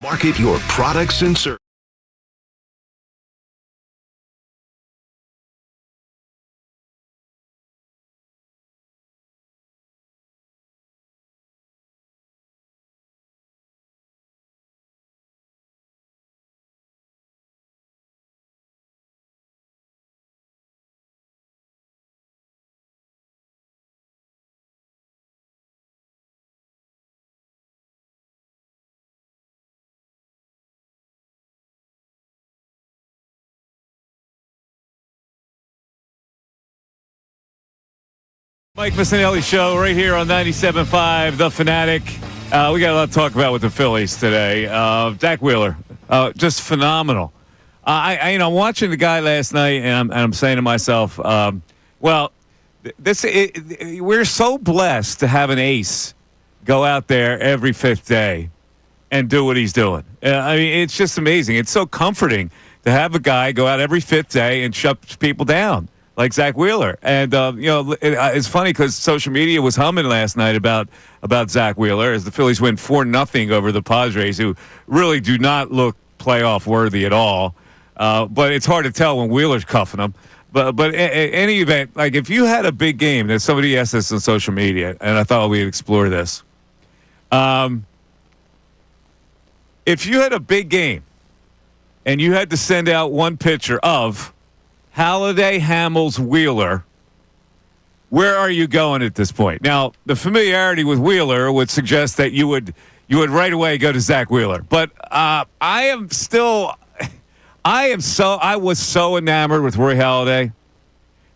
Market your products and services. Mike Missanelli Show right here on 97.5 The Fanatic. We got a lot to talk about with the Phillies today. Zack Wheeler, just phenomenal. I'm watching the guy last night, and I'm saying to myself, we're so blessed to have an ace go out there every fifth day and do what he's doing. It's just amazing. It's so comforting to have a guy go out every fifth day and shut people down, like Zack Wheeler. And, it's funny because social media was humming last night about Zack Wheeler as the Phillies win 4-0 over the Padres, who really do not look playoff worthy at all. But it's hard to tell when Wheeler's cuffing them. But in any event, like if you had a big game, that somebody asked this on social media, and I thought we'd explore this. If you had a big game and you had to send out one pitcher of Halladay, Hamels, Wheeler, where are you going at this point? Now, the familiarity with Wheeler would suggest that you would right away go to Zack Wheeler. But I was so enamored with Roy Halladay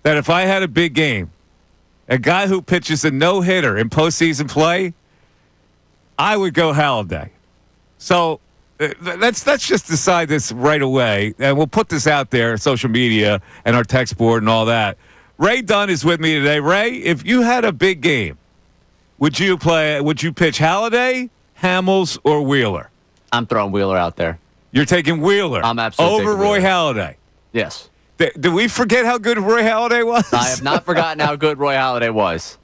that if I had a big game, a guy who pitches a no-hitter in postseason play, I would go Halladay. So let's just decide this right away, and we'll put this out there, social media and our text board and all that. Ray Dunn is with me today. Ray, if you had a big game, would you pitch Halladay, Hamels, or Wheeler? I'm throwing Wheeler out there. You're taking Wheeler. I'm absolutely over taking Roy Wheeler. Halladay. Yes. Did we forget how good Roy Halladay was? I have not forgotten how good Roy Halladay was.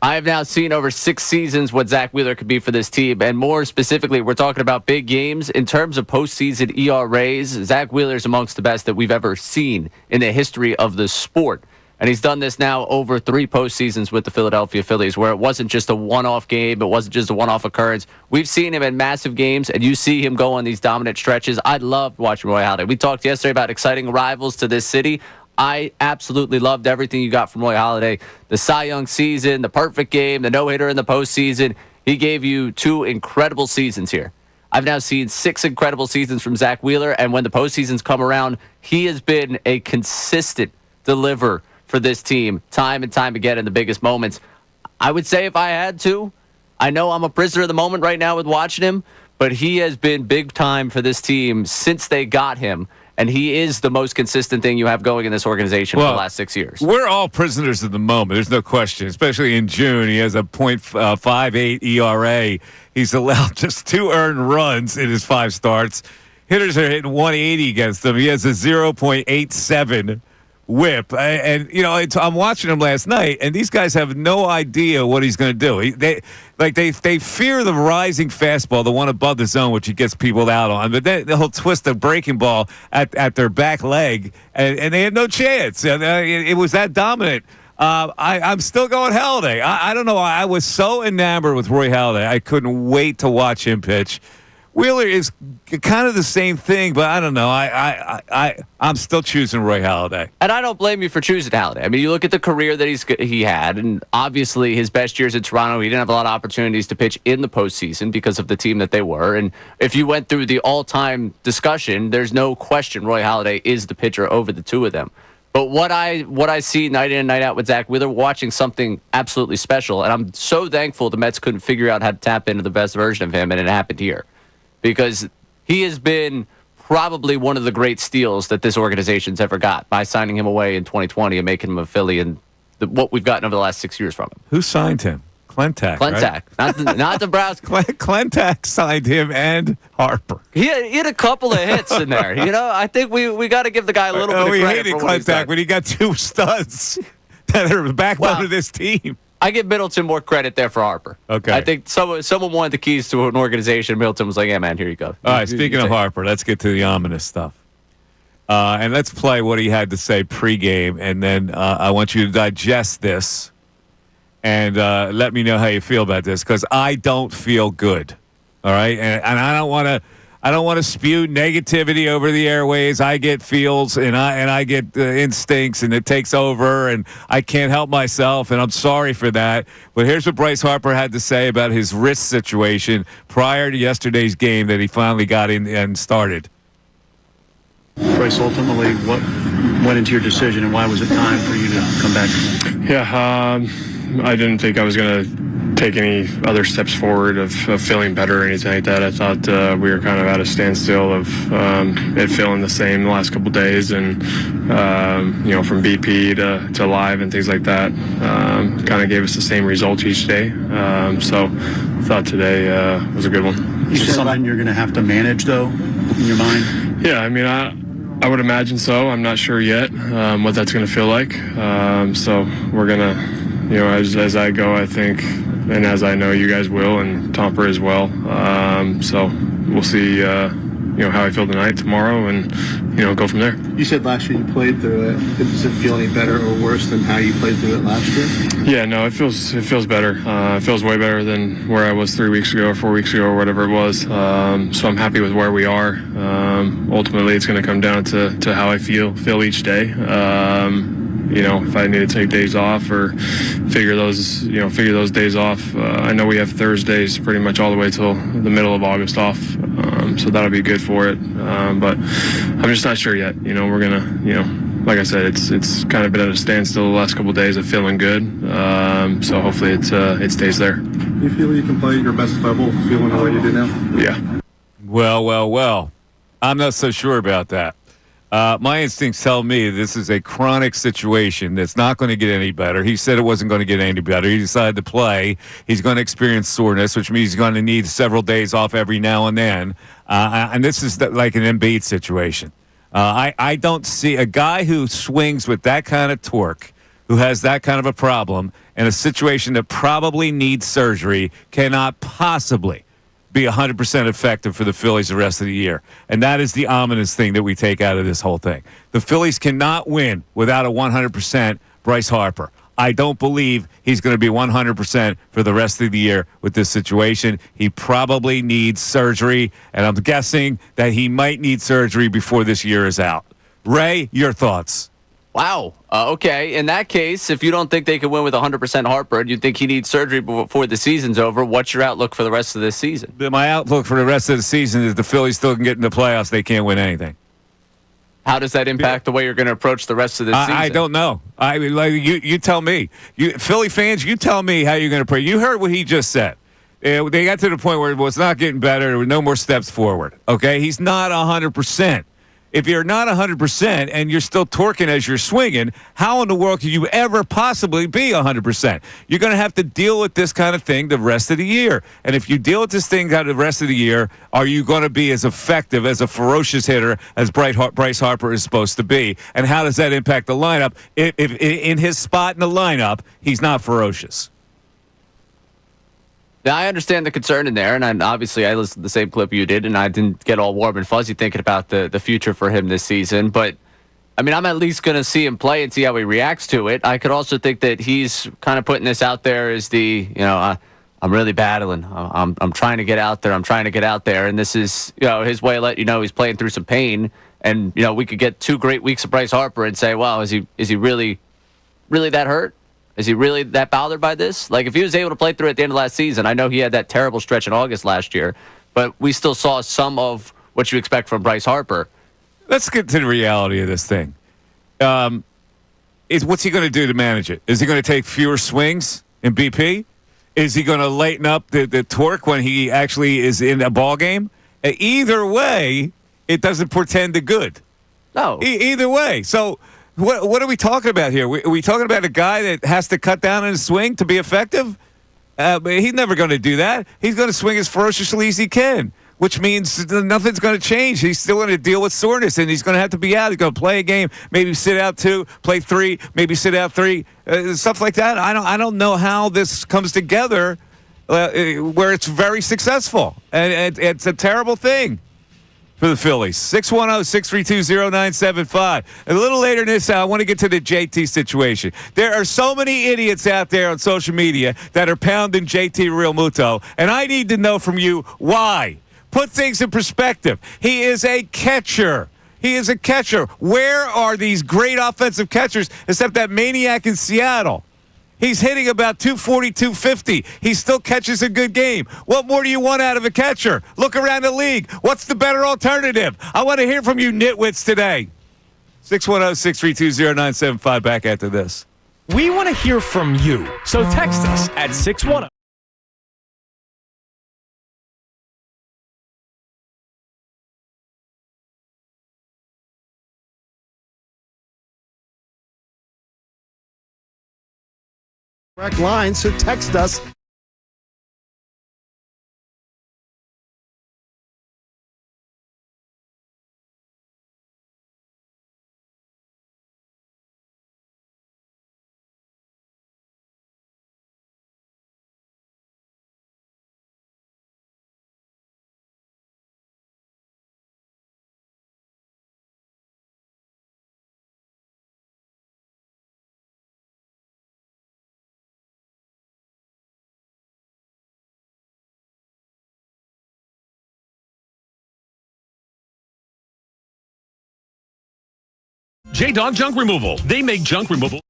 I have now seen over 6 seasons what Zack Wheeler could be for this team, and more specifically, we're talking about big games. In terms of postseason ERAs, Zack Wheeler is amongst the best that we've ever seen in the history of the sport. And he's done this now over 3 postseasons with the Philadelphia Phillies, where it wasn't just a one-off game, it wasn't just a one-off occurrence. We've seen him in massive games, and you see him go on these dominant stretches. I loved watching Roy Halladay. We talked yesterday about exciting arrivals to this city. I absolutely loved everything you got from Roy Halladay. The Cy Young season, the perfect game, the no-hitter in the postseason. He gave you 2 incredible seasons here. I've now seen 6 incredible seasons from Zack Wheeler, and when the postseasons come around, he has been a consistent deliverer for this team time and time again in the biggest moments. I would say if I had to, I know I'm a prisoner of the moment right now with watching him, but he has been big time for this team since they got him. And he is the most consistent thing you have going in this organization for the last 6 years. We're all prisoners of the moment. There's no question, especially in June. He has a .58 ERA. He's allowed just 2 earned runs in his 5 starts. Hitters are hitting 180 against him. He has a 0.87 whip. And I'm watching him last night, and these guys have no idea what he's going to do. They fear the rising fastball, the one above the zone, which he gets people out on. But then he'll twist the breaking ball at their back leg, and they had no chance. And it was that dominant. I'm still going Halladay. I don't know. I was so enamored with Roy Halladay. I couldn't wait to watch him pitch. Wheeler is kind of the same thing, but I don't know. I'm still choosing Roy Halladay. And I don't blame you for choosing Halladay. I mean, you look at the career that he had, and obviously his best years in Toronto, he didn't have a lot of opportunities to pitch in the postseason because of the team that they were. And if you went through the all-time discussion, there's no question Roy Halladay is the pitcher over the 2 of them. But what I see night in and night out with Zack Wheeler, watching something absolutely special. And I'm so thankful the Mets couldn't figure out how to tap into the best version of him, and it happened here. Because he has been probably one of the great steals that this organization's ever got by signing him away in 2020 and making him a Philly and what we've gotten over the last 6 years from him. Who signed him? Clentak, right? Not Dombrowski. Clentak signed him and Harper. He had a couple of hits in there. I think we got to give the guy a little bit of credit. We hated Clentak, but he got 2 studs that are the backbone of this team. I give Middleton more credit there for Harper. Okay. I think someone wanted the keys to an organization. Middleton was like, "Yeah, man, here you go." All right, speaking of Harper, let's get to the ominous stuff. And let's play what he had to say pregame, and then I want you to digest this and let me know how you feel about this, because I don't feel good. All right, and I don't want to. I don't want to spew negativity over the airways. I get feels and I get instincts, and it takes over, and I can't help myself, and I'm sorry for that. But here's what Bryce Harper had to say about his wrist situation prior to yesterday's game that he finally got in and started. Bryce, ultimately, what went into your decision, and why was it time for you to come back? Yeah, I didn't think I was going to take any other steps forward of feeling better or anything like that. I thought we were kind of at a standstill of it feeling the same the last couple of days, and from BP to live and things like that, kind of gave us the same results each day. So I thought today was a good one. Is it something you're going to have to manage, though, in your mind? Yeah, I mean, I would imagine so. I'm not sure yet what that's going to feel like. So we're going to, as I go, I think, and as I know you guys will, and Tomper as well. So we'll see, how I feel tonight, tomorrow, and, go from there. You said last year you played through it. Does it feel any better or worse than how you played through it last year? Yeah, no, it feels better. It feels way better than where I was 3 weeks ago or 4 weeks ago or whatever it was. So I'm happy with where we are. Ultimately, it's going to come down to how I feel each day. If I need to take days off or figure those days off. I know we have Thursdays pretty much all the way till the middle of August off, so that'll be good for it. But I'm just not sure yet. We're gonna, like I said, it's kind of been at a standstill the last couple of days of feeling good. So hopefully it stays there. Do you feel you can play your best level, feeling the way you do now? Yeah. Well. I'm not so sure about that. My instincts tell me this is a chronic situation that's not going to get any better. He said it wasn't going to get any better. He decided to play. He's going to experience soreness, which means he's going to need several days off every now and then. And this is like an Embiid situation. I don't see a guy who swings with that kind of torque, who has that kind of a problem, in a situation that probably needs surgery, cannot possibly be 100% effective for the Phillies the rest of the year. And that is the ominous thing that we take out of this whole thing. The Phillies cannot win without a 100% Bryce Harper. I don't believe he's going to be 100% for the rest of the year with this situation. He probably needs surgery, and I'm guessing that he might need surgery before this year is out. Ray, your thoughts? Wow. Okay. In that case, if you don't think they can win with 100% Harper, you think he needs surgery before the season's over, what's your outlook for the rest of this season? My outlook for the rest of the season is the Phillies still can get in the playoffs. They can't win anything. How does that impact the way you're going to approach the rest of this season? I don't know. I mean, like you tell me. Philly fans, you tell me how you're going to play. You heard what he just said. They got to the point where it was not getting better. There were no more steps forward. Okay? He's not 100%. If you're not 100% and you're still torquing as you're swinging, how in the world can you ever possibly be 100%? You're going to have to deal with this kind of thing the rest of the year. And if you deal with this thing the rest of the year, are you going to be as effective, as a ferocious hitter as Bryce Harper is supposed to be? And how does that impact the lineup? If in his spot in the lineup, he's not ferocious. Now, I understand the concern in there, and obviously I listened to the same clip you did, and I didn't get all warm and fuzzy thinking about the future for him this season. But, I mean, I'm at least going to see him play and see how he reacts to it. I could also think that he's kind of putting this out there as I'm really battling. I'm trying to get out there. I'm trying to get out there. And this is, his way of letting you know he's playing through some pain. And, we could get 2 great weeks of Bryce Harper and say, wow, is he really, really that hurt? Is he really that bothered by this? Like, if he was able to play through it at the end of last season, I know he had that terrible stretch in August last year, but we still saw some of what you expect from Bryce Harper. Let's get to the reality of this thing. What's he going to do to manage it? Is he going to take fewer swings in BP? Is he going to lighten up the torque when he actually is in a ball game? Either way, it doesn't portend to good. No. Either way. So what are we talking about here? Are we talking about a guy that has to cut down on his swing to be effective? But he's never going to do that. He's going to swing as ferociously as he can. which means nothing's going to change. He's still going to deal with soreness, and he's going to have to be out. He's going to play a game, maybe sit out 2, play 3, maybe sit out 3, stuff like that. I don't know how this comes together where it's very successful, and it's a terrible thing for the Phillies. 610-632-0975. A little later in this, I want to get to the JT situation. There are so many idiots out there on social media that are pounding JT Realmuto, and I need to know from you why. Put things in perspective. He is a catcher. He is a catcher. Where are these great offensive catchers except that maniac in Seattle? He's hitting about 240, 250. He still catches a good game. What more do you want out of a catcher? Look around the league. What's the better alternative? I want to hear from you nitwits today. 610-632-0975. Back after this. We want to hear from you. So text us at 610. Correct line, so text us J-Dog Junk Removal. They make junk removal.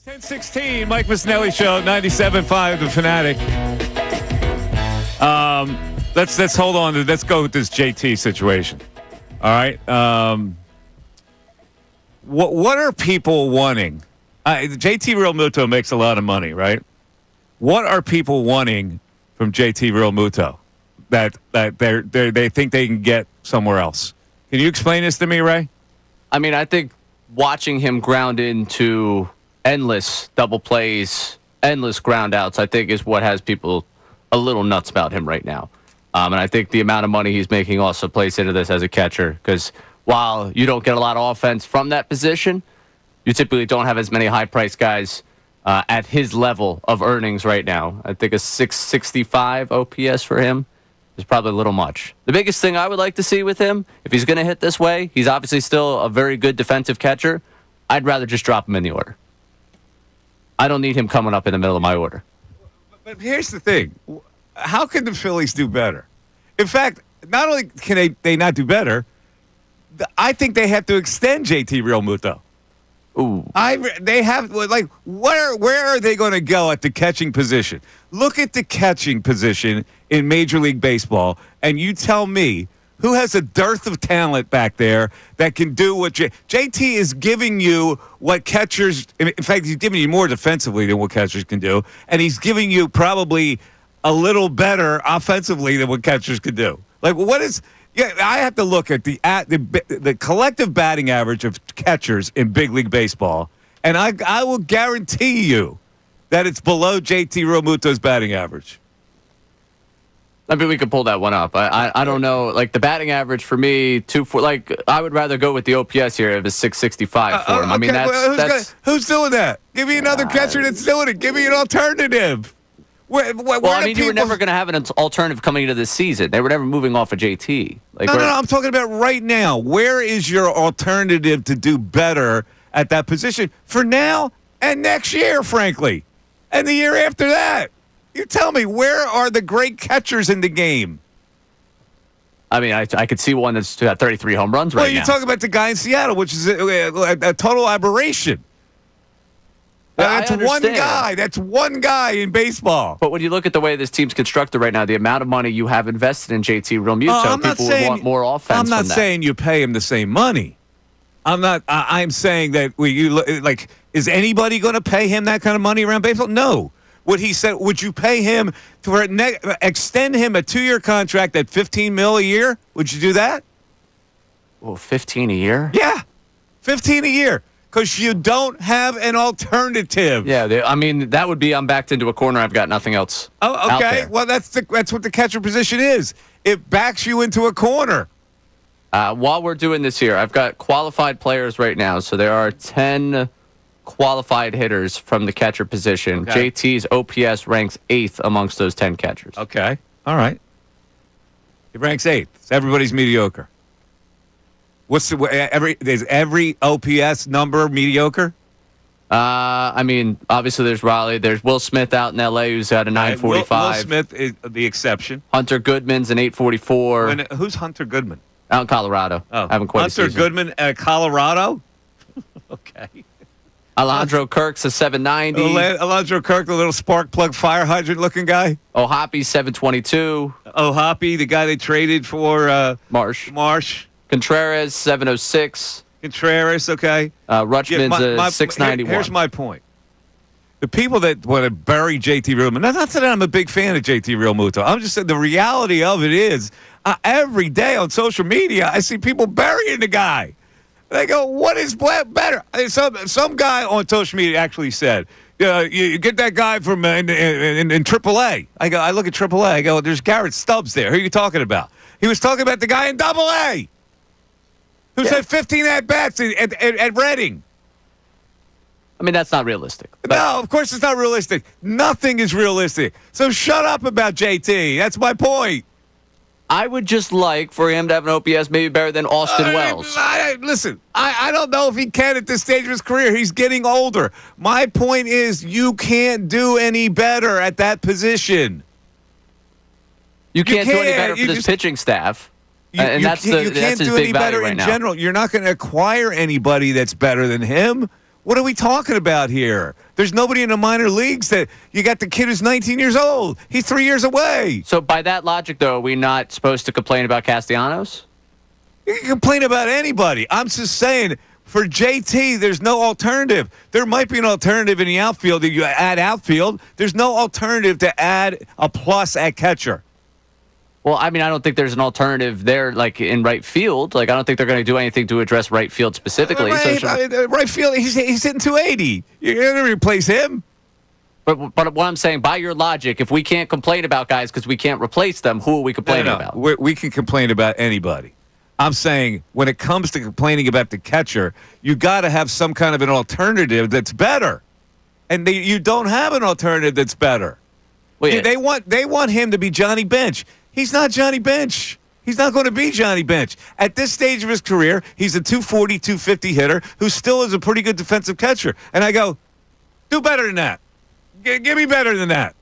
10:16, Mike Missanelli Show, 97.5 The Fanatic. Let's hold on to. Let's go with this JT situation. All right. What are people wanting? JT Realmuto makes a lot of money, right? What are people wanting from JT Realmuto that they think they can get somewhere else? Can you explain this to me, Ray? I mean, I think watching him ground into endless double plays, endless ground outs, I think is what has people a little nuts about him right now. And I think the amount of money he's making also plays into this as a catcher, because while you don't get a lot of offense from that position, you typically don't have as many high-priced guys at his level of earnings right now. I think a 665 OPS for him is probably a little much. The biggest thing I would like to see with him, if he's going to hit this way, he's obviously still a very good defensive catcher. I'd rather just drop him in the order. I don't need him coming up in the middle of my order. But here's the thing. How can the Phillies do better? In fact, not only can they not do better, I think they have to extend JT Realmuto. Ooh. They have, like, where are they going to go at the catching position? Look at the catching position in Major League Baseball, and you tell me who has a dearth of talent back there that can do what JT is giving you what catchers, in fact, he's giving you more defensively than what catchers can do, and he's giving you probably a little better offensively than what catchers can do. Like, what is... Yeah, I have to look at the collective batting average of catchers in big league baseball, and I will guarantee you that it's below JT Realmuto's batting average. I mean, we could pull that one up. I don't know. Like, the batting average for me, I would rather go with the OPS here if it's 665 for him. Okay, I mean, who's doing that? Give me another catcher that's doing it. Give me an alternative. You were never going to have an alternative coming into this season. They were never moving off of JT. No, I'm talking about right now. Where is your alternative to do better at that position for now and next year, frankly, and the year after that? You tell me, where are the great catchers in the game? I mean, I could see one that's got 33 home runs right now. Well, you're talking about the guy in Seattle, which is a total aberration. That's one guy. That's one guy in baseball. But when you look at the way this team's constructed right now, the amount of money you have invested in JT Realmuto, people would want more offense. I'm not saying you pay him the same money. I'm saying that is anybody going to pay him that kind of money around baseball? No. What he said, would you pay him to extend him a 2-year contract at $15 million a year? Would you do that? Well, 15 a year? Yeah, 15 a year. Because you don't have an alternative. Yeah, I mean, that would be I'm backed into a corner. I've got nothing else. Oh, okay. Well, that's what the catcher position is. It backs you into a corner. While we're doing this here, I've got qualified players right now. So there are 10 qualified hitters from the catcher position. Okay. JT's OPS ranks 8th amongst those 10 catchers. Okay. All right. He ranks 8th. Everybody's mediocre. Is every OPS number mediocre? I mean, obviously there's Raleigh. There's Will Smith out in L.A. who's at a 945. Will Smith is the exception. Hunter Goodman's an 844. Who's Hunter Goodman? Out in Colorado. Oh, haven't quite Hunter Goodman at Colorado? Okay. Alondro Kirk's a 790. Alondro Kirk, the little spark plug fire hydrant looking guy. O'Hoppy's 722. O'Hoppy, the guy they traded for Marsh. Contreras, 706. Contreras, okay. Rutschman's a 691. Here's my point. The people that want to bury JT Realmuto, not that I'm a big fan of JT Realmuto. I'm just saying the reality of it is every day on social media, I see people burying the guy. They go, what is better? Some guy on social media actually said, you get that guy from in AAA. I look at AAA. I go, there's Garrett Stubbs there. Who are you talking about? He was talking about the guy in AA. Who said 15 at-bats at Reading. I mean, that's not realistic. No, of course it's not realistic. Nothing is realistic. So shut up about JT. That's my point. I would just like for him to have an OPS maybe better than Austin Wells. Listen, I don't know if he can at this stage of his career. He's getting older. My point is you can't do any better at that position. You can't do any better for this pitching staff. You can't do any better in general. You're not going to acquire anybody that's better than him. What are we talking about here? There's nobody in the minor leagues that you got the kid who's 19 years old. He's 3 years away. So by that logic, though, are we not supposed to complain about Castellanos? You can complain about anybody. I'm just saying, for JT, there's no alternative. There might be an alternative in the outfield if you add outfield. There's no alternative to add a plus at catcher. Well, I mean, I don't think there's an alternative there, like in right field. Like, I don't think they're going to do anything to address right field specifically. Right field, he's hitting 280. You're going to replace him. But what I'm saying, by your logic, if we can't complain about guys because we can't replace them, who are we complaining about? We can complain about anybody. I'm saying when it comes to complaining about the catcher, you got to have some kind of an alternative that's better. And you don't have an alternative that's better. Well, yeah. They want him to be Johnny Bench. He's not Johnny Bench. He's not going to be Johnny Bench. At this stage of his career, he's a 240, 250 hitter who still is a pretty good defensive catcher. And I go, do better than that. Give me better than that.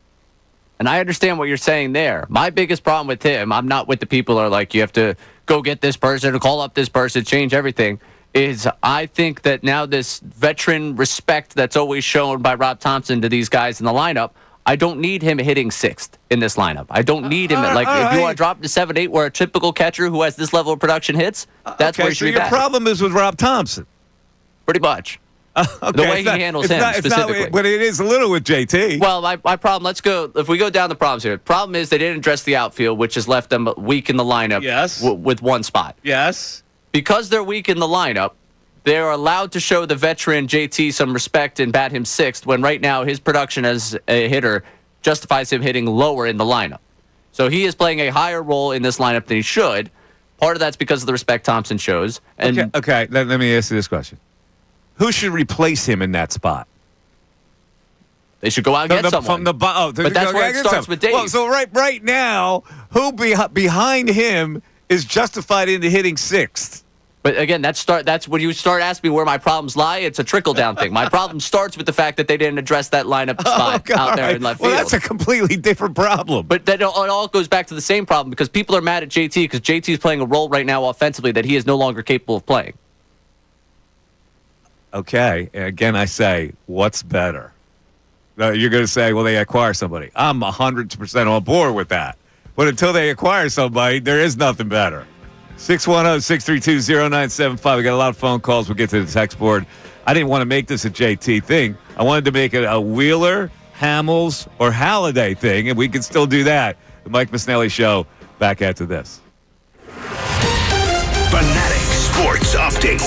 And I understand what you're saying there. My biggest problem with him, I'm not with the people who are like, you have to go get this person or call up this person, change everything, is I think that now this veteran respect that's always shown by Rob Thompson to these guys in the lineup, I don't need him hitting sixth in this lineup. I don't need him. If you want to drop to 7-8 where a typical catcher who has this level of production hits, that's where you should be batting. Your problem is with Rob Thompson. Pretty much. The way he handles him specifically. But it is a little with JT. Well, my problem, if we go down the problems here. The problem is they didn't address the outfield, which has left them weak in the lineup with one spot. Yes. Because they're weak in the lineup, they're allowed to show the veteran JT some respect and bat him sixth when right now his production as a hitter justifies him hitting lower in the lineup. So he is playing a higher role in this lineup than he should. Part of that's because of the respect Thompson shows. And Okay. Let me ask you this question. Who should replace him in that spot? They should go out and get someone. But that's where it starts with Dave. Well, so right now, who behind him is justified into hitting sixth? But again, that's when you start asking me where my problems lie. It's a trickle-down thing. My problem starts with the fact that they didn't address that lineup spot out there in left field. Well, that's a completely different problem. But then it all goes back to the same problem because people are mad at JT because JT is playing a role right now offensively that he is no longer capable of playing. Okay, and again, I say, what's better? You're going to say, well, they acquire somebody. I'm 100% on board with that. But until they acquire somebody, there is nothing better. 610-632-0975. We got a lot of phone calls. We'll get to the text board. I didn't want to make this a JT thing. I wanted to make it a Wheeler, Hamels, or Halliday thing, and we can still do that. The Mike Missanelli Show, back after this. Fanatic Sports Update.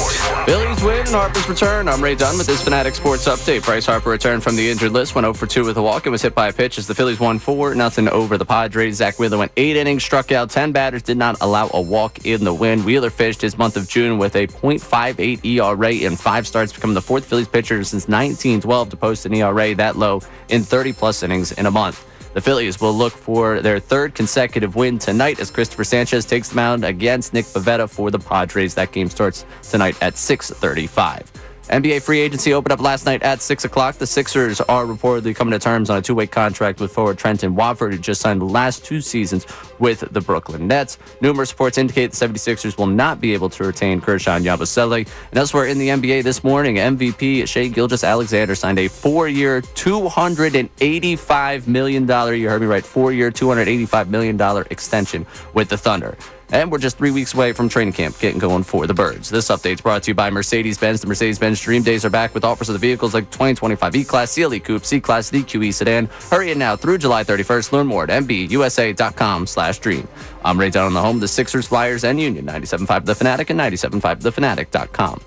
Phillies win, Harper's return. I'm Ray Dunn with this Fanatic Sports Update. Bryce Harper returned from the injured list, went 0 for 2 with a walk and was hit by a pitch as the Phillies won 4-0 over the Padres. Zack Wheeler went 8 innings, struck out 10 batters, did not allow a walk in the win. Wheeler finished his month of June with a .58 ERA in 5 starts, becoming the 4th Phillies pitcher since 1912 to post an ERA that low in 30-plus innings in a month. The Phillies will look for their 3rd consecutive win tonight as Christopher Sanchez takes the mound against Nick Pivetta for the Padres. That game starts tonight at 6:35. NBA free agency opened up last night at 6 o'clock. The Sixers are reportedly coming to terms on a 2-way contract with forward Trenton Watford, who just signed the last 2 seasons with the Brooklyn Nets. Numerous reports indicate the 76ers will not be able to retain Kershaw Yabusele. And elsewhere in the NBA this morning, MVP Shai Gilgeous-Alexander signed a 4-year, $285 million, you heard me right, 4-year, $285 million extension with the Thunder. And we're just 3 weeks away from training camp getting going for the Birds. This update's brought to you by Mercedes-Benz. The Mercedes-Benz Dream Days are back with offers of the vehicles like 2025 E-Class, CLE Coupe, C-Class, DQE Sedan. Hurry in now through July 31st. Learn more at MBUSA.com/dream. I'm Ray Dunn on the home of the Sixers, Flyers, and Union. 97.5 The Fanatic and 97.5thefanatic.com.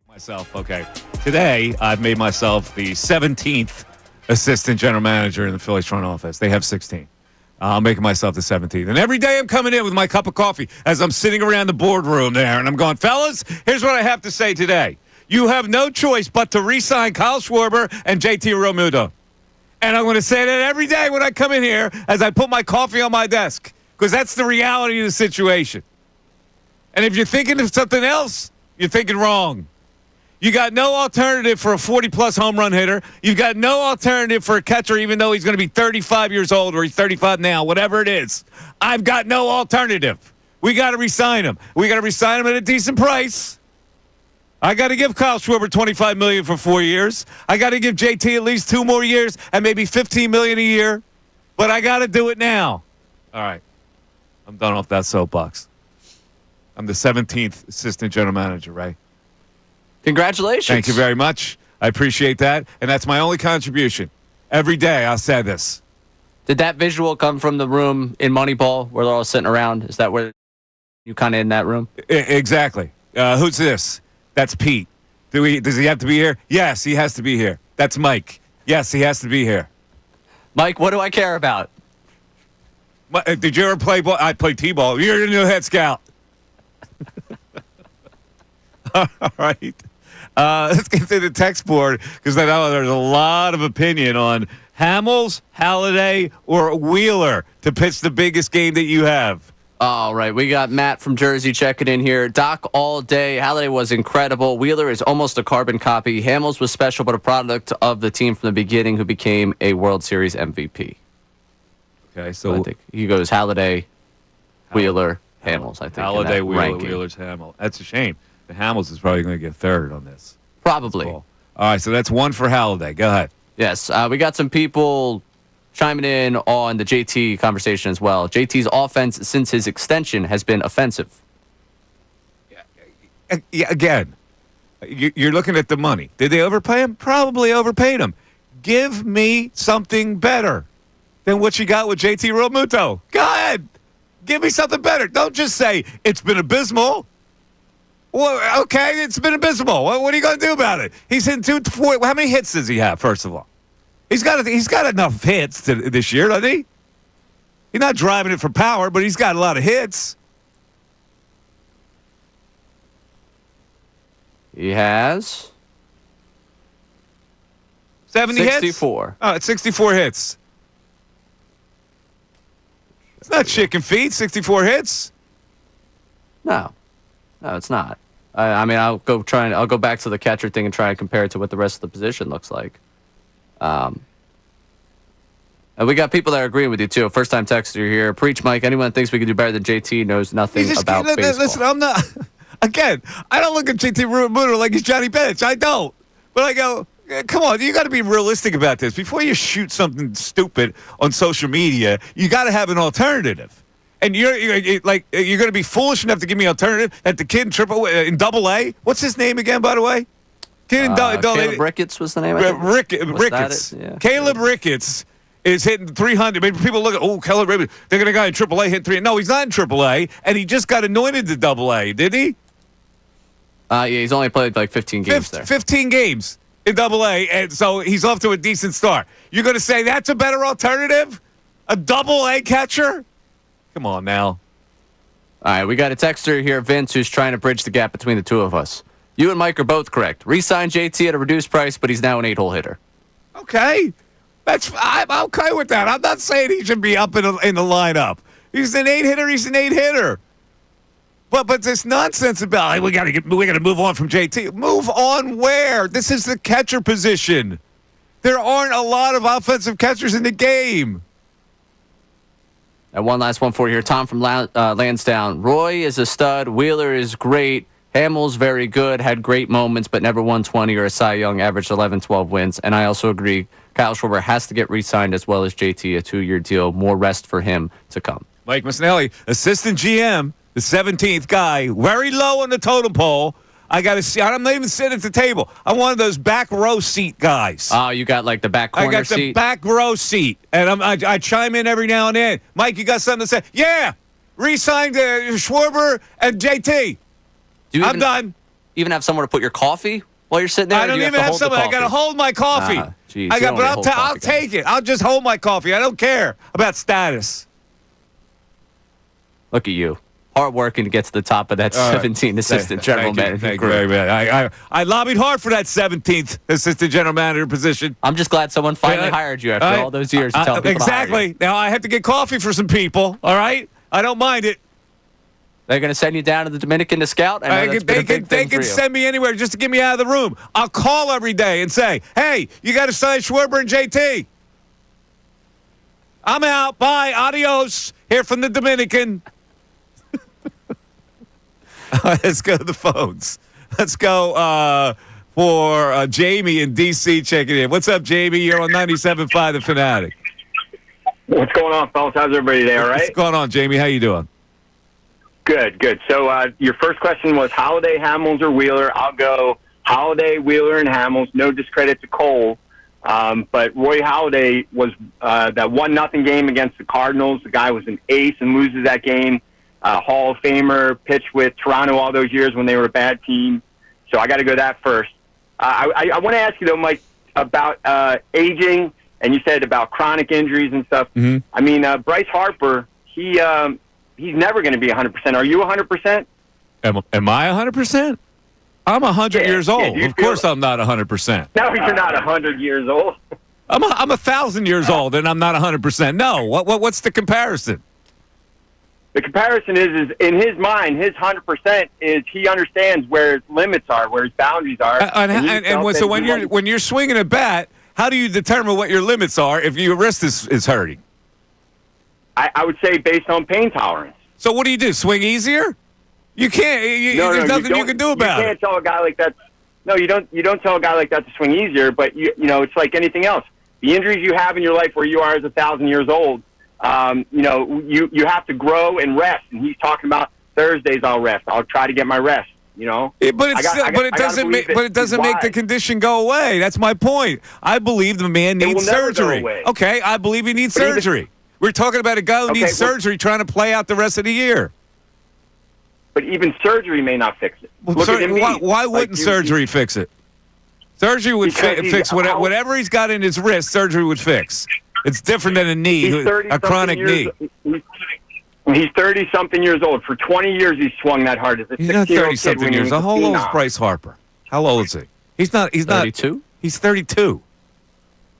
Myself, okay. Today, I've made myself the 17th assistant general manager in the Phillies front office. They have 16. I'm making myself the 17th. And every day I'm coming in with my cup of coffee as I'm sitting around the boardroom there, and I'm going, fellas, here's what I have to say today. You have no choice but to re-sign Kyle Schwarber and JT Realmuto. And I'm going to say that every day when I come in here as I put my coffee on my desk, because that's the reality of the situation. And if you're thinking of something else, you're thinking wrong. You got no alternative for a 40-plus home run hitter. You've got no alternative for a catcher, even though he's going to be 35 years old or he's 35 now, whatever it is. I've got no alternative. We got to re-sign him. We got to re-sign him at a decent price. I got to give Kyle Schwarber $25 million for 4 years. I got to give JT at least 2 more years and maybe $15 million a year. But I got to do it now. All right. I'm done off that soapbox. I'm the 17th assistant general manager, right? Congratulations. Thank you very much. I appreciate that. And that's my only contribution. Every day I'll say this. Did that visual come from the room in Moneyball where they're all sitting around? Is that where you kind of in that room? Exactly. Who's this? That's Pete. Does he have to be here? Yes, he has to be here. That's Mike. Yes, he has to be here. Mike, what do I care about? Did you ever play ball? I played T-ball. You're the new head scout. All right. Let's get to the text board because I know there's a lot of opinion on Hamels, Halladay, or Wheeler to pitch the biggest game that you have. All right. We got Matt from Jersey checking in here. Doc all day. Halladay was incredible. Wheeler is almost a carbon copy. Hamels was special, but a product of the team from the beginning who became a World Series MVP. Okay, so I think he goes Halladay, Wheeler, Hamels. I think Halladay, Wheeler, ranking. Wheeler's Hamels. That's a shame. The Hamels is probably going to get third on this. Probably. All right, so that's one for Halladay. Go ahead. Yes, we got some people chiming in on the JT conversation as well. JT's offense since his extension has been offensive. Yeah, again, you're looking at the money. Did they overpay him? Probably overpaid him. Give me something better than what you got with JT Realmuto. Go ahead. Give me something better. Don't just say it's been abysmal. Well, okay, it's been abysmal. What are you going to do about it? He's hitting 240. How many hits does he have, first of all? He's got enough hits this year, doesn't he? He's not driving it for power, but he's got a lot of hits. He has 70 hits? 64. Oh, it's 64 hits. It's not chicken feed, 64 hits. No, it's not. I mean, I'll go back to the catcher thing and try and compare it to what the rest of the position looks like. And we got people that are agreeing with you too. First time texter here. Preach, Mike. Anyone that thinks we can do better than JT knows nothing about baseball. Listen, I'm not. Again, I don't look at JT Realmuto like he's Johnny Bench. I don't. But I go, come on, you got to be realistic about this. Before you shoot something stupid on social media, you got to have an alternative. And you're going to be foolish enough to give me an alternative that the kid in Double A. What's his name again, by the way? Kid in Caleb Ricketts was the name. Ricketts. Yeah. Caleb Ricketts is hitting 300. Maybe people look at Caleb Ricketts. They're going to guy in Triple A hit 300. No, he's not in Triple A, and he just got anointed to Double A, did he? Yeah, he's only played like 15 games there. 15 games in Double A, and so he's off to a decent start. You're going to say that's a better alternative? A Double A catcher? Come on now. All right, we got a texter here, Vince, who's trying to bridge the gap between the two of us. You and Mike are both correct. Re-sign JT at a reduced price, but he's now an 8-hole hitter. Okay. I'm okay with that. I'm not saying he should be up in the lineup. He's an 8-hitter. He's an 8-hitter. But this nonsense about we got to move on from JT. Move on where? This is the catcher position. There aren't a lot of offensive catchers in the game. And one last one for you here. Tom from Lansdowne. Roy is a stud. Wheeler is great. Hamels very good. Had great moments, but never won 20 or a Cy Young. Averaged 11, 12 wins. And I also agree. Kyle Schwarber has to get re-signed as well as JT. A 2-year deal. More rest for him to come. Mike Missanelli, assistant GM, the 17th guy, very low on the totem pole. I got to see. I'm not even sitting at the table. I'm one of those back row seat guys. Oh, you got like the back corner seat? I got the back row seat, and I chime in every now and then. Mike, you got something to say? Yeah, re-signed Schwarber and JT. I'm done. even have someone to put your coffee while you're sitting there? I don't even have someone. I got to hold my coffee. Geez, I'll take it. I'll just hold my coffee. I don't care about status. Look at you. Hard working to get to the top of that 17 assistant general manager. Thank you very much. I lobbied hard for that 17th assistant general manager position. I'm just glad someone finally hired you after all those years. Exactly. Now I have to get coffee for some people. All right, I don't mind it. They're going to send you down to the Dominican to scout. They can send me anywhere just to get me out of the room. I'll call every day and say, "Hey, you got to sign Schwarber and JT." I'm out. Bye. Adios. Here from the Dominican. Let's go to the phones. Let's go for Jamie in D.C. checking in. What's up, Jamie? You're on 97.5 The Fanatic. What's going on, fellas? How's everybody today, all right? What's going on, Jamie? How you doing? Good. So your first question was Holiday, Hamels, or Wheeler. I'll go Holiday, Wheeler, and Hamels. No discredit to Cole. But Roy Halladay was that 1-0 game against the Cardinals. The guy was an ace and loses that game. Hall of Famer, pitched with Toronto all those years when they were a bad team. So I got to go that first. I want to ask you, though, Mike, about aging, and you said about chronic injuries and stuff. Mm-hmm. I mean, Bryce Harper, he's never going to be 100%. Are you 100%? Am I 100%? I'm 100 years old. Of course I'm not 100%. No, you're not 100 years old. I'm 1,000 years old, and I'm not 100%. No. What's the comparison? The comparison is in his mind, his 100% is he understands where his limits are, where his boundaries are. So when you're swinging a bat, how do you determine what your limits are if your wrist is hurting? I would say based on pain tolerance. So what do? Swing easier? You can't. There's nothing you can do about it. You can't tell a guy like that. No, you don't. You don't tell a guy like that to swing easier. But you know, it's like anything else. The injuries you have in your life, where you are as 1,000 years old, you have to grow and rest. And he's talking about Thursdays. I'll rest. I'll try to get my rest. You know. But it doesn't make the condition go away. That's my point. I believe the man needs surgery. Okay, I believe he needs surgery. We're talking about a guy who needs surgery trying to play out the rest of the year. But even surgery may not fix it. Why wouldn't surgery fix it? Surgery would fix whatever he's got in his wrist. Surgery would fix. It's different than a knee, a chronic knee. He's 30-something years old. For 20 years, he's swung that hard. As a he's not 30-something years old. How old is Bryce Harper? How old is he? He's not. 32? He's 32.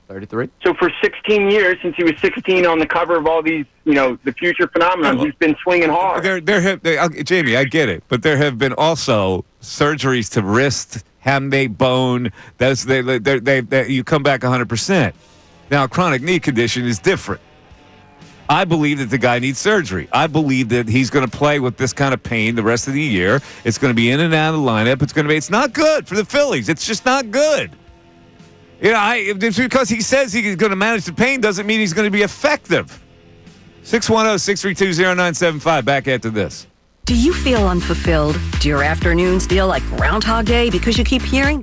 33? So for 16 years, since he was 16 on the cover of all these, the future phenomenon, he's been swinging hard. Jamie, I get it, but there have been also surgeries to wrist, hamate, bone. You come back 100%. Now, a chronic knee condition is different. I believe that the guy needs surgery. I believe that he's going to play with this kind of pain the rest of the year. It's going to be in and out of the lineup. It's not good for the Phillies. It's just not good. Just because he says he's going to manage the pain doesn't mean he's going to be effective. 610-632-0975. Back after this. Do you feel unfulfilled? Do your afternoons feel like Groundhog Day because you keep hearing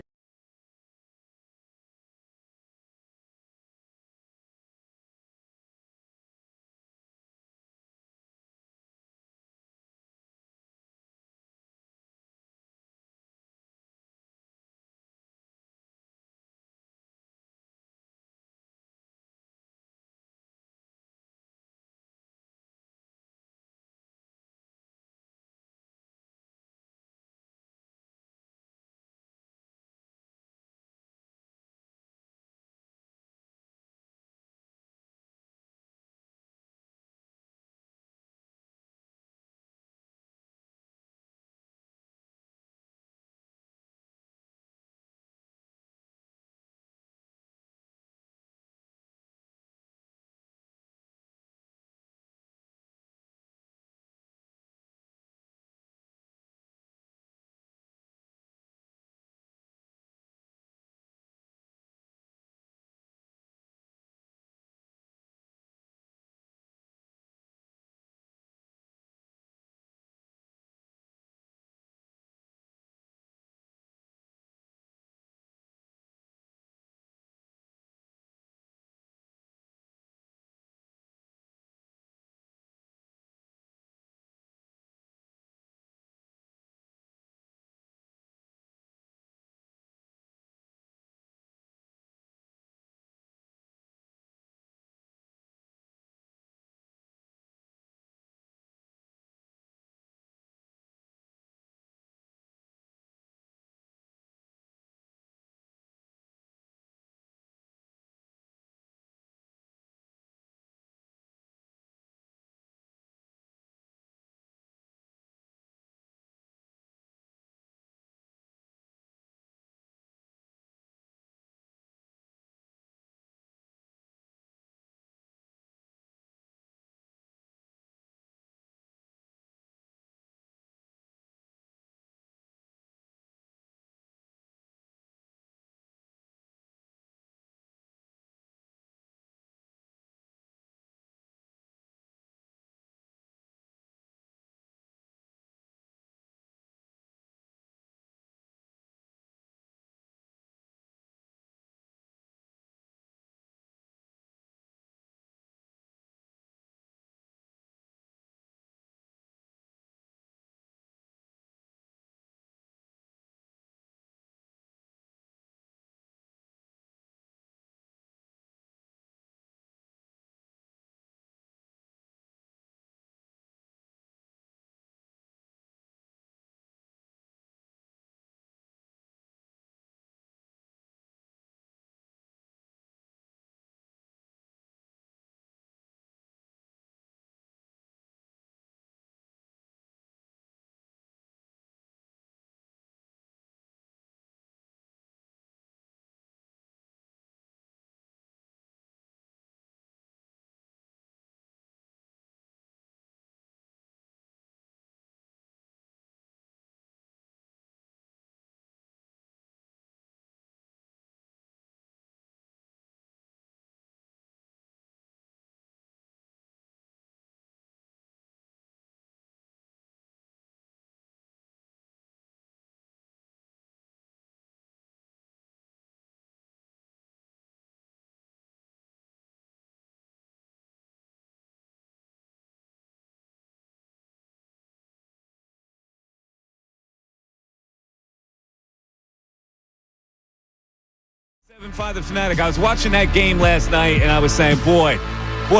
7-5 the Fanatic. I was watching that game last night, and I was saying, boy,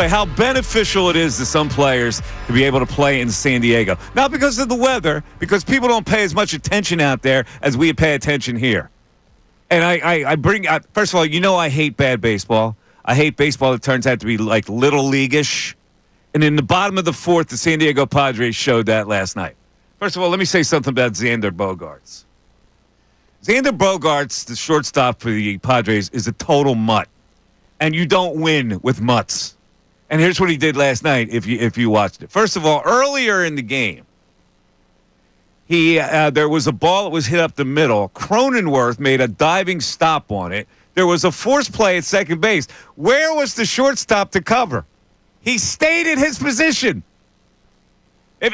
how beneficial it is to some players to be able to play in San Diego. Not because of the weather, because people don't pay as much attention out there as we pay attention here. And I bring – first of all, I hate bad baseball. I hate baseball that turns out to be like little league-ish. And in the bottom of the fourth, the San Diego Padres showed that last night. First of all, let me say something about Xander Bogaerts. Xander Bogaerts, the shortstop for the Padres, is a total mutt. And you don't win with mutts. And here's what he did last night if you watched it. First of all, earlier in the game, there was a ball that was hit up the middle. Cronenworth made a diving stop on it. There was a forced play at second base. Where was the shortstop to cover? He stayed in his position.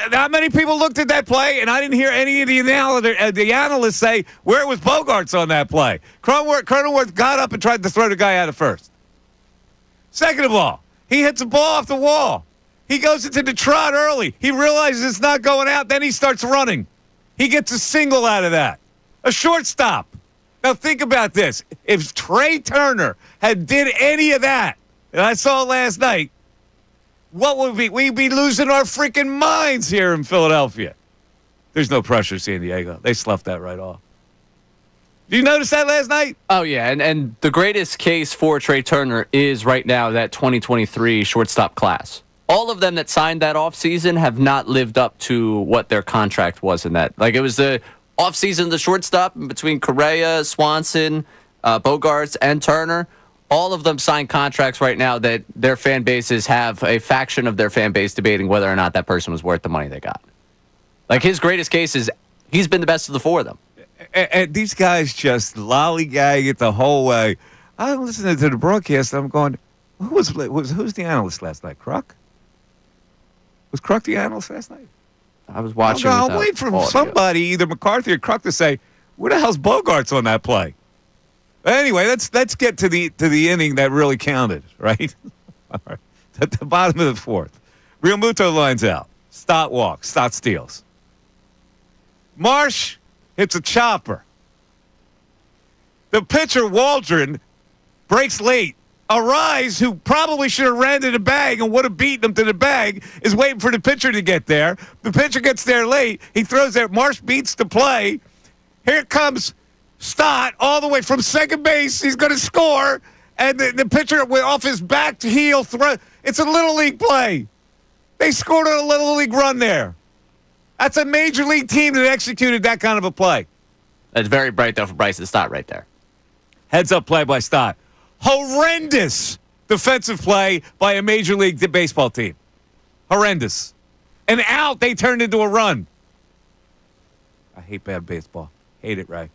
Not many people looked at that play, and I didn't hear any of the analysts say, where was Bogaerts on that play? Cronenworth got up and tried to throw the guy out of first. Second of all, he hits a ball off the wall. He goes into the trot early. He realizes it's not going out. Then he starts running. He gets a single out of that. A shortstop. Now think about this. If Trey Turner had did any of that, and I saw it last night, what would we'd be losing our freaking minds here in Philadelphia. There's no pressure, San Diego. They sloughed that right off. Did you notice that last night? Oh, yeah, and the greatest case for Trey Turner is right now that 2023 shortstop class. All of them that signed that offseason have not lived up to what their contract was in that. Like, it was the offseason, the shortstop between Correa, Swanson, Bogaerts, and Turner. All of them signed contracts right now that their fan bases have a faction of their fan base debating whether or not that person was worth the money they got. Like, his greatest case is he's been the best of the four of them. And these guys just lollygag it the whole way. I'm listening to the broadcast, and I'm going, who's the analyst last night? Kruk? Was Kruk the analyst last night? I was watching. I'll wait for somebody, either McCarthy or Kruk, to say, where the hell's Bogaerts on that play? Anyway, let's get to the inning that really counted, right? All right. At the bottom of the fourth, Realmuto lines out. Stott walks. Stott steals. Marsh hits a chopper. The pitcher, Waldron, breaks late. Arise, who probably should have ran to the bag and would have beaten him to the bag, is waiting for the pitcher to get there. The pitcher gets there late. He throws there. Marsh beats the play. Here comes Stott all the way from second base. He's going to score. And the pitcher went off his back to heel throw. It's a Little League play. They scored on a Little League run there. That's a Major League team that executed that kind of a play. That's very bright, though, for Bryce to Stott right there. Heads up play by Stott. Horrendous defensive play by a Major League Baseball team. Horrendous. An out, they turned into a run. I hate bad baseball. Hate it, Ray.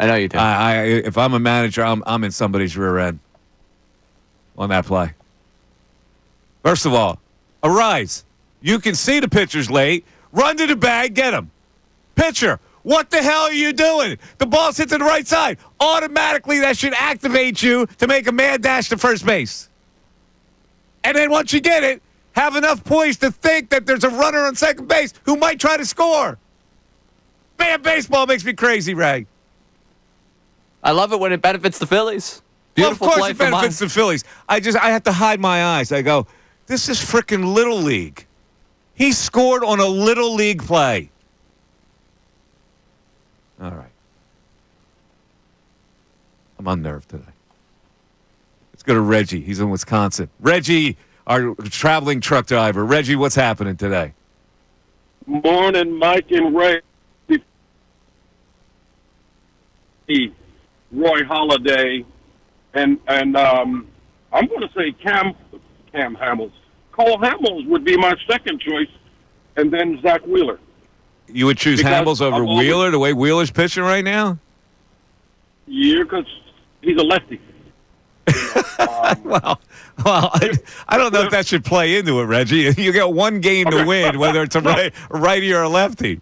I know you do. If I'm a manager, I'm in somebody's rear end on that play. First of all, Arise. You can see the pitcher's late. Run to the bag, get him. Pitcher, what the hell are you doing? The ball's hit to the right side. Automatically, that should activate you to make a mad dash to first base. And then once you get it, have enough poise to think that there's a runner on second base who might try to score. Bad baseball makes me crazy, Ray. I love it when it benefits the Phillies. Beautiful well, of course play it benefits the Phillies. I have to hide my eyes. I go, this is freaking Little League. He scored on a Little League play. All right. I'm unnerved today. Let's go to Reggie. He's in Wisconsin. Reggie, our traveling truck driver. Reggie, what's happening today? Morning, Mike and Ray. Roy Halladay, and I'm going to say Cam Hamels. Cole Hamels would be my second choice, and then Zack Wheeler. You would choose Hamels over Wheeler, the way Wheeler's pitching right now? Yeah, because he's a lefty. Well, I don't know if that should play into it, Reggie. You got one game to win, whether it's a righty or a lefty.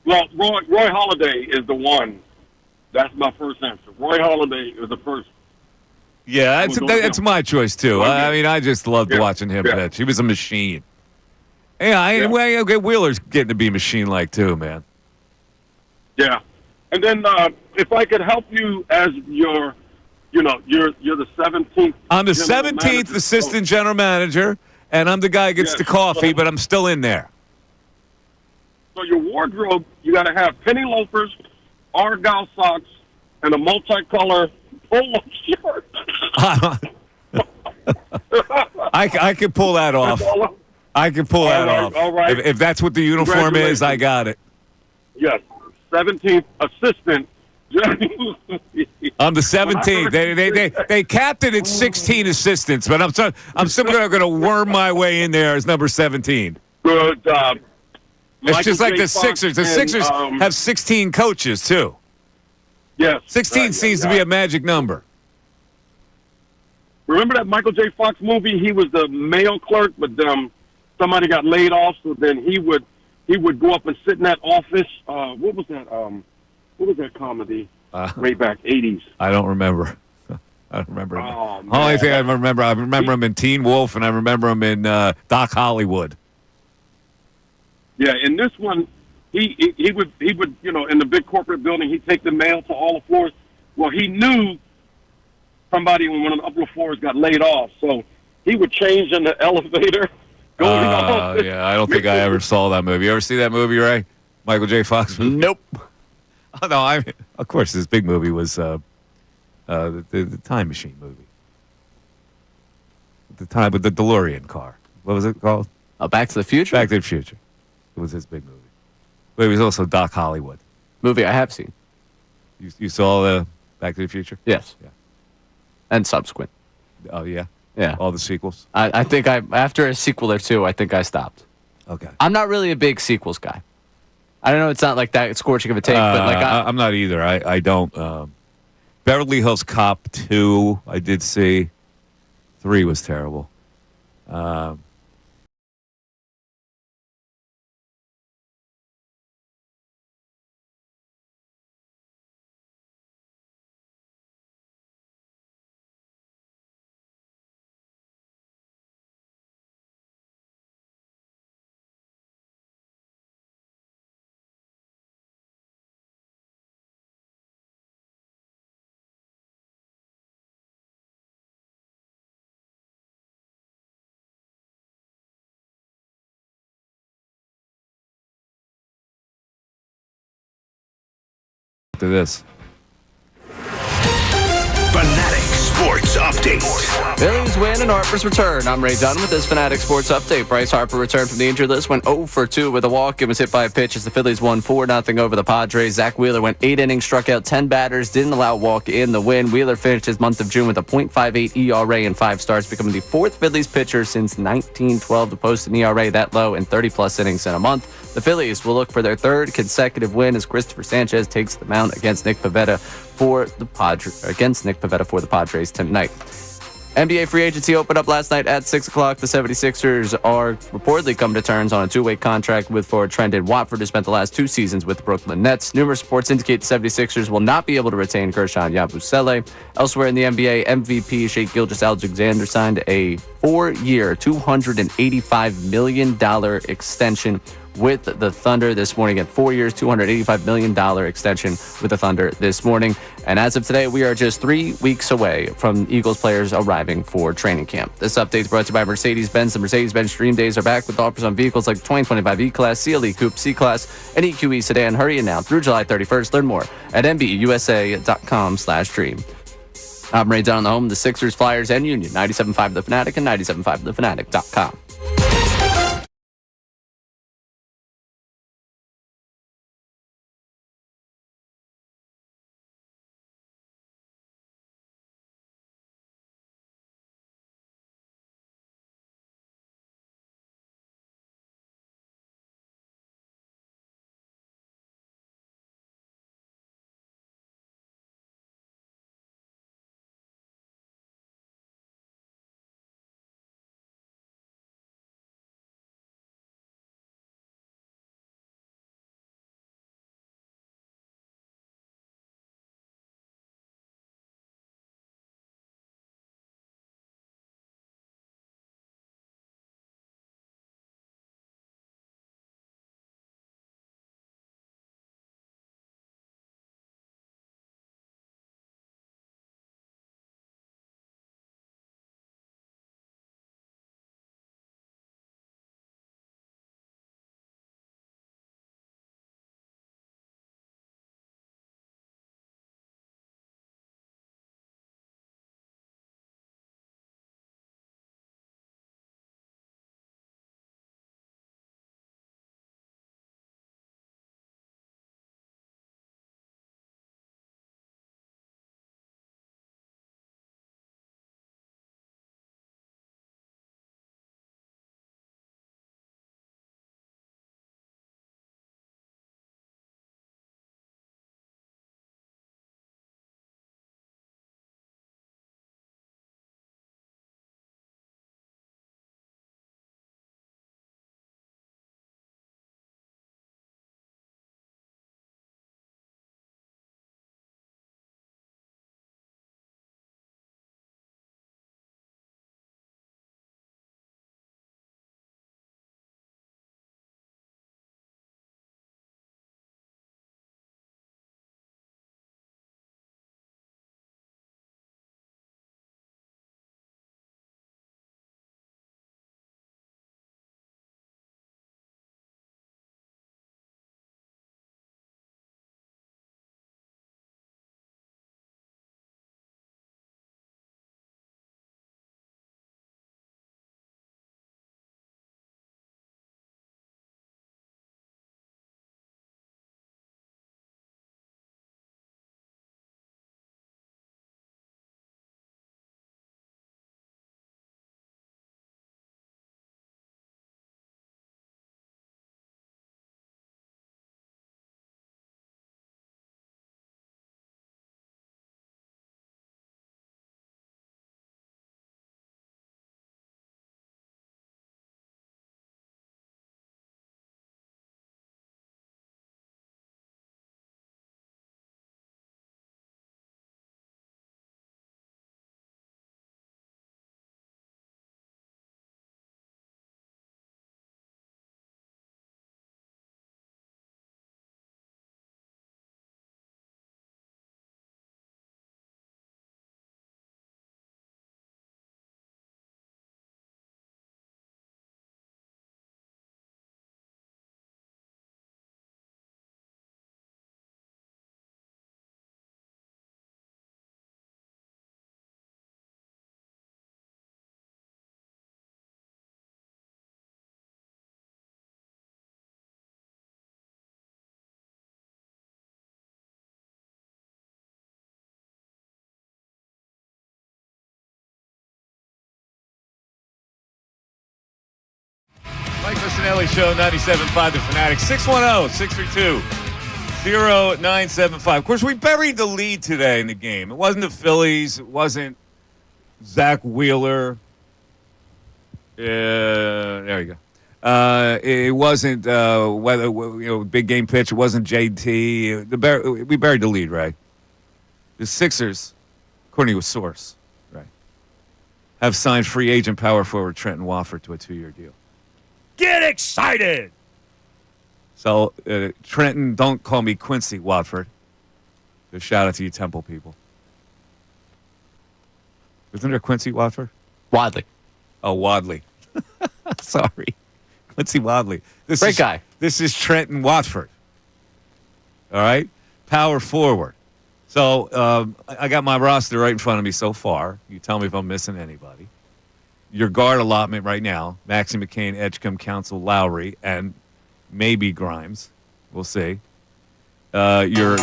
Well, Roy Halladay is the one. That's my first answer. Roy Halladay is the first. Yeah, that's my choice, too. I mean, I just loved watching him pitch. He was a machine. Yeah, Wheeler's getting to be machine-like, too, man. Yeah. And then if I could help you as you're the 17th. I'm the general 17th manager. assistant general manager, and I'm the guy who gets Yes. the coffee, but I'm still in there. So your wardrobe, you got to have penny loafers, Argyle socks, and a multicolor polo shirt. I can pull that off. I can pull that off. All right. If that's what the uniform is, I got it. Yes, 17th assistant. I'm the 17th. They capped it at 16 assistants, but I'm still going to worm my way in there as number 17. Good job. It's just like the Sixers. The Sixers have 16 coaches too. Yes. 16 seems to be a magic number. Remember that Michael J. Fox movie? He was the mail clerk, but somebody got laid off, so then he would go up and sit in that office. What was that? What was that comedy? Way back 80s. I don't remember. I don't remember. Oh, The only thing I remember him in Teen Wolf, and I remember him in Doc Hollywood. Yeah, in this one, he would in the big corporate building, he'd take the mail to all the floors. Well, he knew somebody on one of the upper floors got laid off, so he would change in the elevator. Yeah, I don't think I ever saw that movie. You ever see that movie, Ray? Michael J. Fox movie? Nope. Oh, no, of course, this big movie was the Time Machine movie. The time with the DeLorean car. What was it called? Back to the Future? Back to the Future. It was his big movie. But it was also Doc Hollywood. Movie I have seen. You saw Back to the Future? Yes. Yeah. And subsequent. Oh, yeah? Yeah. All the sequels? I think after a sequel or two, I think I stopped. Okay. I'm not really a big sequels guy. I don't know. It's not like that scorching of a take, but like I'm not either. I don't. Beverly Hills Cop 2, I did see. 3 was terrible. To this. Fanatic Sports Update. Phillies win and Harper's return. I'm Ray Dunn with this Fanatic Sports Update. Bryce Harper returned from the injured list, went 0 for 2 with a walk and was hit by a pitch as the Phillies won 4-0 over the Padres. Zack Wheeler went 8 innings, struck out 10 batters, didn't allow a walk in the win. Wheeler finished his month of June with a .58 ERA and 5 starts, becoming the 4th Phillies pitcher since 1912 to post an ERA that low in 30-plus innings in a month. The Phillies will look for their 3rd consecutive win as Christopher Sanchez takes the mound against Nick Pivetta for the Padres tonight. NBA free agency opened up last night at 6 o'clock. The 76ers are reportedly coming to terms on a 2-way contract with forward Trendon Watford, who spent the last 2 seasons with the Brooklyn Nets. Numerous reports indicate the 76ers will not be able to retain Gershon Yabusele. Elsewhere in the NBA, MVP Shai Gilgeous-Alexander signed a 4-year, $285 million extension with the Thunder this morning. At 4 years, $285 million extension with the Thunder this morning. And as of today, we are just 3 weeks away from Eagles players arriving for training camp. This update is brought to you by Mercedes-Benz. The Mercedes-Benz Dream Days are back with offers on vehicles like the 2025 E-Class, CLE Coupe, C-Class, and EQE Sedan. Hurry in now through July 31st. Learn more at MBUSA.com/dream. I'm Ray Dunn on the home of the Sixers, Flyers, and Union. 97.5 The Fanatic and 97.5thefanatic.com. Missanelli Show, 97.5 The Fanatic, 610-632-0975. Of course, we buried the lead today in the game. It wasn't the Phillies. It wasn't Zack Wheeler. There you go. It wasn't big game pitch. It wasn't JT. We buried the lead, right? The Sixers, according to a source, right, have signed free agent power forward Trenton Watford to a 2-year deal. Get excited! So, Trenton, don't call me Quincy Watford. Just shout out to you Temple people. Isn't there Quincy Watford? Wadley. Oh, Wadley. Sorry. Quincy Wadley. Great guy. This is Trenton Watford. All right? Power forward. So, I got my roster right in front of me so far. You tell me if I'm missing anybody. Your guard allotment right now, Maxie McCain, Edgecombe, Council, Lowry, and maybe Grimes. We'll see. Grimes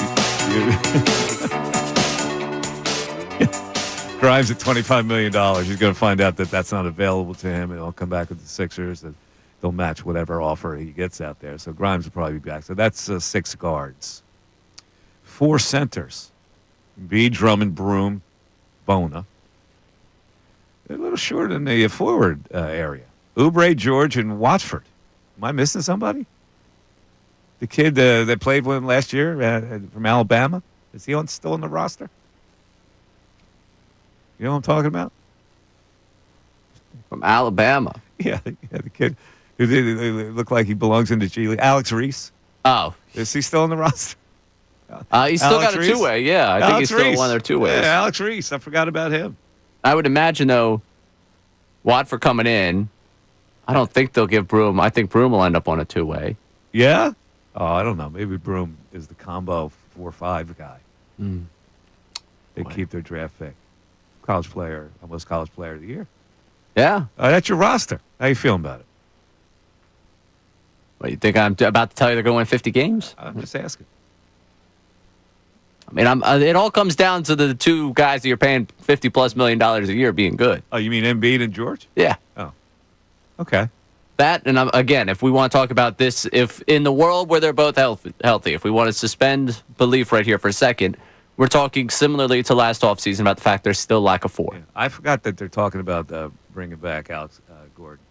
at $25 million. He's going to find out that that's not available to him, and he'll come back with the Sixers, and they'll match whatever offer he gets out there. So Grimes will probably be back. So that's 6 guards. 4 centers. B, Drummond, Broom, Bona. They're a little short in the forward area. Oubre, George, and Watford. Am I missing somebody? The kid that played with him last year from Alabama? Is he still on the roster? You know what I'm talking about? From Alabama. Yeah, the kid who looked like he belongs in the G League. Alex Reese. Oh. Is he still on the roster? He's still got a 2-way, yeah. I think he's still one of their 2-ways. Yeah, Alex Reese. I forgot about him. I would imagine, though, Watford coming in, I don't think they'll give Broom. I think Broom will end up on a 2-way. Yeah? Oh, I don't know. Maybe Broom is the combo 4-5 guy. They keep their draft pick. College player, almost college player of the year. Yeah. That's your roster. How you feeling about it? What, you think I'm about to tell you they're going to win 50 games? I'm just asking. I mean, it all comes down to the 2 guys that you're paying $50+ million a year being good. Oh, you mean Embiid and George? Yeah. Oh, okay. That, and again, if we want to talk about this, if in the world where they're both healthy, if we want to suspend belief right here for a second, we're talking similarly to last offseason about the fact there's still lack of 4. Yeah, I forgot that they're talking about bringing back Alex Gordon.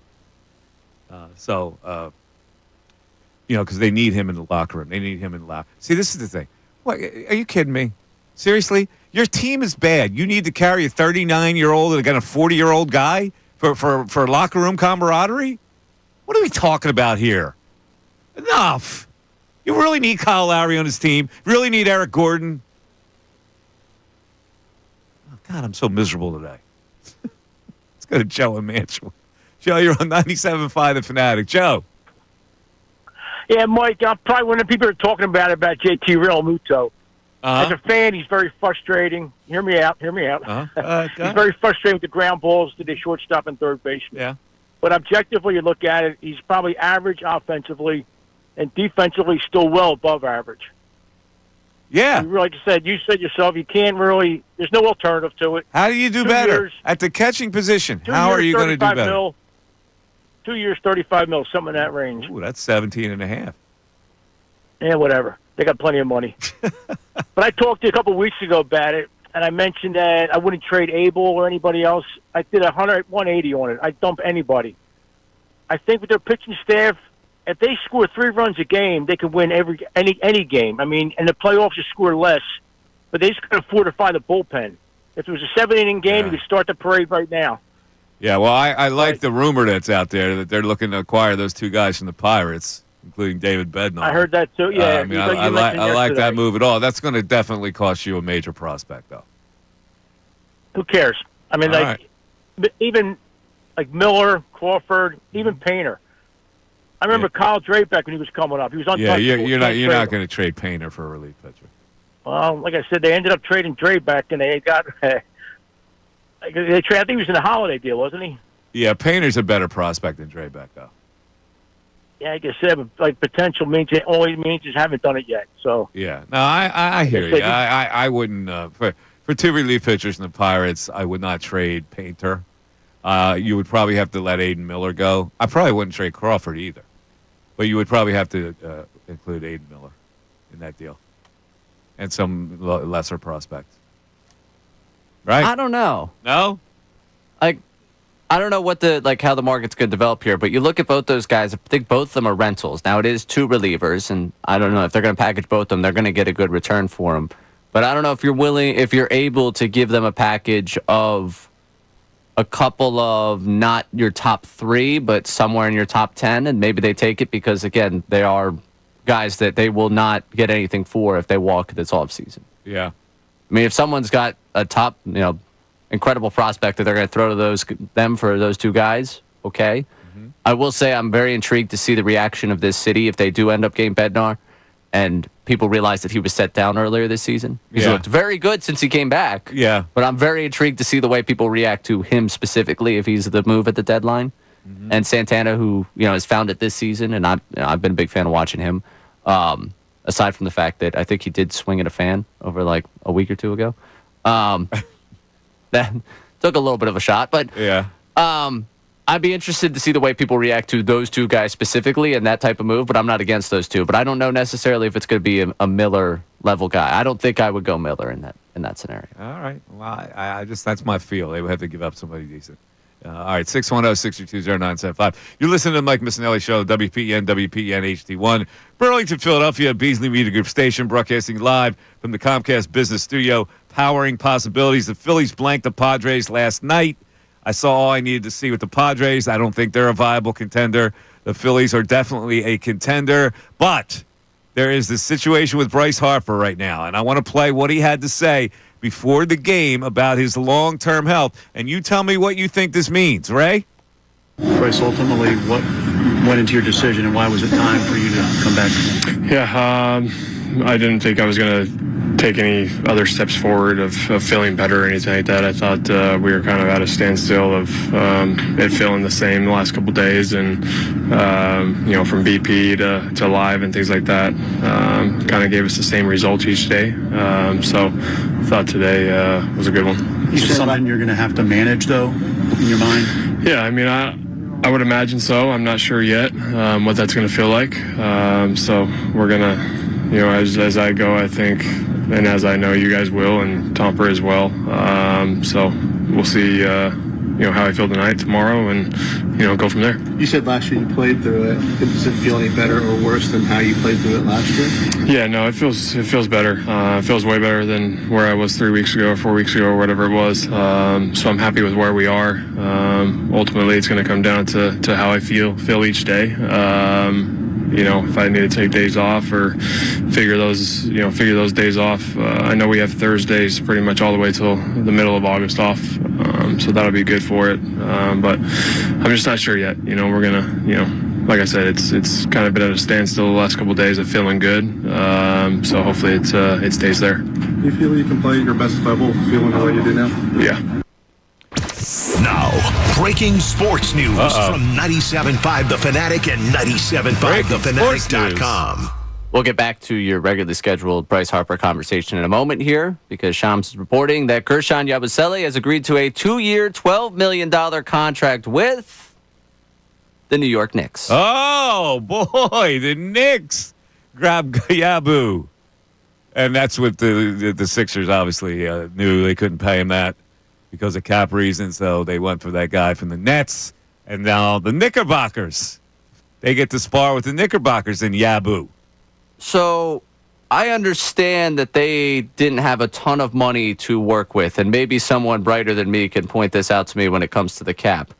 Because they need him in the locker room. They need him in the locker. See, this is the thing. What, are you kidding me? Seriously? Your team is bad. You need to carry a 39-year-old and a 40-year-old guy for locker room camaraderie? What are we talking about here? Enough. You really need Kyle Lowry on his team. Really need Eric Gordon. Oh, God, I'm so miserable today. Let's go to Joe in Mansfield. Joe, you're on 97.5 The Fanatic. Joe. Yeah, Mike, I'm probably one of the people that are talking about JT Realmuto. As a fan, he's very frustrating. Hear me out. He's very frustrating with the ground balls to the shortstop and third baseman. Yeah. But objectively, you look at it, he's probably average offensively and defensively still well above average. Yeah. Like you said yourself, you can't really – there's no alternative to it. How do you do better? At the catching position, how are you going to do better? 2 years, $35 million, something in that range. Ooh, that's 17.5. Yeah, whatever. They got plenty of money. But I talked to you a couple of weeks ago about it, and I mentioned that I wouldn't trade Abel or anybody else. I did 180 on it. I'd dump anybody. I think with their pitching staff, if they score 3 runs a game, they could win any game. I mean, and the playoffs you score less, but they just couldn't fortify the bullpen. If it was a 7-inning game, you could start the parade right now. Yeah, well, I like the rumor that's out there that they're looking to acquire those 2 guys from the Pirates, including David Bednar. I heard that too. Yeah, I mean, I like that move at all. That's going to definitely cost you a major prospect, though. Who cares? I mean, even like Miller, Crawford, even Painter. I remember Kyle Drapeck when he was coming up. He was untouchable. Yeah, you're not going to trade Painter for a relief pitcher. Well, like I said, they ended up trading Drapeck, and they got. I think he was in a holiday deal, wasn't he? Yeah, Painter's a better prospect than Drapeck, though. Yeah, like I said, but potential means it only means just haven't done it yet. So yeah, no, I hear you. I wouldn't for 2 relief pitchers in the Pirates. I would not trade Painter. You would probably have to let Aiden Miller go. I probably wouldn't trade Crawford either. But you would probably have to include Aiden Miller in that deal and some lesser prospects. Right? I don't know. No? I don't know how the market's going to develop here, but you look at both those guys. I think both of them are rentals. Now, it is two relievers, and I don't know if they're going to package both of them. They're going to get a good return for them. But I don't know if you're able to give them a package of a couple of not your top 3, but somewhere in your top 10, and maybe they take it because, again, they are guys that they will not get anything for if they walk this offseason. Yeah. I mean, if someone's got a top, incredible prospect that they're going to throw to them for those two guys, okay. Mm-hmm. I will say I'm very intrigued to see the reaction of this city if they do end up getting Bednar and people realize that he was set down earlier this season. He's looked very good since he came back. Yeah. But I'm very intrigued to see the way people react to him specifically if he's the move at the deadline. Mm-hmm. And Santana, who has found it this season, and I've been a big fan of watching him. Aside from the fact that I think he did swing at a fan over like a week or two ago. That took a little bit of a shot, but yeah. I'd be interested to see the way people react to those two guys specifically and that type of move, but I'm not against those two. But I don't know necessarily if it's going to be a Miller level guy. I don't think I would go Miller in that scenario. All right. Well, I just that's my feel. They would have to give up somebody decent. All right, 610-622-0975. You're listening to the Mike Missanelli Show, WPN HD1, Burlington, Philadelphia, Beasley Media Group Station, broadcasting live from the Comcast Business Studio, powering possibilities. The Phillies blanked the Padres last night. I saw all I needed to see with the Padres. I don't think they're a viable contender. The Phillies are definitely a contender, but there is this situation with Bryce Harper right now, and I want to play what he had to say before the game about his long-term health. And you tell me what you think this means, Ray? Bryce, ultimately, what went into your decision and why was it time for you to come back? Yeah, I didn't think I was going to take any other steps forward of feeling better or anything like that. I thought we were kind of at a standstill of it feeling the same the last couple of days, and from BP to live and things like that, kind of gave us the same results each day. So I thought today was a good one. Is it something you're going to have to manage, though, in your mind? Yeah, I mean, I would imagine so. I'm not sure yet what that's going to feel like. So we're going to, as I go, I think, and as I know you guys will, and Tomper as well. So we'll see, how I feel tonight, tomorrow, and, go from there. You said last year you played through it. Does it feel any better or worse than how you played through it last year? Yeah, no, it feels better. It feels way better than where I was 3 weeks ago or 4 weeks ago or whatever it was. So I'm happy with where we are. Ultimately, it's going to come down to how I feel each day. If I need to take days off or figure those days off. I know we have Thursdays pretty much all the way till the middle of August off, so that'll be good for it. But I'm just not sure yet. We're gonna, like I said, it's kind of been at a standstill the last couple of days of feeling good. So hopefully it stays there. Do you feel you can play at your best level, feeling the way you do now? Yeah. Now, breaking sports news from 97.5 The Fanatic and 97.5thefanatic.com. We'll get back to your regularly scheduled Bryce Harper conversation in a moment here, because Shams is reporting that Gershon Yabusele has agreed to a 2-year, $12 million contract with the New York Knicks. Oh, boy, the Knicks grabbed Yabu. And that's what the Sixers obviously knew they couldn't pay him that because of cap reasons, so they went for that guy from the Nets. And now the Knickerbockers, they get to spar with the Knickerbockers in Yabu. So I understand that they didn't have a ton of money to work with, and maybe someone brighter than me can point this out to me when it comes to the cap.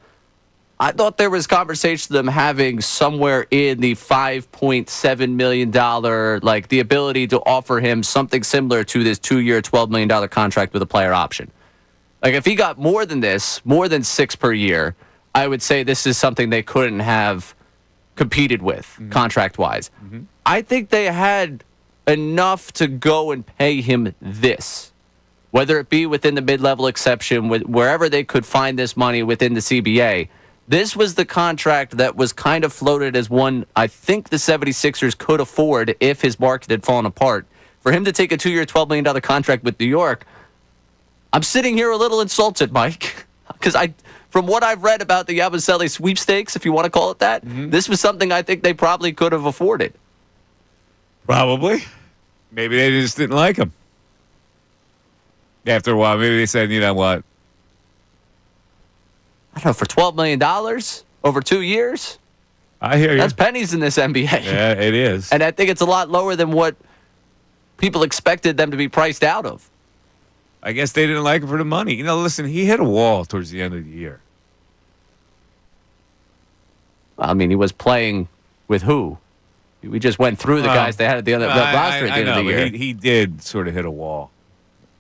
I thought there was conversation of them having somewhere in the $5.7 million, like the ability to offer him something similar to this 2-year, $12 million contract with a player option. Like, if he got more than this, more than $6 per year, I would say this is something they couldn't have competed with contract-wise. Mm-hmm. I think they had enough to go and pay him this, whether it be within the mid-level exception, wherever they could find this money within the CBA. This was the contract that was kind of floated as one I think the 76ers could afford if his market had fallen apart. For him to take a 2-year, $12 million contract with New York, I'm sitting here a little insulted, Mike, because from what I've read about the Yabusele sweepstakes, if you want to call it that, this was something I think they probably could have afforded. Probably. Maybe they just didn't like him. After a while, maybe they said, you know what? I don't know, for $12 million over 2 years? I hear you. That's pennies in this NBA. Yeah, it is. And I think it's a lot lower than what people expected them to be priced out of. I guess they didn't like him for the money. You know, listen, he hit a wall towards the end of the year. I mean, he was playing with who? We just went through the guys they had at the end of the roster at the end of the year. He did sort of hit a wall.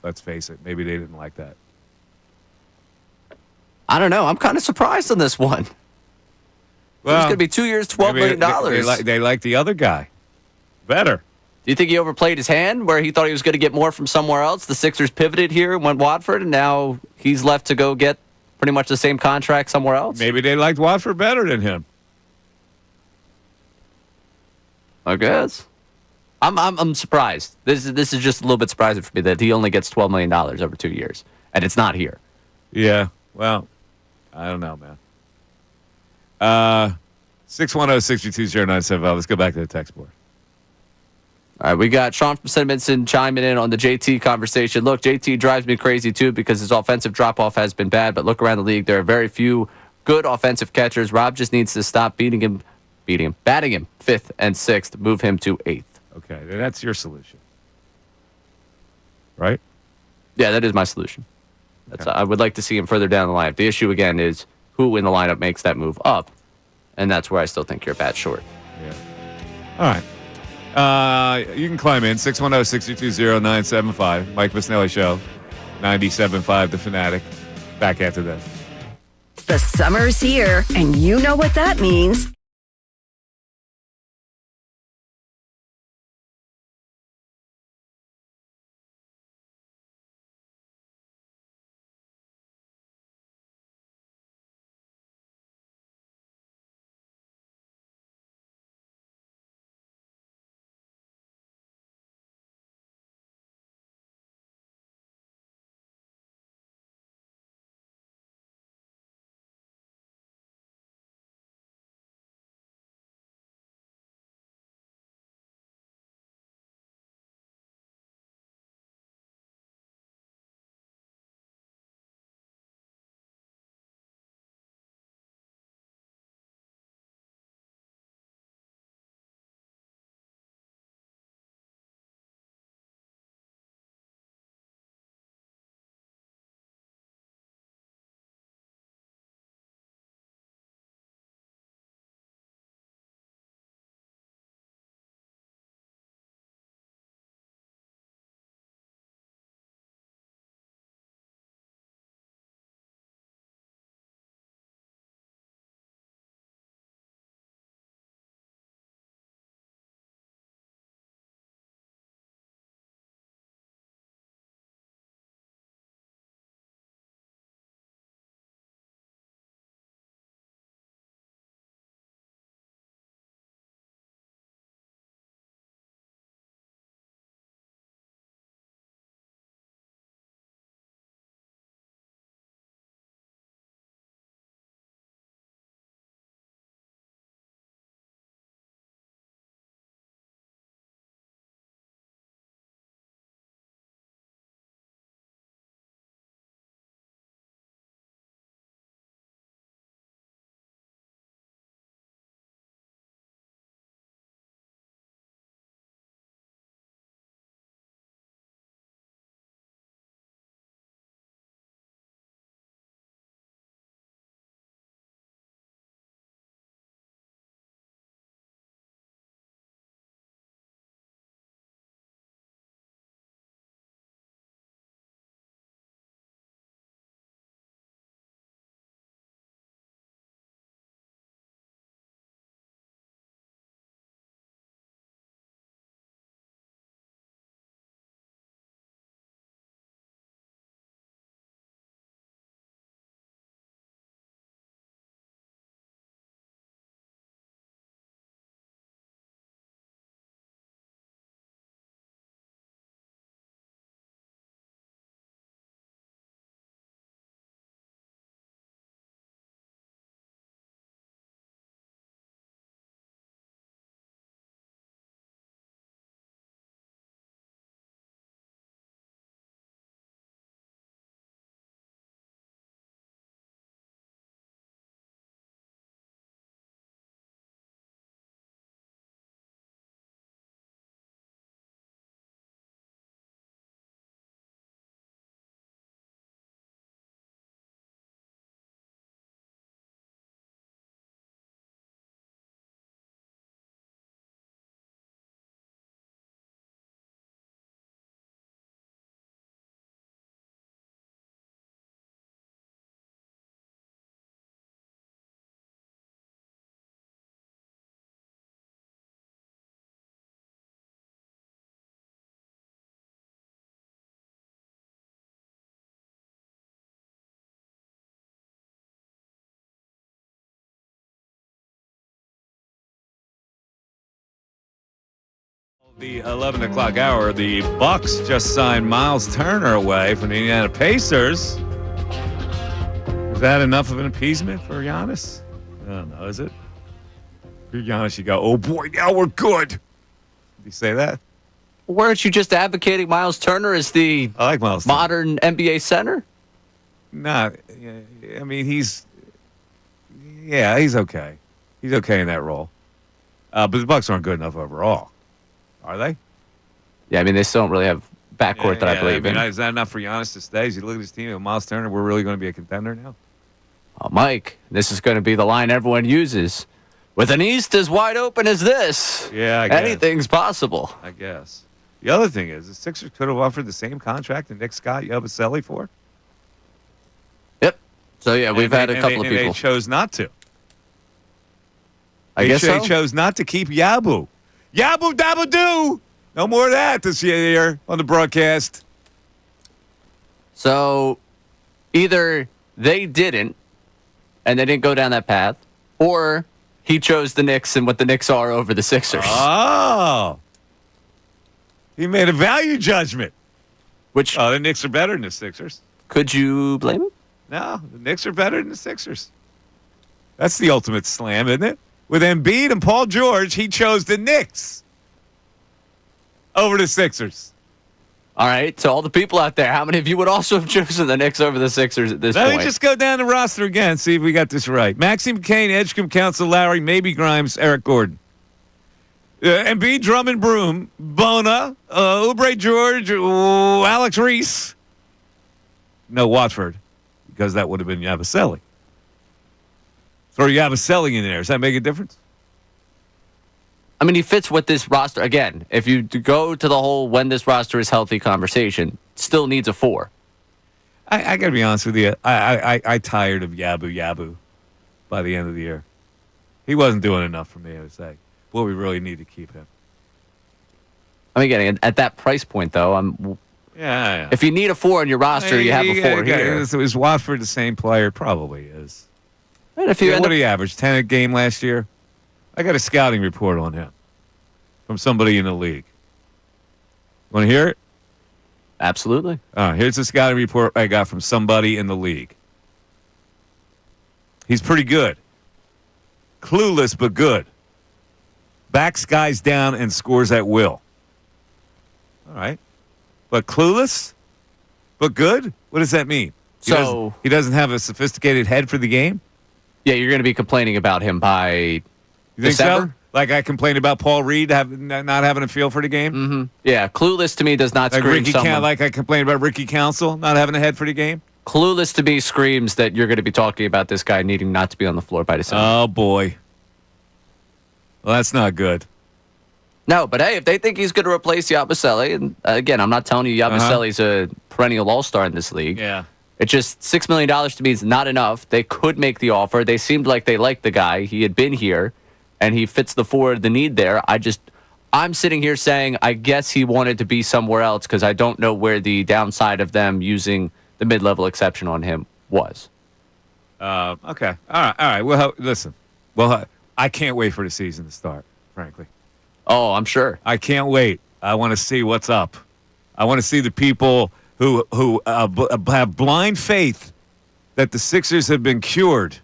Let's face it. Maybe they didn't like that. I don't know. I'm kind of surprised on this one. Well, it's going to be 2 years, $12 million. They like the other guy better. Do you think he overplayed his hand where he thought he was going to get more from somewhere else? The Sixers pivoted here and went Watford, and now he's left to go get pretty much the same contract somewhere else? Maybe they liked Watford better than him. I guess. I'm surprised. This is just a little bit surprising for me that he only gets $12 million over 2 years, and it's not here. Yeah, well, I don't know, man. 610-622-0975. Let's go back to the text board. All right, we got Sean from Sentiments chiming in on the JT conversation. Look, JT drives me crazy, too, because his offensive drop-off has been bad, but look around the league. There are very few good offensive catchers. Rob just needs to stop batting him 5th and 6th, move him to 8th. Okay, that's your solution. Right? Yeah, that is my solution. That's, I would like to see him further down the lineup. The issue, again, is who in the lineup makes that move up, and that's where I still think you're a bat short. Yeah. All right. You can climb in, 610-622-0975. Mike Missanelli Show, 97.5 The Fanatic. Back after this. The summer's here, and you know what that means. The 11 o'clock hour, the Bucks just signed Miles Turner away from the Indiana Pacers. Is that enough of an appeasement for Giannis? I don't know, is it? For Giannis, you go, oh boy, now we're good. Did you say that? Weren't you just advocating Miles Turner as the I like Miles modern NBA center? Nah, I mean, he's okay. He's okay in that role. But the Bucks aren't good enough overall. Are they? Yeah, I mean, they still don't really have backcourt that I believe in. Is that enough for Giannis to stay? As you look at his team, with Miles Turner, we're really going to be a contender now? Oh, Mike, this is going to be the line everyone uses. With an East as wide open as this, I guess. Anything's possible. I guess. The other thing is, the Sixers could have offered the same contract that Nick Scott Yabusele for. Yep. So, yeah, we've had a couple of people. They chose not to. I guess so. They chose not to keep Yabu. Yabu Dabba Doo! No more of that this year on the broadcast. So, either they didn't, and they didn't go down that path, or he chose the Knicks and what the Knicks are over the Sixers. Oh. He made a value judgment. Which the Knicks are better than the Sixers. Could you blame him? No, the Knicks are better than the Sixers. That's the ultimate slam, isn't it? With Embiid and Paul George, he chose the Knicks over the Sixers. All right, to all the people out there, how many of you would also have chosen the Knicks over the Sixers at this point? Let me just go down the roster again, see if we got this right. Maxime Kane, Edgecombe, Council, Lowry, maybe Grimes, Eric Gordon. Embiid, Drummond, Broom, Bona, Oubre, George, Alex Reese. No Watford, because that would have been Yabusele. Throw Yabusele in there. Does that make a difference? I mean, he fits with this roster. Again, if you go to the whole when this roster is healthy conversation, still needs a 4. I got to be honest with you. I tired of Yabu by the end of the year. He wasn't doing enough for me, I would say. Boy, we really need to keep him. I mean, again, at that price point, though, Yeah. If you need a 4 on your roster, you have a 4 here. Is Watford the same player? Probably is. And if you what did he average? 10 a game last year? I got a scouting report on him from somebody in the league. Want to hear it? Absolutely. Here's the scouting report I got from somebody in the league. He's pretty good. Clueless, but good. Backs guys down and scores at will. All right. But clueless, but good? What does that mean? He doesn't have a sophisticated head for the game? Yeah, you're going to be complaining about him by You think December? so? Like I complained about Paul Reed not having a feel for the game? Mm-hmm. Yeah, clueless to me does not scream someone. Like I complained about Ricky Council not having a head for the game? Clueless to me screams that you're going to be talking about this guy needing not to be on the floor by December. Oh, boy. Well, that's not good. No, but hey, if they think he's going to replace Yabusele, and again, I'm not telling you Yabusele's a perennial all-star in this league. Yeah. It's just $6 million to me is not enough. They could make the offer. They seemed like they liked the guy. He had been here, and he fits the need there. I'm sitting here saying I guess he wanted to be somewhere else because I don't know where the downside of them using the mid-level exception on him was. Okay. All right. Well, listen. Well, I can't wait for the season to start, frankly. Oh, I'm sure. I can't wait. I want to see what's up. I want to see the people who have blind faith that the Sixers have been cured,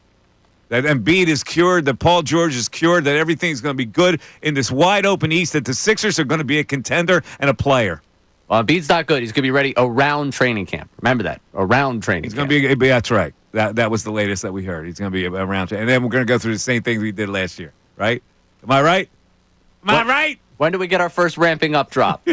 that Embiid is cured, that Paul George is cured, that everything's going to be good in this wide-open East, that the Sixers are going to be a contender and a player. Well, Embiid's not good. He's going to be ready around training camp. Remember that. Around training camp. He's going to be, that's right. That was the latest that we heard. He's going to be around. And then we're going to go through the same things we did last year, right? Am I right? Am I right? When do we get our first ramping up drop?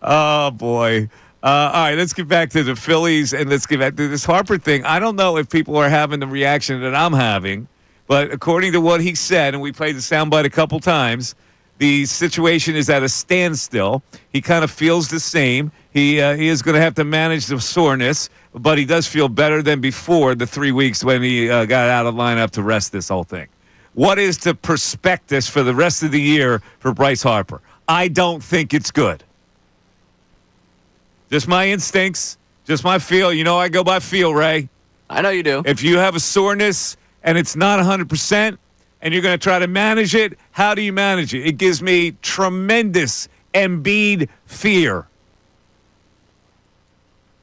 Oh, boy. All right, let's get back to the Phillies, and let's get back to this Harper thing. I don't know if people are having the reaction that I'm having, but according to what he said, and we played the soundbite a couple times, the situation is at a standstill. He kind of feels the same. He is going to have to manage the soreness, but he does feel better than before the 3 weeks when he got out of lineup to rest this whole thing. What is the prospectus for the rest of the year for Bryce Harper? I don't think it's good. Just my instincts, just my feel. You know I go by feel, Ray. I know you do. If you have a soreness and it's not 100% and you're going to try to manage it, how do you manage it? It gives me tremendous Embiid fear.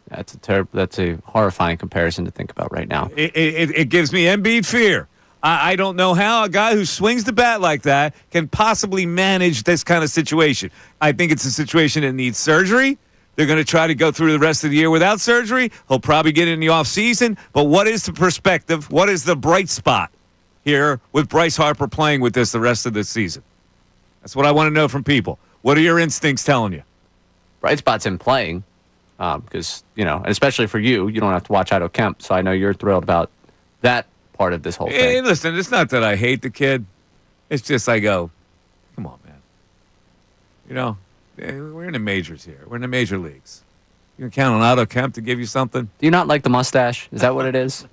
That's a horrifying comparison to think about right now. It gives me Embiid fear. I don't know how a guy who swings the bat like that can possibly manage this kind of situation. I think it's a situation that needs surgery. They're going to try to go through the rest of the year without surgery. He'll probably get it in the offseason. But what is the perspective? What is the bright spot here with Bryce Harper playing with this the rest of the season? That's what I want to know from people. What are your instincts telling you? Bright spot's in playing because, and especially for you, you don't have to watch Ido Kemp. So I know you're thrilled about that part of this whole thing. Hey, listen, it's not that I hate the kid. It's just I go, come on, man. We're in the majors here. We're in the major leagues. You can count on Ido Kemp to give you something? Do you not like the mustache? Is that what it is?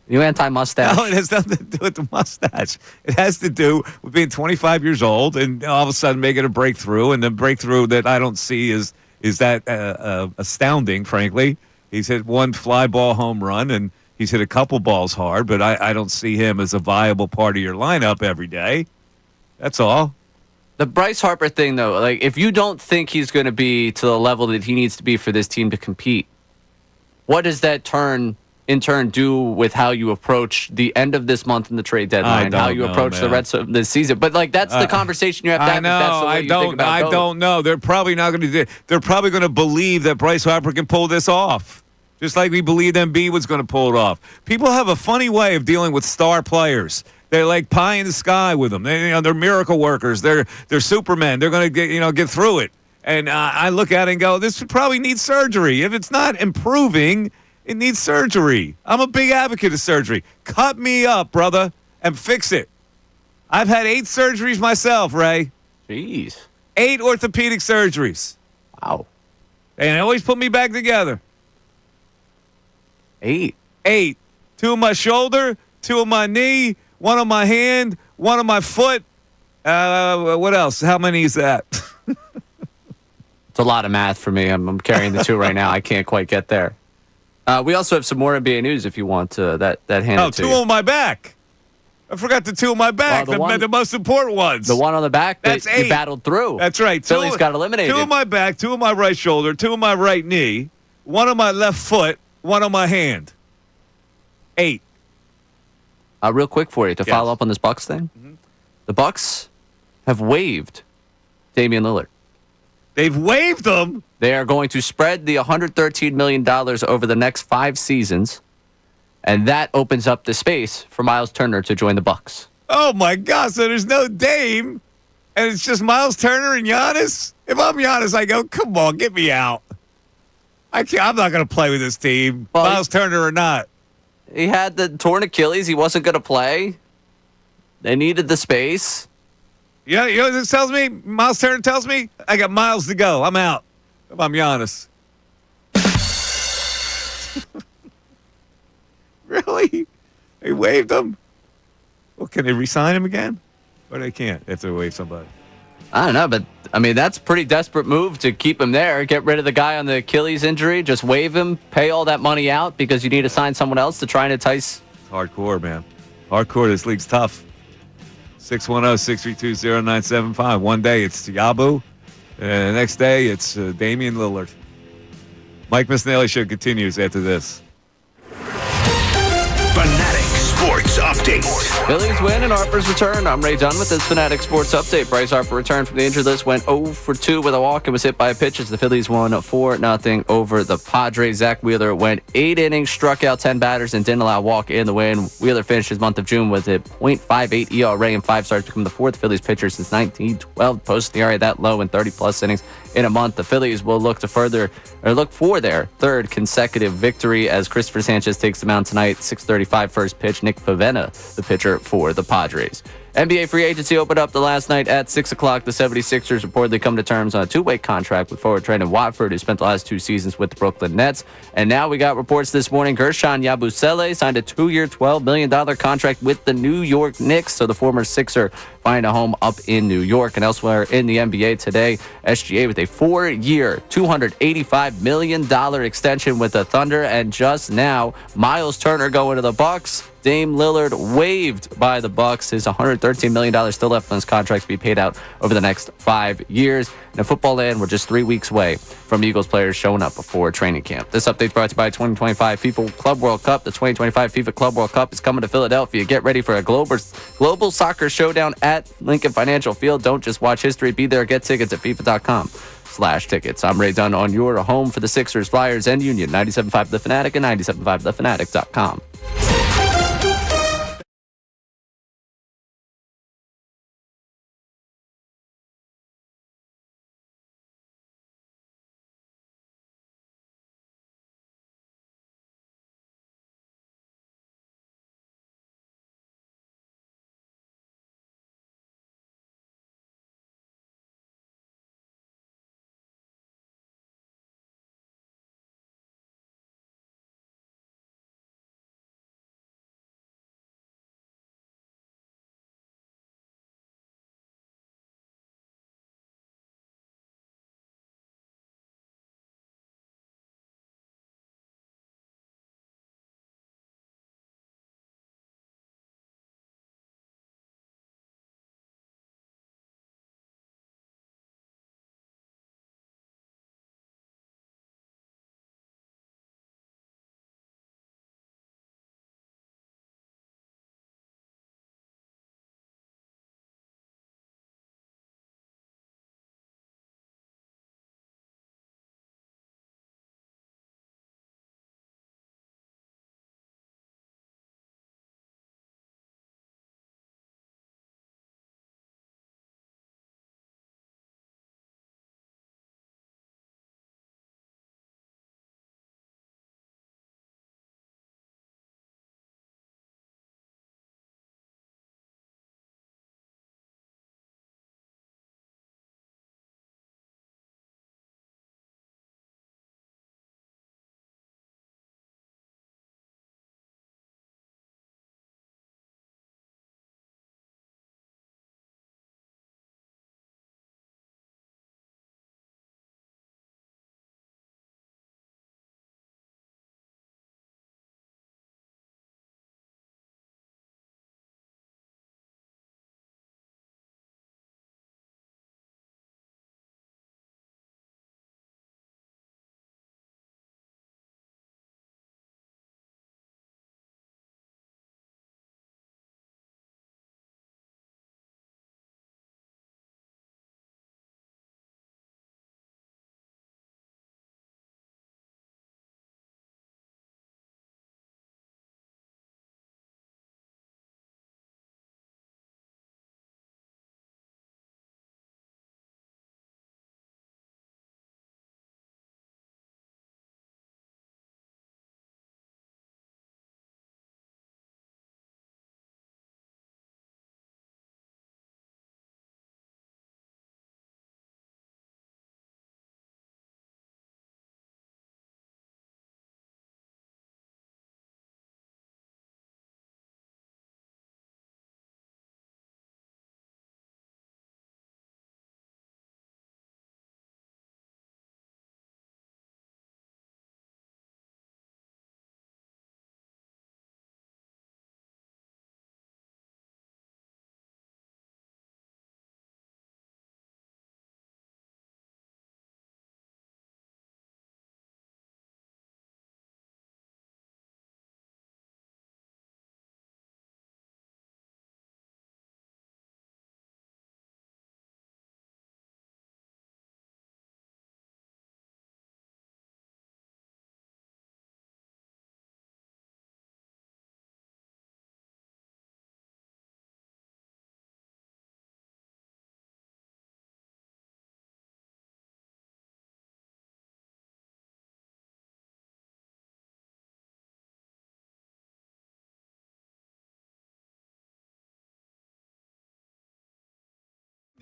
You anti-mustache? No, it has nothing to do with the mustache. It has to do with being 25 years old and all of a sudden making a breakthrough. And the breakthrough that I don't see is that astounding, frankly. He's hit one fly ball home run, and he's hit a couple balls hard, but I don't see him as a viable part of your lineup every day. That's all. The Bryce Harper thing, though, like if you don't think he's going to be to the level that he needs to be for this team to compete, what does that in turn do with how you approach the end of this month in the trade deadline, how you approach the rest of the season? But that's the conversation you have to have. I don't know. They're probably not going to do. They're probably going to believe that Bryce Harper can pull this off, just like we believed Embiid was going to pull it off. People have a funny way of dealing with star players. They're like pie in the sky with them. They're miracle workers. They're Supermen. They're going to get through it. And I look at it and go, this probably needs surgery. If it's not improving, it needs surgery. I'm a big advocate of surgery. Cut me up, brother, and fix it. I've had 8 surgeries myself, Ray. Jeez. 8 orthopedic surgeries. Wow. And they always put me back together. 8. 2 on my shoulder, 2 on my knee, 1 on my hand, 1 on my foot. What else? How many is that? It's a lot of math for me. I'm carrying the 2 right now. I can't quite get there. We also have some more NBA news if you want that handed to you. 2 on my back. I forgot the 2 on my back, the most important ones. The 1 on the back that's that 8. You battled through. That's right. Phillies got eliminated. 2 on my back, 2 on my right shoulder, 2 on my right knee, 1 on my left foot, 1 on my hand. 8. Real quick for you to follow up on this Bucks thing. Mm-hmm. The Bucks have waived Damian Lillard. They've waived him? They are going to spread the $113 million over the next 5 seasons, and that opens up the space for Miles Turner to join the Bucks. Oh, my God. So there's no Dame, and it's just Miles Turner and Giannis? If I'm Giannis, I go, come on, get me out. I'm not going to play with this team, Miles Turner or not. He had the torn Achilles. He wasn't going to play. They needed the space. Yeah, you know what this tells me? Miles Turner tells me I got miles to go. I'm out. If I'm Giannis. Really? They waived him? Well, can they re-sign him again? Or they can't if they waive somebody? I don't know, but, that's a pretty desperate move to keep him there. Get rid of the guy on the Achilles injury. Just waive him. Pay all that money out because you need to sign someone else to try and entice. It's hardcore, man. Hardcore. This league's tough. 610-632-0975. One day it's Yabu. And the next day it's Damian Lillard. Mike Missanelli Show continues after this. Fanatic Sports Update. Phillies win and Harper's return. I'm Ray Dunn with this Fanatic Sports Update. Bryce Harper returned from the injured list, went 0 for 2 with a walk and was hit by a pitch as the Phillies won 4-0 over the Padres. Zack Wheeler went 8 innings, struck out 10 batters, and didn't allow a walk in the win. Wheeler finished his month of June with a .58 ERA and 5 starts, become the 4th Phillies pitcher since 1912, posting the ERA that low in 30-plus innings in a month. The Phillies will look for their 3rd consecutive victory as Christopher Sanchez takes the mound tonight. 6:35 first pitch. Nick Pavetta, the pitcher for the Padres. NBA free agency opened up the last night at 6 o'clock. The 76ers reportedly come to terms on a 2-way contract with forward Trendon Watford, who spent the last 2 seasons with the Brooklyn Nets. And now we got reports this morning. Gershon Yabusele signed a 2-year, $12 million contract with the New York Knicks. So the former Sixer find a home up in New York. And elsewhere in the NBA today, SGA with a 4-year, $285 million extension with the Thunder. And just now, Miles Turner going to the Bucks. Dame Lillard waived by the Bucks. His $113 million still left on his contract to be paid out over the next 5 years. In football land, we're just 3 weeks away from Eagles players showing up before training camp. This update brought to you by 2025 FIFA Club World Cup. The 2025 FIFA Club World Cup is coming to Philadelphia. Get ready for a global soccer showdown at Lincoln Financial Field. Don't just watch history. Be there. Get tickets at FIFA.com/tickets. I'm Ray Dunn on your home for the Sixers, Flyers, and Union. 97.5 The Fanatic and 97.5thefanatic.com.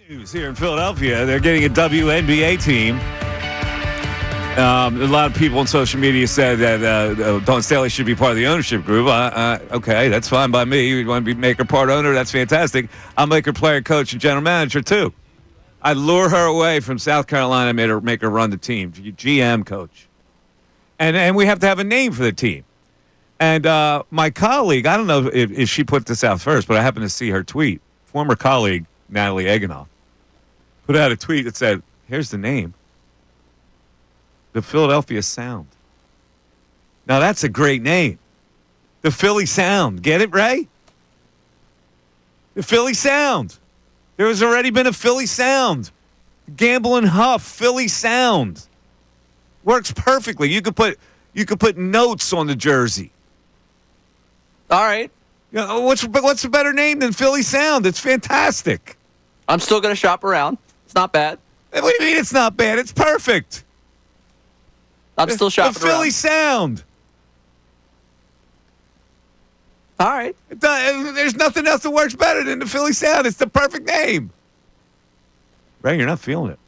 News here in Philadelphia. They're getting a WNBA team. A lot of people on social media said that Dawn Staley should be part of the ownership group. Okay, that's fine by me. You want to make her part owner? That's fantastic. I'll make her player, coach, and general manager, too. I lure her away from South Carolina and make her run the team, GM coach. And we have to have a name for the team. And my colleague, I don't know if she put this out first, but I happened to see her tweet. Former colleague, Natalie Eganoff, put out a tweet that said, here's the name, the Philadelphia Sound. Now, that's a great name. The Philly Sound. Get it, Ray? The Philly Sound. There has already been a Philly Sound. Gamble and Huff, Philly Sound. Works perfectly. You could put notes on the jersey. All right. You know, what's a better name than Philly Sound? It's fantastic. I'm still going to shop around. It's not bad. What do you mean it's not bad? It's perfect. I'm still shopping the Philly around. Sound. All right. There's nothing else that works better than the Philly Sound. It's the perfect name. Ray, you're not feeling it.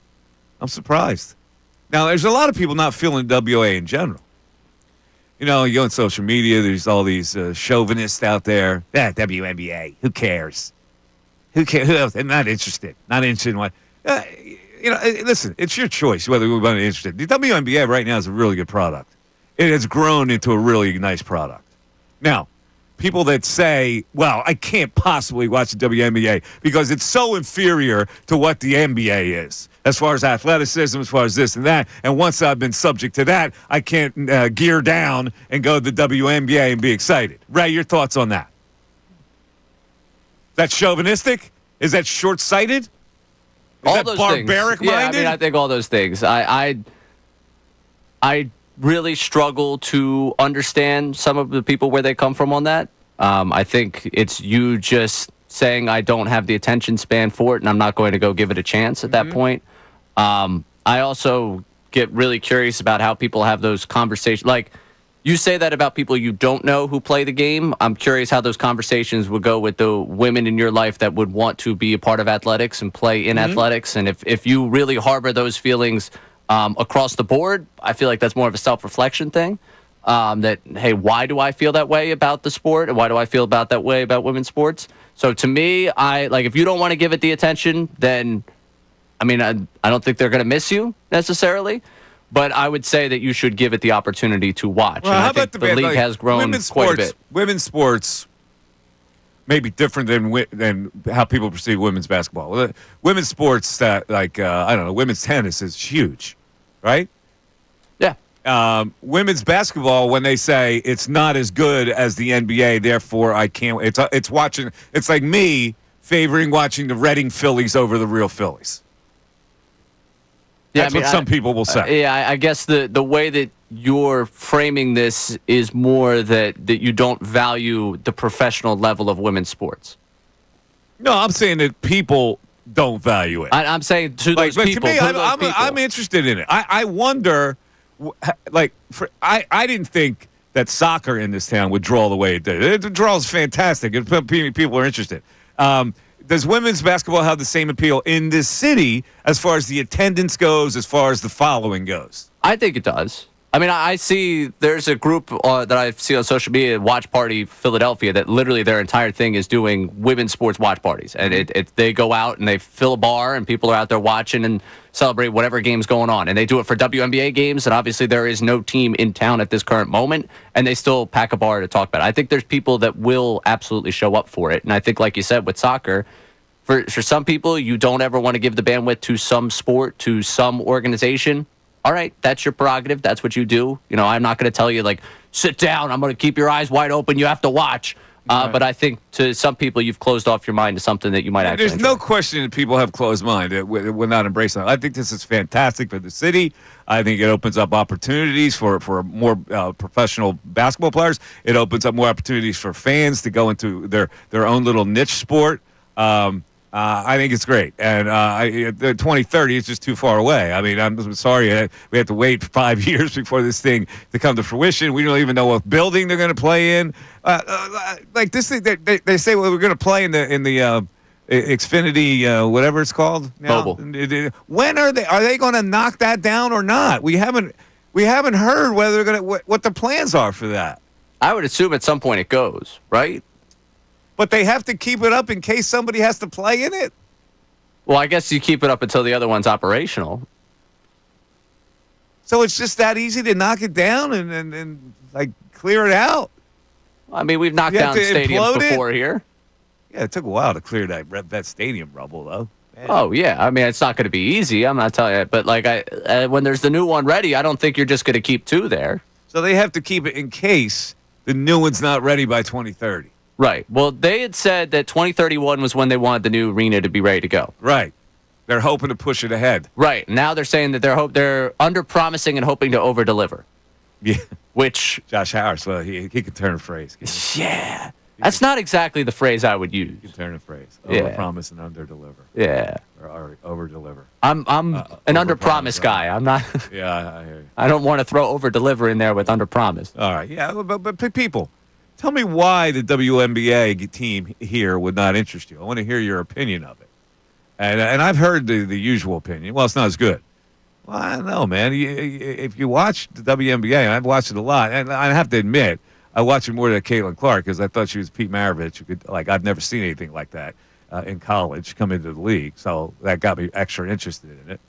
I'm surprised. Now, there's a lot of people not feeling WA in general. You know, you go on social media, there's all these chauvinists out there. WNBA, who cares? Who cares? Who else? I'm not interested. Not interested in what. Listen, it's your choice whether we're interested. The WNBA right now is a really good product. It has grown into a really nice product. Now, people that say, well, I can't possibly watch the WNBA because it's so inferior to what the NBA is, as far as athleticism, as far as this and that. And once I've been subject to that, I can't gear down and go to the WNBA and be excited. Ray, your thoughts on that? Is that chauvinistic? Is that short-sighted? Is all that those barbaric-minded? Yeah, I mean, I think all those things. I really struggle to understand some of the people where they come from on that. I think it's you just saying I don't have the attention span for it and I'm not going to go give it a chance at that point. I also get really curious about how people have those conversations. Like, you say that about people you don't know who play the game. I'm curious how those conversations would go with the women in your life that would want to be a part of athletics and play in athletics. And if you really harbor those feelings across the board, I feel like that's more of a self-reflection thing. That, hey, why do I feel that way about the sport? And why do I feel that way about women's sports? So to me, if you don't want to give it the attention, then, I mean, I don't think they're going to miss you necessarily. But I would say that you should give it the opportunity to watch. Well, and how I think about the league has grown quite a bit. Women's sports may be different than how people perceive women's basketball. Women's sports, I don't know, women's tennis is huge, right? Yeah. Women's basketball, when they say it's not as good as the NBA, therefore I can't. It's watching. It's like me favoring watching the Reading Phillies over the real Phillies. That's what some people will say. I guess the way that you're framing this is more that you don't value the professional level of women's sports. No, I'm saying that people don't value it. I'm saying to those people. To me, I'm interested in it. I wonder, I didn't think that soccer in this town would draw the way it did. The draw is fantastic. People are interested. Does women's basketball have the same appeal in this city as far as the attendance goes, as far as the following goes? I think it does. I mean, I see there's a group that I see on social media, Watch Party Philadelphia, that literally their entire thing is doing women's sports watch parties. And they go out and they fill a bar and people are out there watching and celebrate whatever game's going on. And they do it for WNBA games. And obviously there is no team in town at this current moment. And they still pack a bar to talk about it. I think there's people that will absolutely show up for it. And I think, like you said, with soccer, for some people, you don't ever want to give the bandwidth to some sport, to some organization. All right, that's your prerogative. That's what you do. You know, I'm not going to tell you, like, sit down. I'm going to keep your eyes wide open. You have to watch. Right. But I think to some people, you've closed off your mind to something that you might actually enjoy. No question that people have closed mind. We're not embracing it. I think this is fantastic for the city. I think it opens up opportunities for more professional basketball players. It opens up more opportunities for fans to go into their own little niche sport. I think it's great, and 2030 is just too far away. I mean, I'm sorry we have to wait 5 years before this thing to come to fruition. We don't even know what building they're going to play in. Like this thing, they say we're going to play in the Xfinity, whatever it's called now. Mobile. When are they going to knock that down or not? We haven't heard whether they're going to what the plans are for that. I would assume at some point it goes, right? But they have to keep it up in case somebody has to play in it. Well, I guess you keep it up until the other one's operational. So it's just that easy to knock it down and like clear it out. I mean, we've knocked You have down to stadiums implode it? before here. Yeah, it took a while to clear that stadium rubble, though. Man. Oh, yeah. I mean, it's not going to be easy. I'm not telling you. But, like, when there's the new one ready, I don't think you're just going to keep 2 there. So they have to keep it in case the new one's not ready by 2030. Right. Well, they had said that 2031 was when they wanted the new arena to be ready to go. Right. They're hoping to push it ahead. Right. Now they're saying that they're under-promising and hoping to over-deliver. Yeah. Which... Josh Harris, well, he could turn a phrase. Yeah. That's not exactly the phrase I would use. You can turn a phrase. Yeah. Over-promise and under-deliver. Yeah. Or over-deliver. I'm an under-promise guy. I'm not... Yeah, I hear you. I don't want to throw over-deliver in there with under-promise. All right. Yeah, but people, tell me why the WNBA team here would not interest you. I want to hear your opinion of it. And I've heard the usual opinion. Well, it's not as good. Well, I don't know, man. If you watch the WNBA, and I've watched it a lot, and I have to admit, I watched it more than Caitlin Clark because I thought she was Pete Maravich. Who could, I've never seen anything like that in college come into the league. So that got me extra interested in it.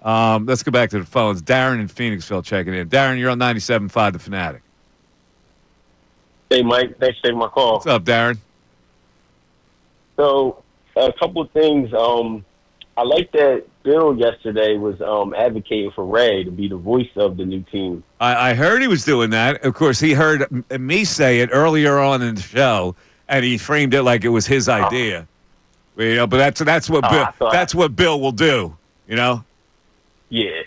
Let's go back to the phones. Darren in Phoenixville checking in. Darren, you're on 97.5 The Fanatic. Hey, Mike. Thanks for taking my call. What's up, Darren? So, a couple of things. I like that Bill yesterday was advocating for Ray to be the voice of the new team. I heard he was doing that. Of course, he heard me say it earlier on in the show, and he framed it like it was his idea. You know, but that's what Bill will do. You know. Yeah.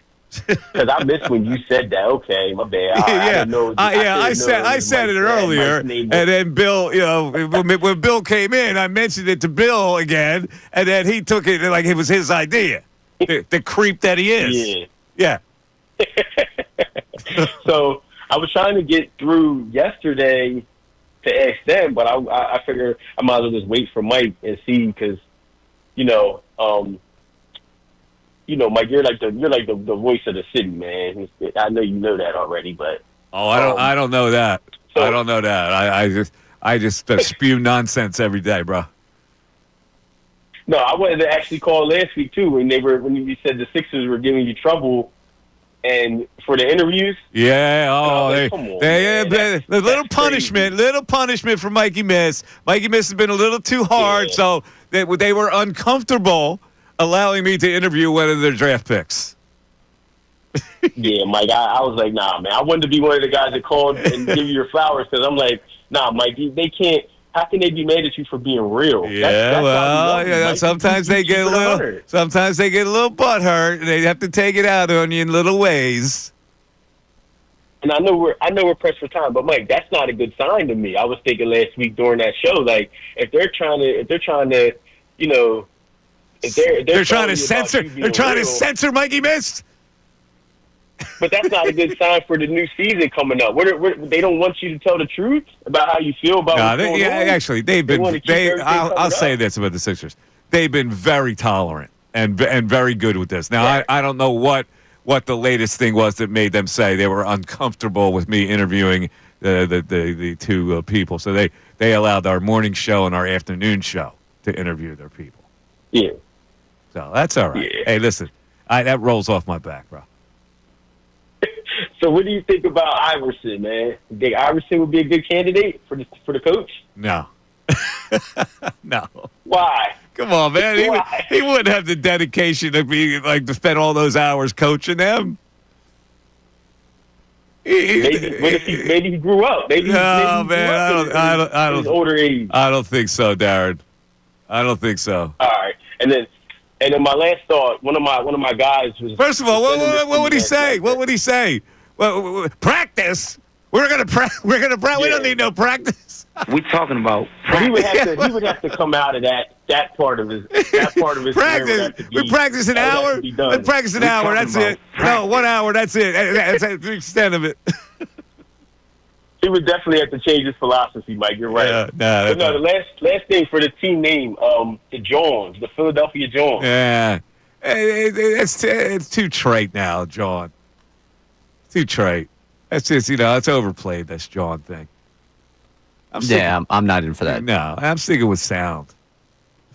Because I missed when you said that. Okay, my bad. I didn't know. I said it earlier, and then Bill, you know, when Bill came in, I mentioned it to Bill again, and then he took it like it was his idea. The creep that he is. Yeah. So I was trying to get through yesterday to ask them, but I figured I might as well just wait for Mike and see because, Mike, you're like the voice of the city, man. I know you know that already, but I don't know that. So, I don't know that. I just spew nonsense every day, bro. No, I wanted to actually call last week too when you said the Sixers were giving you trouble, and for the interviews. Yeah. The little punishment for Mikey Miss. Mikey Miss has been a little too hard, so they were uncomfortable allowing me to interview one of their draft picks. Yeah, Mike, I was like, nah, man. I wanted to be one of the guys that called and give you your flowers because I'm like, nah, Mike, they can't. How can they be mad at you for being real? Yeah, sometimes they get a little. Sometimes they get a little butthurt, and they have to take it out on you in little ways. And I know we're pressed for time, but Mike, that's not a good sign to me. I was thinking last week during that show, like if they're trying to, they're trying to censor Mikey Miss. But that's not a good sign for the new season coming up. They don't want you to tell the truth about how you feel about what's going on. Actually, they've been. I'll say this about the Sixers: they've been very tolerant and very good with this. Now, I don't know what the latest thing was that made them say they were uncomfortable with me interviewing the two people. So they allowed our morning show and our afternoon show to interview their people. Yeah. So that's all right. Yeah. Hey, listen, that rolls off my back, bro. So what do you think about Iverson, man? You think Iverson would be a good candidate for the coach? No. No. Why? Come on, man. He wouldn't have the dedication to be to spend all those hours coaching them. Maybe he grew up. Maybe I don't. Older age. I don't think so, Darren. I don't think so. All right, and then my last thought. One of my guys was. First of all, what would he say? What would he say? Well, practice. We're gonna practice. We don't need no practice. We're talking about. He would have to come out of that part of his practice. We practice an hour. We practice an hour. That's it. No, 1 hour. That's it. That's the extent of it. He would definitely have to change his philosophy, Mike. You're right. The last thing for the team name, the Johns, the Philadelphia Johns. Yeah, it's too trite now, John. Too trite. That's just it's overplayed. This John thing. I'm not in for that. No, I'm sticking with sound.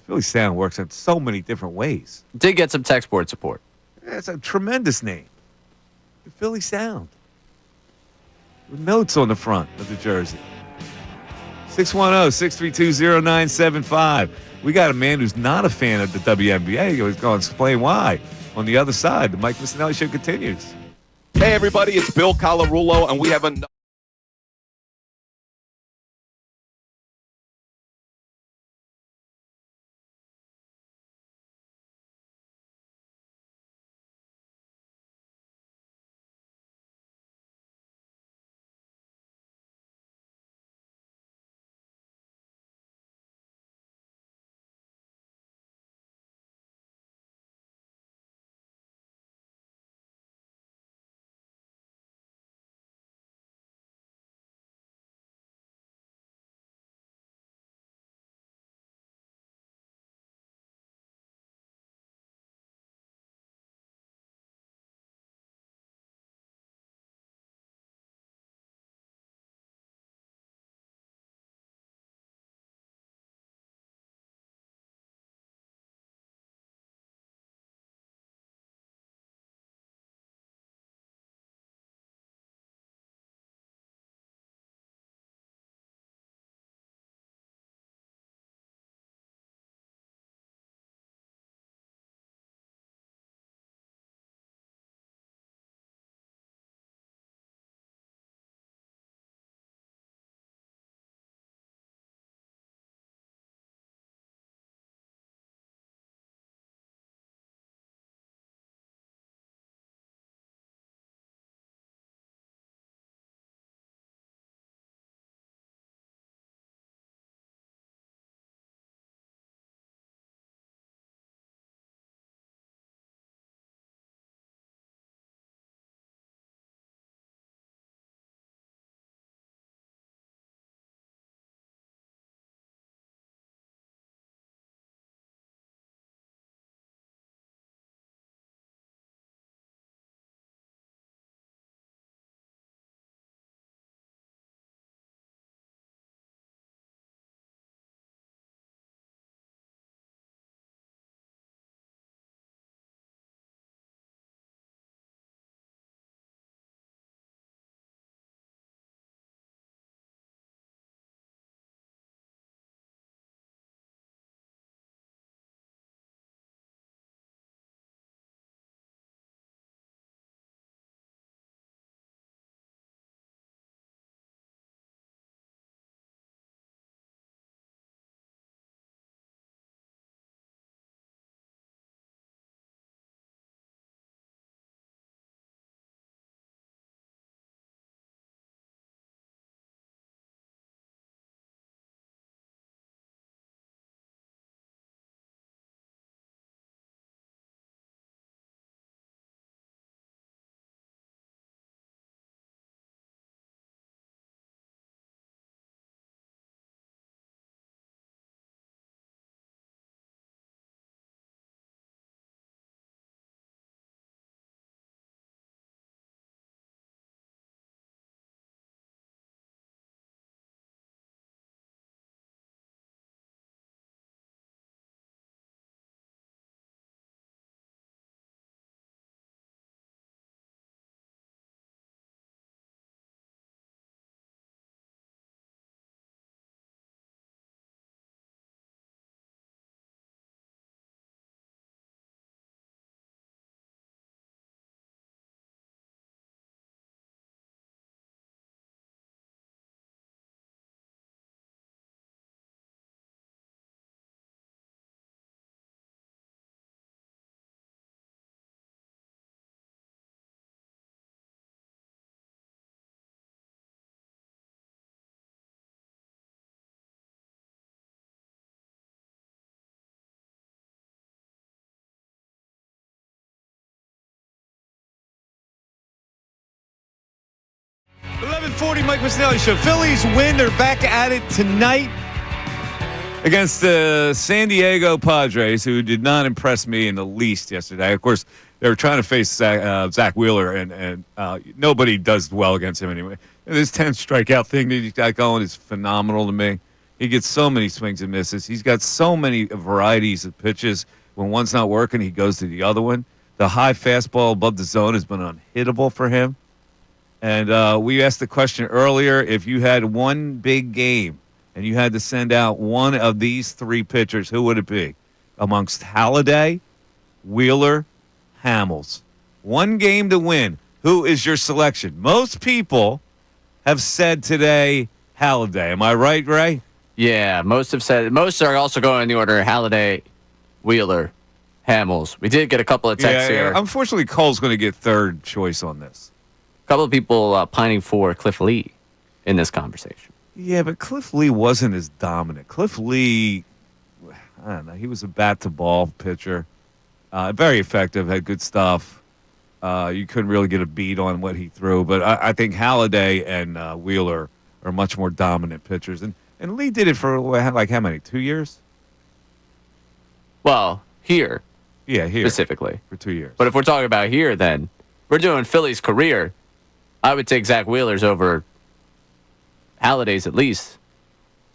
Philly Sound works in so many different ways. Did get some tech board support. That's a tremendous name. The Philly Sound. With notes on the front of the jersey. 610-632-0975. We got a man who's not a fan of the WNBA. He was going to explain why. On the other side, the Mike Missanelli Show continues. Hey, everybody, it's Bill Colarulo, and we have a... .40 Mike Missanelli Show. Phillies win. They're back at it tonight against the San Diego Padres, who did not impress me in the least yesterday. Of course, they were trying to face Zack Wheeler, and nobody does well against him anyway. This 10 strikeout thing that he's got going is phenomenal to me. He gets so many swings and misses. He's got so many varieties of pitches. When one's not working, he goes to the other one. The high fastball above the zone has been unhittable for him. And we asked the question earlier, if you had one big game and you had to send out one of these three pitchers, who would it be? Amongst Halladay, Wheeler, Hamels. One game to win. Who is your selection? Most people have said today Halladay. Am I right, Ray? Yeah, most have said. Most are also going in the order: Halladay, Wheeler, Hamels. We did get a couple of texts here. Unfortunately, Cole's going to get third choice on this. A couple of people pining for Cliff Lee in this conversation. Yeah, but Cliff Lee wasn't as dominant. Cliff Lee, I don't know, he was a bat-to-ball pitcher. Very effective, had good stuff. You couldn't really get a beat on what he threw. But I think Halladay and Wheeler are much more dominant pitchers. And Lee did it for, like, how many, 2 years? Well, here. Yeah, here. Specifically. For 2 years. But if we're talking about here, then, we're doing Philly's career. I would take Zack Wheeler's over Halladay's at least.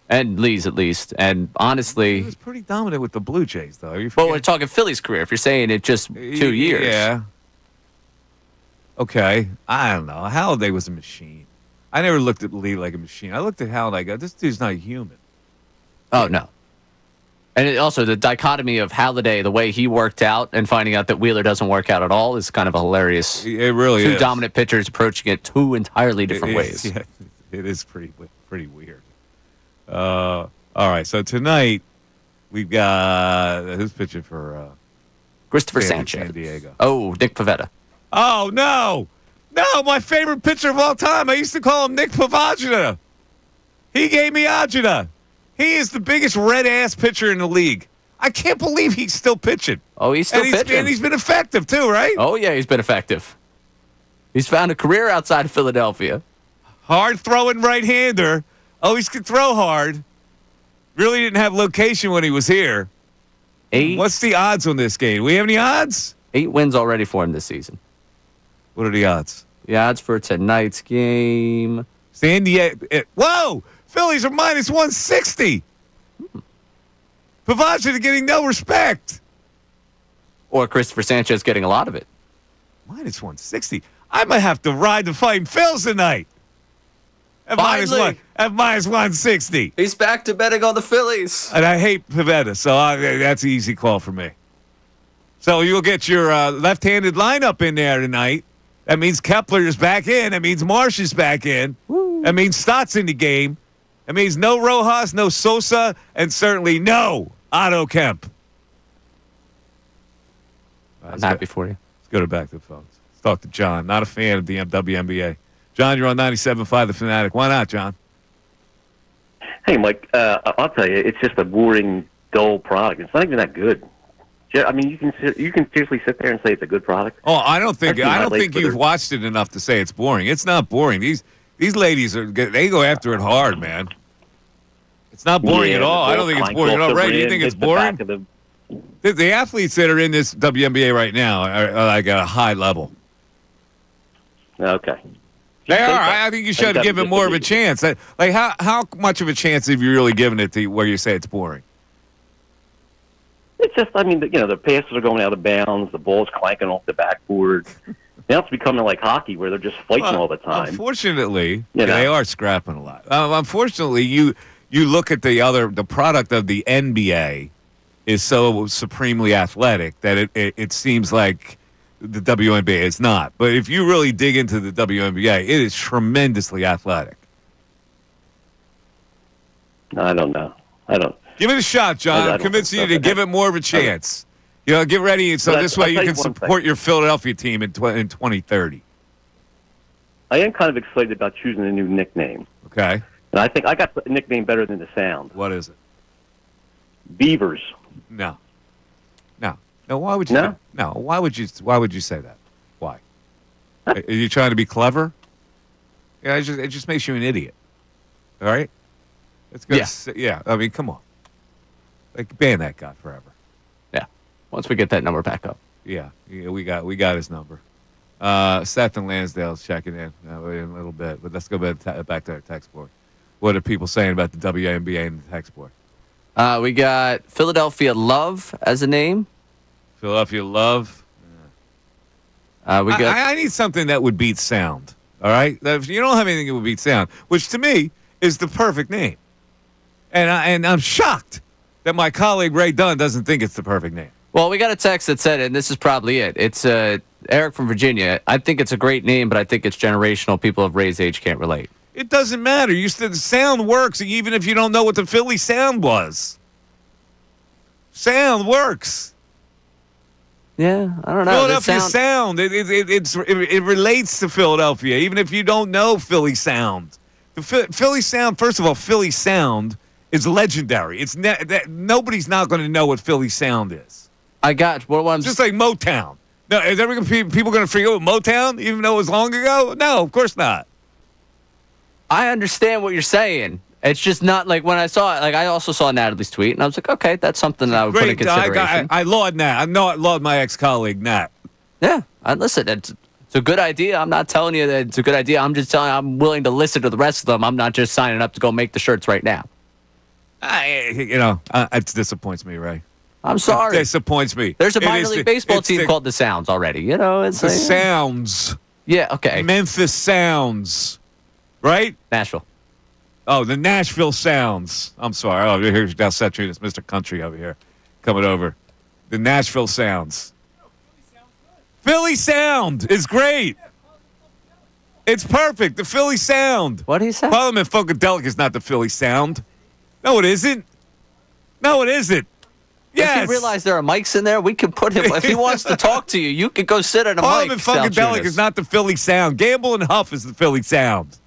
And Lee's at least. And honestly... He was pretty dominant with the Blue Jays, though. But we're talking Philly's career. If you're saying it just 2 years. Yeah. Okay. I don't know. Halladay was a machine. I never looked at Lee like a machine. I looked at Halladay and I go, this dude's not human. Oh, no. And also the dichotomy of Halladay, the way he worked out, and finding out that Wheeler doesn't work out at all is kind of a hilarious. It really is. Two dominant pitchers approaching it two entirely different ways. Yeah, it is pretty weird. All right, so tonight we've got who's pitching for Christopher Sanchez. San Diego. Oh, Nick Pivetta. Oh no, my favorite pitcher of all time. I used to call him Nick Pivagina. He gave me agita. He is the biggest red-ass pitcher in the league. I can't believe he's still pitching. Oh, he's still pitching. And he's been effective, too, right? Oh, yeah, he's been effective. He's found a career outside of Philadelphia. Hard-throwing right-hander. Always could throw hard. Really didn't have location when he was here. 8. What's the odds on this game? We have any odds? 8 wins already for him this season. What are the odds? The odds for tonight's game. San Diego. Whoa! Phillies are minus 160. Pivagina getting no respect. Or Christopher Sanchez getting a lot of it. Minus 160. I might have to ride the Fighting Phils tonight. At minus 160. He's back to betting on the Phillies. And I hate Pivetta, so that's an easy call for me. So you'll get your left-handed lineup in there tonight. That means Kepler is back in. That means Marsh is back in. Woo. That means Stott's in the game. That means no Rojas, no Sosa, and certainly no Otto Kemp. I'm happy for you. Let's go back to the phones. Let's talk to John. Not a fan of the WNBA. John, you're on 97.5 The Fanatic. Why not, John? Hey, Mike, I'll tell you, it's just a boring, dull product. It's not even that good. I mean, you can seriously sit there and say it's a good product. Oh, I don't think you've watched it enough to say it's boring. It's not boring. These ladies they go after it hard, man. It's not boring at all. I don't think it's boring at all. Ray, do you think it's boring? The athletes that are in this WNBA right now are like at a high level. Okay. They are. I think you should give it more of a chance. Like, how much of a chance have you really given it to where you say it's boring? It's just, I mean, the passes are going out of bounds. The ball's clanking off the backboard. Now it's becoming like hockey where they're just fighting all the time. Unfortunately, they are scrapping a lot. Unfortunately, you look at the product of the NBA is so supremely athletic that it seems like the WNBA is not. But if you really dig into the WNBA, it is tremendously athletic. I don't know. Give it a shot, John. I'm convincing you to give it more of a chance. Get ready so this way you can support your Philadelphia team in 2030. I am kind of excited about choosing a new nickname. Okay. And I think I got a nickname better than the sound. What is it? Beavers. No. Why would you? No. Why would you say that? Why? Are you trying to be clever? Yeah, it just makes you an idiot. All right. It's good. Yeah. I mean, come on. Like, ban that guy forever. Yeah. Once we get that number back up. Yeah. We got his number. Seth and Lansdale's checking in a little bit, but let's go back to our text board. What are people saying about the WNBA and the text board? We got Philadelphia Love as a name. Philadelphia Love. I need something that would beat sound. All right? If you don't have anything that would beat sound, which to me is the perfect name. And I'm shocked that my colleague Ray Dunn doesn't think it's the perfect name. Well, we got a text that said it, and this is probably it. It's Eric from Virginia. I think it's a great name, but I think it's generational. People of Ray's age can't relate. It doesn't matter. The sound works, even if you don't know what the Philly sound was. Sound works. Yeah, I don't know. Philadelphia sound. It relates to Philadelphia, even if you don't know Philly sound. The Philly sound. First of all, Philly sound is legendary. Nobody's not going to know what Philly sound is. I got what I'm just like Motown. No, is people going to forget what Motown, even though it was long ago? No, of course not. I understand what you're saying. It's just not like when I saw it. Like I also saw Natalie's tweet, and I was like, okay, that's something that I would put in consideration. I laud Nat. I laud my ex-colleague Nat. Yeah, listen. It's a good idea. I'm not telling you that it's a good idea. I'm just telling you I'm willing to listen to the rest of them. I'm not just signing up to go make the shirts right now. It disappoints me, Ray. I'm sorry. It disappoints me. There's a minor league baseball team called the Sounds already. It's the Sounds. Yeah. Okay. Memphis Sounds. Right? Nashville. Oh, the Nashville Sounds. I'm sorry. Oh, here's Salciunas, Mr. Country over here, coming over. The Nashville Sounds. Philly Sound is great. It's perfect. The Philly Sound. What did he say? Parliament Funkadelic is not the Philly Sound. No, it isn't. No, it isn't. Yes. Does he realize there are mics in there? We can put him. If he wants to talk to you, you can go sit at a Parliament mic. Funkadelic is not the Philly Sound. Gamble and Huff is the Philly Sound.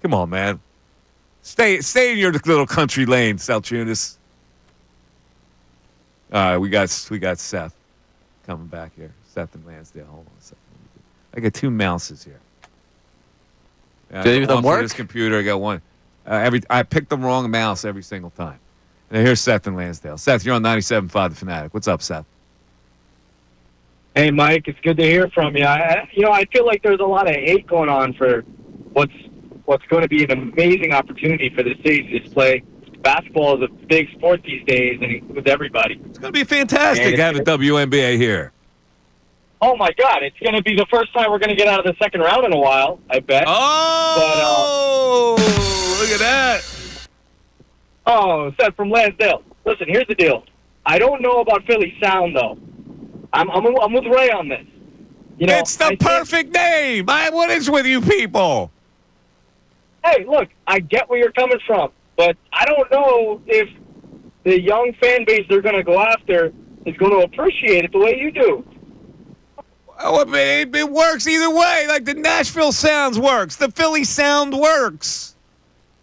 Come on, man. Stay in your little country lane, Salciunas. All right, we got Seth coming back here. Seth and Lansdale. Hold on a second. I got two mouses here. Do them work? This computer, I got one. I picked the wrong mouse every single time. Now here's Seth and Lansdale. Seth, you're on 97.5 The Fanatic. What's up, Seth? Hey, Mike. It's good to hear from you. I feel like there's a lot of hate going on for what's going to be an amazing opportunity for the city to display. Basketball is a big sport these days, and with everybody. It's going to be fantastic having WNBA here. Oh, my God. It's going to be the first time we're going to get out of the second round in a while, I bet. Oh, look at that. Oh, Seth from Lansdale. Listen, here's the deal. I don't know about Philly Sound, though. I'm with Ray on this. It's the perfect name. What is with you people? Hey, look, I get where you're coming from, but I don't know if the young fan base they're going to go after is going to appreciate it the way you do. Oh, it works either way. Like the Nashville Sounds works. The Philly Sound works.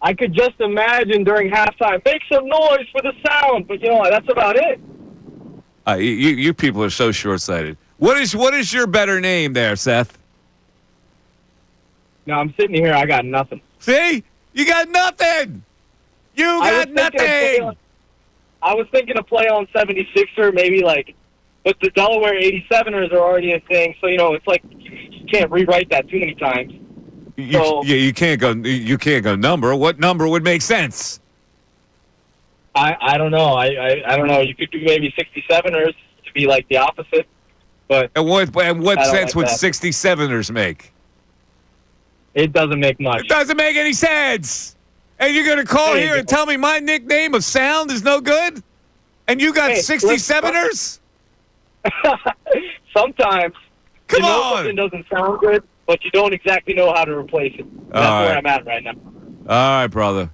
I could just imagine during halftime, make some noise for the sound, but that's about it. You people are so short-sighted. What is your better name there, Seth? No, I'm sitting here. I got nothing. See? You got nothing. You got nothing. I was thinking of play on 76er, maybe but the Delaware 87ers are already a thing, so it's like you can't rewrite that too many times. You can't go. You can't go number. What number would make sense? I don't know. I don't know. You could do maybe 67ers to be like the opposite, but and what sense would that. 67ers make? It doesn't make much. It doesn't make any sense. And you're going to call here and tell me my nickname of Sound is no good? And you got 67ers? Sometimes. Come on. Something doesn't sound good, but you don't exactly know how to replace it. That's where I'm at right now. All right, brother.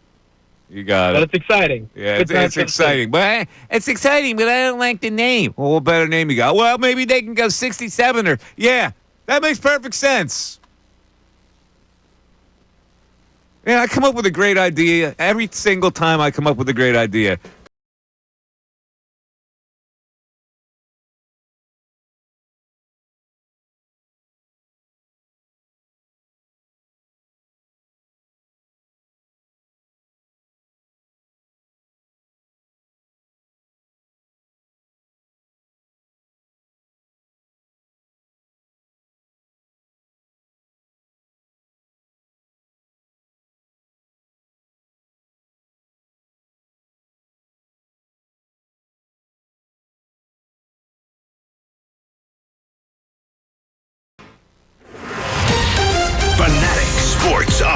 You got But it. it's exciting. Yeah, it's exciting. But it's exciting, but I don't like the name. Well, what better name you got? Well, maybe they can go 67er. Yeah, that makes perfect sense. Yeah, I come up with a great idea. Every single time I come up with a great idea,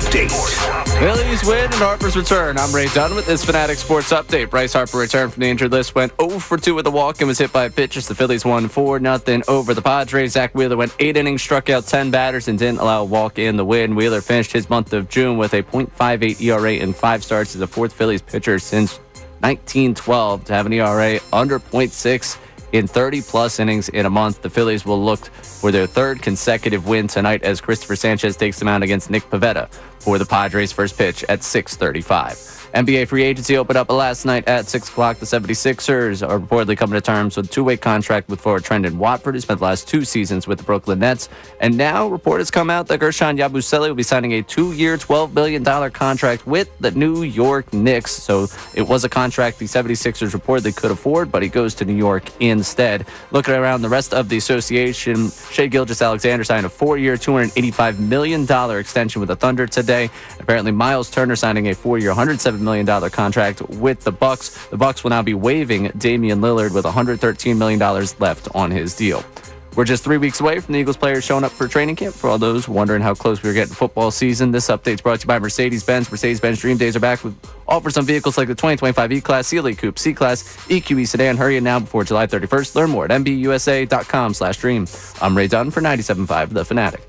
Update. Phillies win and Harper's return. I'm Ray Dunn with this Fanatic Sports Update. Bryce Harper returned from the injured list, went 0 for 2 with a walk and was hit by a pitch as the Phillies won 4-0 over the Padres. Zack Wheeler went 8 innings, struck out 10 batters, and didn't allow a walk in the win. Wheeler finished his month of June with a .58 ERA in 5 starts as the fourth Phillies pitcher since 1912 to have an ERA under .6 in 30-plus innings in a month. The Phillies will look for their third consecutive win tonight as Christopher Sanchez takes them out against Nick Pivetta for the Padres' first pitch at 6:35. NBA free agency opened up last night at 6 o'clock. The 76ers are reportedly coming to terms with a two-way contract with forward Trendon Watford, who spent the last 2 seasons with the Brooklyn Nets. And now reports come out that Gershon Yabusele will be signing a 2-year, $12 million contract with the New York Knicks. So it was a contract the 76ers reportedly could afford, but he goes to New York instead. Looking around the rest of the association, Shai Gilgeous-Alexander signed a 4-year, $285 million extension with the Thunder today. Apparently, Miles Turner signing a 4-year, $107 million contract with the Bucks. The Bucks will now be waiving Damian Lillard with $113 million left on his deal. We're just 3 weeks away from the Eagles players showing up for training camp. For all those wondering how close we were getting to football season, this update is brought to you by Mercedes-Benz. Mercedes-Benz Dream Days are back with offers on vehicles like the 2025 E-Class, CLE Coupe, C-Class, EQE Sedan. Hurry in now before July 31st. Learn more at mbusa.com/dream. I'm Ray Dunn for 97.5 The Fanatic.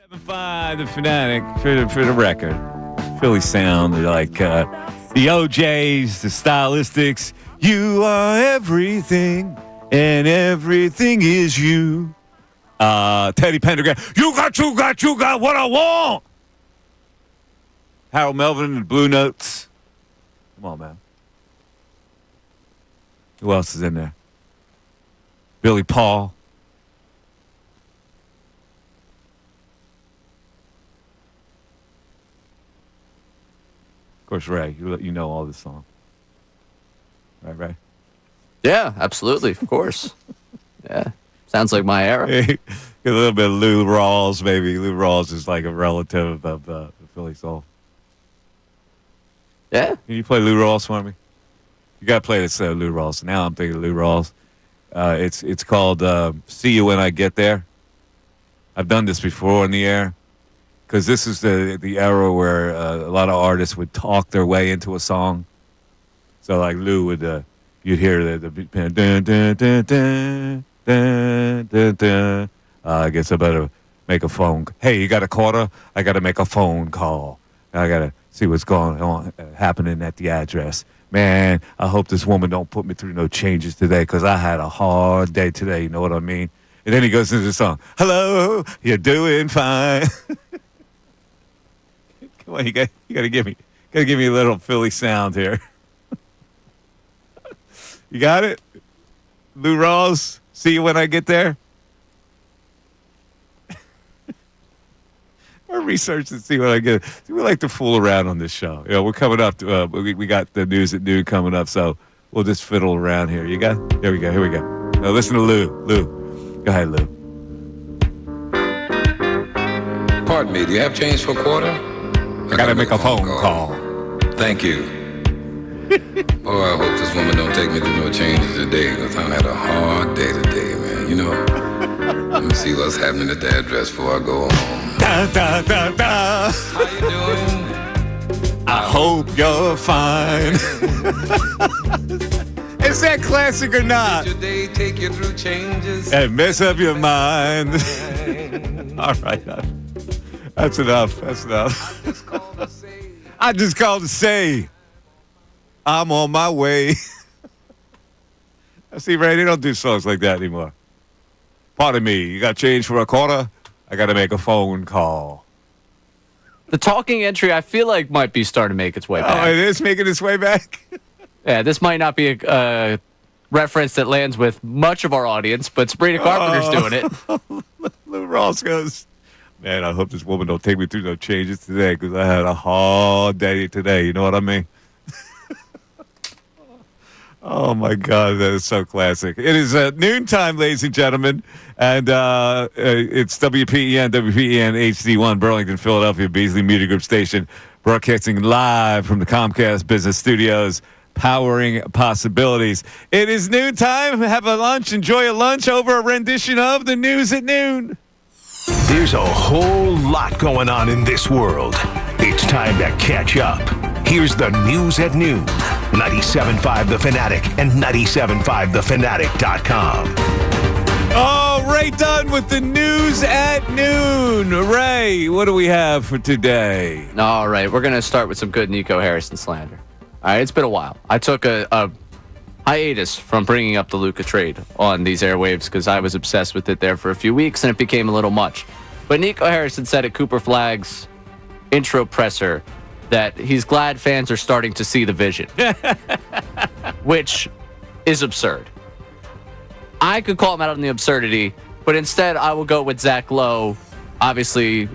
7-5, the Fanatic, for the record. Philly sound, they're like the OJs, the Stylistics. You are everything, and everything is you. Teddy Pendergrass, you got what I want. Harold Melvin and the Blue Notes. Come on, man. Who else is in there? Billy Paul. Of course, Ray, you know all this song. Right, Ray? Yeah, absolutely. Of course. Yeah. Sounds like my era. Get a little bit of Lou Rawls, maybe. Lou Rawls is like a relative of the Philly Soul. Yeah. Can you play Lou Rawls for me? You got to play this Lou Rawls. Now I'm thinking of Lou Rawls. It's called See You When I Get There. I've done this before on the air because this is the era where a lot of artists would talk their way into a song. So like Lou would, you'd hear the dun, dun, dun, dun, dun, dun, dun, dun. I guess I better make a phone. Hey, you got a quarter? I got to make a phone call. I got to see what's going on, happening at the address. Man, I hope this woman don't put me through no changes today because I had a hard day today. You know what I mean? And then he goes into the song. Hello, you're doing fine. Come on, you got to give me a little Philly sound here. You got it? Lou Rawls, see you when I get there. Or research and see what I get. We like to fool around on this show. You know, we're coming up. We got the news at noon coming up, so we'll just fiddle around here. You got? Here we go. Now listen to Lou. Go ahead, Lou. Pardon me, do you have change for a quarter? I gotta make a phone call. Thank you. Oh, I hope this woman don't take me through no changes today, because I had a hard day today, man. You know, let me see what's happening at the address before I go home. Da, da, da, da. How you doing? I hope you're fine. Is that classic or not? Did your day take you through changes? And mess up your mind. All right. That's enough. I just called to say I'm on my way. See, Ray, they don't do songs like that anymore. Pardon me, you got change for a quarter? I got to make a phone call. The talking entry, I feel like, might be starting to make its way back. Oh, it is making its way back? Yeah, this might not be a reference that lands with much of our audience, but Sabrina Carpenter's doing it. Lou Ross goes, man, I hope this woman don't take me through no changes today because I had a hard day today. You know what I mean? Oh, my God, that is so classic. It is noontime, ladies and gentlemen, and it's WPEN HD1, Burlington, Philadelphia, Beasley Media Group Station, broadcasting live from the Comcast Business Studios, powering possibilities. It is noontime. Have a lunch. Enjoy a lunch over a rendition of the news at noon. There's a whole lot going on in this world. It's time to catch up. Here's the news at noon. 97.5 The Fanatic and 97.5thefanatic.com. Oh, Ray Dunn with the news at noon. Ray, what do we have for today? All right, we're going to start with some good Nico Harrison slander. All right, it's been a while. I took a hiatus from bringing up the Luka trade on these airwaves because I was obsessed with it there for a few weeks and it became a little much. But Nico Harrison said at Cooper Flagg's intro presser that he's glad fans are starting to see the vision, which is absurd. I could call him out on the absurdity, but instead I will go with Zach Lowe, obviously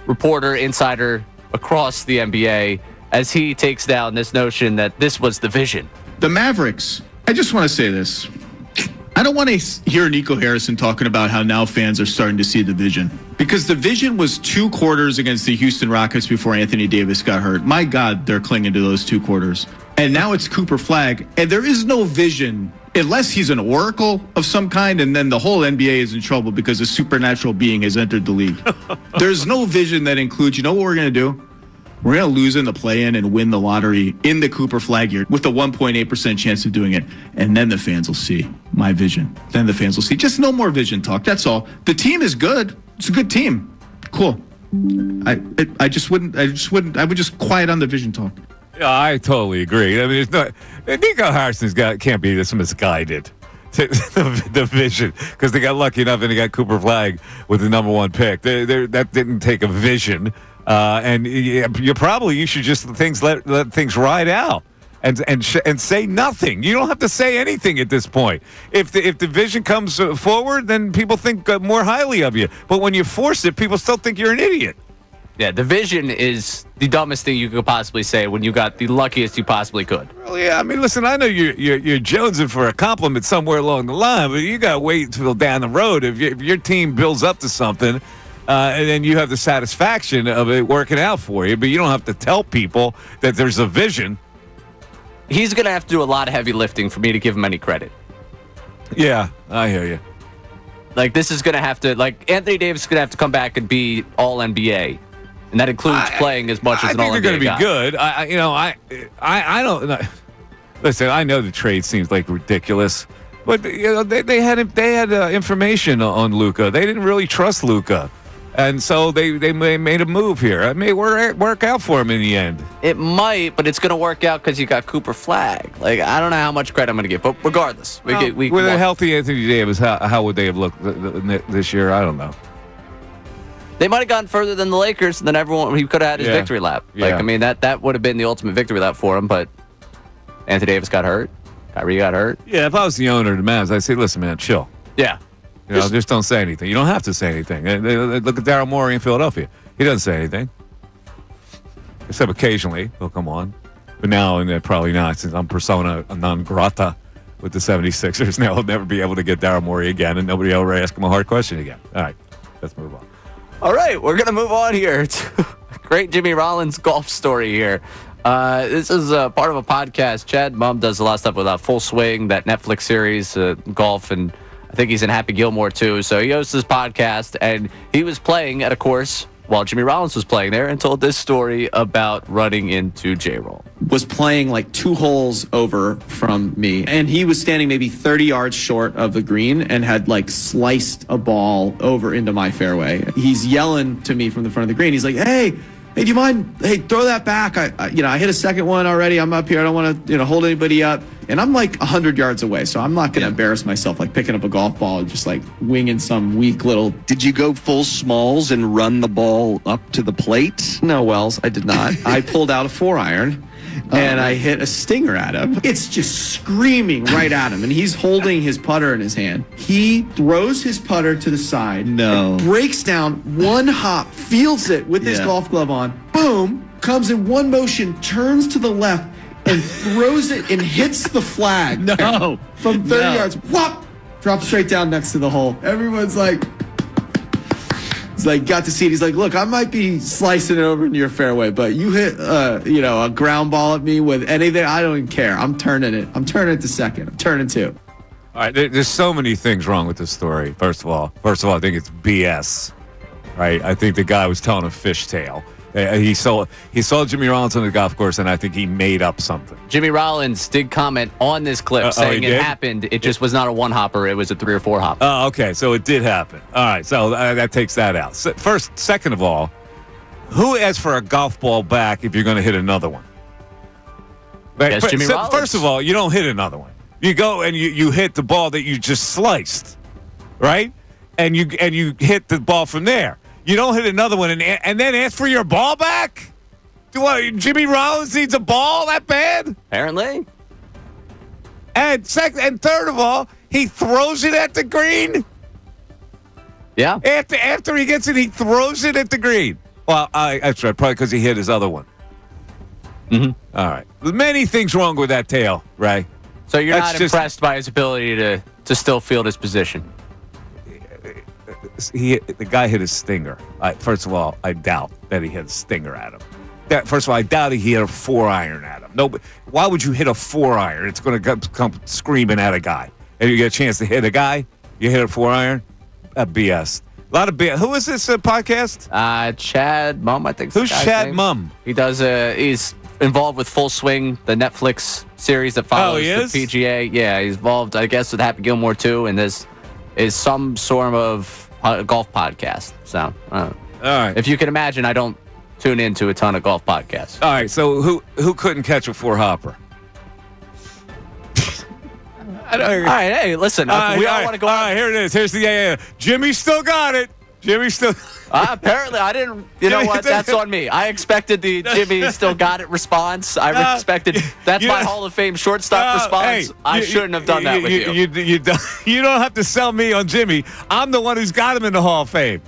reporter, insider across the NBA, as he takes down this notion that this was the vision. The Mavericks, I just want to say this. I don't want to hear Nico Harrison talking about how now fans are starting to see the vision. Because the vision was 2 quarters against the Houston Rockets before Anthony Davis got hurt. My God, they're clinging to those 2 quarters. And now it's Cooper Flagg, and there is no vision unless he's an oracle of some kind, and then the whole NBA is in trouble because a supernatural being has entered the league. There's no vision that includes, you know what we're going to do? We're going to lose in the play-in and win the lottery in the Cooper Flagg year with a 1.8% chance of doing it. And then the fans will see my vision. Then the fans will see. Just no more vision talk. That's all. The team is good. It's a good team. Cool. I just wouldn't. I would just quiet on the vision talk. Yeah, I totally agree. I mean, it's not. Nico Harrison's can't be this misguided. The vision, because they got lucky enough and they got Cooper Flagg with the number 1 pick. That didn't take a vision, and you should just let things ride out and say nothing. You don't have to say anything at this point. If the vision comes forward, then people think more highly of you. But when you force it, people still think you're an idiot. Yeah, the vision is the dumbest thing you could possibly say when you got the luckiest you possibly could. Well, yeah, I mean, listen, I know you're jonesing for a compliment somewhere along the line, but you got to wait until down the road. If your team builds up to something, and then you have the satisfaction of it working out for you, but you don't have to tell people that there's a vision. He's going to have to do a lot of heavy lifting for me to give him any credit. Yeah, I hear you. Like, this is going to have to, like, Anthony Davis is going to have to come back and be all NBA. And that includes playing as much as an all-NBA guy. I think they're going to be good. I don't. Listen, I know the trade seems like ridiculous, but they had information on Luka. They didn't really trust Luka, and so they made a move here. It may work out for him in the end. It might, but it's going to work out because you got Cooper Flagg. Like, I don't know how much credit I'm going to give, but regardless, with a healthy Anthony Davis, how would they have looked this year? I don't know. They might have gotten further than the Lakers, and then he could have had his victory lap. Like, I mean, that would have been the ultimate victory lap for him, but Anthony Davis got hurt. Kyrie got hurt. Yeah, if I was the owner of the Mavs, I'd say, listen, man, chill. Yeah. Just don't say anything. You don't have to say anything. Look at Daryl Morey in Philadelphia. He doesn't say anything. Except occasionally he'll come on. But now, and probably not, since I'm persona non grata with the 76ers, now he'll never be able to get Daryl Morey again, and nobody will ever ask him a hard question again. All right, let's move on. All right, we're going to move on here to a great Jimmy Rollins golf story here. This is part of a podcast. Chad Mumm does a lot of stuff with Full Swing, that Netflix series, golf, and I think he's in Happy Gilmore too. So he hosts this podcast, and he was playing at a course while Jimmy Rollins was playing there and told this story about running into J-Roll. Was playing like 2 holes over from me, and he was standing maybe 30 yards short of the green and had like sliced a ball over into my fairway. He's yelling to me from the front of the green. He's like, hey, do you mind? Hey, throw that back. I hit a second one already. I'm up here. I don't want to, hold anybody up. And I'm like 100 yards away, so I'm not going to embarrass myself like picking up a golf ball and just like winging some weak little. Did you go full smalls and run the ball up to the plate? No, Wells, I did not. I pulled out a 4-iron. And I hit a stinger at him. It's just screaming right at him. And he's holding his putter in his hand. He throws his putter to the side. No. Breaks down, one hop, fields it with his golf glove on. Boom. Comes in one motion, turns to the left, and throws it and hits the flag. No. From 30 yards. Whop! Drops straight down next to the hole. Everyone's like... He's like, got to see it. He's like, look, I might be slicing it over into your fairway, but you hit, a ground ball at me with anything. I don't even care. I'm turning it. I'm turning it to second. I'm turning 2. All right, there's so many things wrong with this story. First of all, I think it's BS. Right? I think the guy was telling a fishtail. He saw Jimmy Rollins on the golf course, and I think he made up something. Jimmy Rollins did comment on this clip saying it happened. It just was not a 1-hopper. It was a 3 or 4 hopper. Oh, okay. So it did happen. All right. So that takes that out. Second of all, who asks for a golf ball back if you're going to hit another one? Yes, Jimmy Rollins. First of all, you don't hit another one. You go and you hit the ball that you just sliced, right? And you hit the ball from there. You don't hit another one and then ask for your ball back? Jimmy Rollins needs a ball that bad? Apparently. And third of all, he throws it at the green? Yeah. After he gets it, he throws it at the green. Well, that's right, probably because he hit his other one. Mm-hmm. All right. There's many things wrong with that tail, Ray. So you're not impressed by his ability to still field his position? The guy hit his stinger. First of all, I doubt that he hit a stinger at him. First of all, I doubt he hit a 4-iron at him. No, why would you hit a 4-iron? It's going to come screaming at a guy. And you get a chance to hit a guy, you hit a 4-iron? BS. A lot of BS. Who is this podcast? Chad Mumm, I think. Who's Chad Mumm? He does. He's involved with Full Swing, the Netflix series that follows the PGA. Yeah, he's involved, I guess, with Happy Gilmore too, and this is some sort of golf podcast. So, All right. If you can imagine, I don't tune into a ton of golf podcasts. All right. So who couldn't catch before Hopper? All right, hey, listen. We all want to go. All right, here it is. Here's the Jimmy still got it. Jimmy still. Apparently, I didn't. You know what? That's on me. I expected the Jimmy still got it response. I expected. That's my Hall of Fame shortstop response. I shouldn't have done that with you. You don't have to sell me on Jimmy. I'm the one who's got him in the Hall of Fame.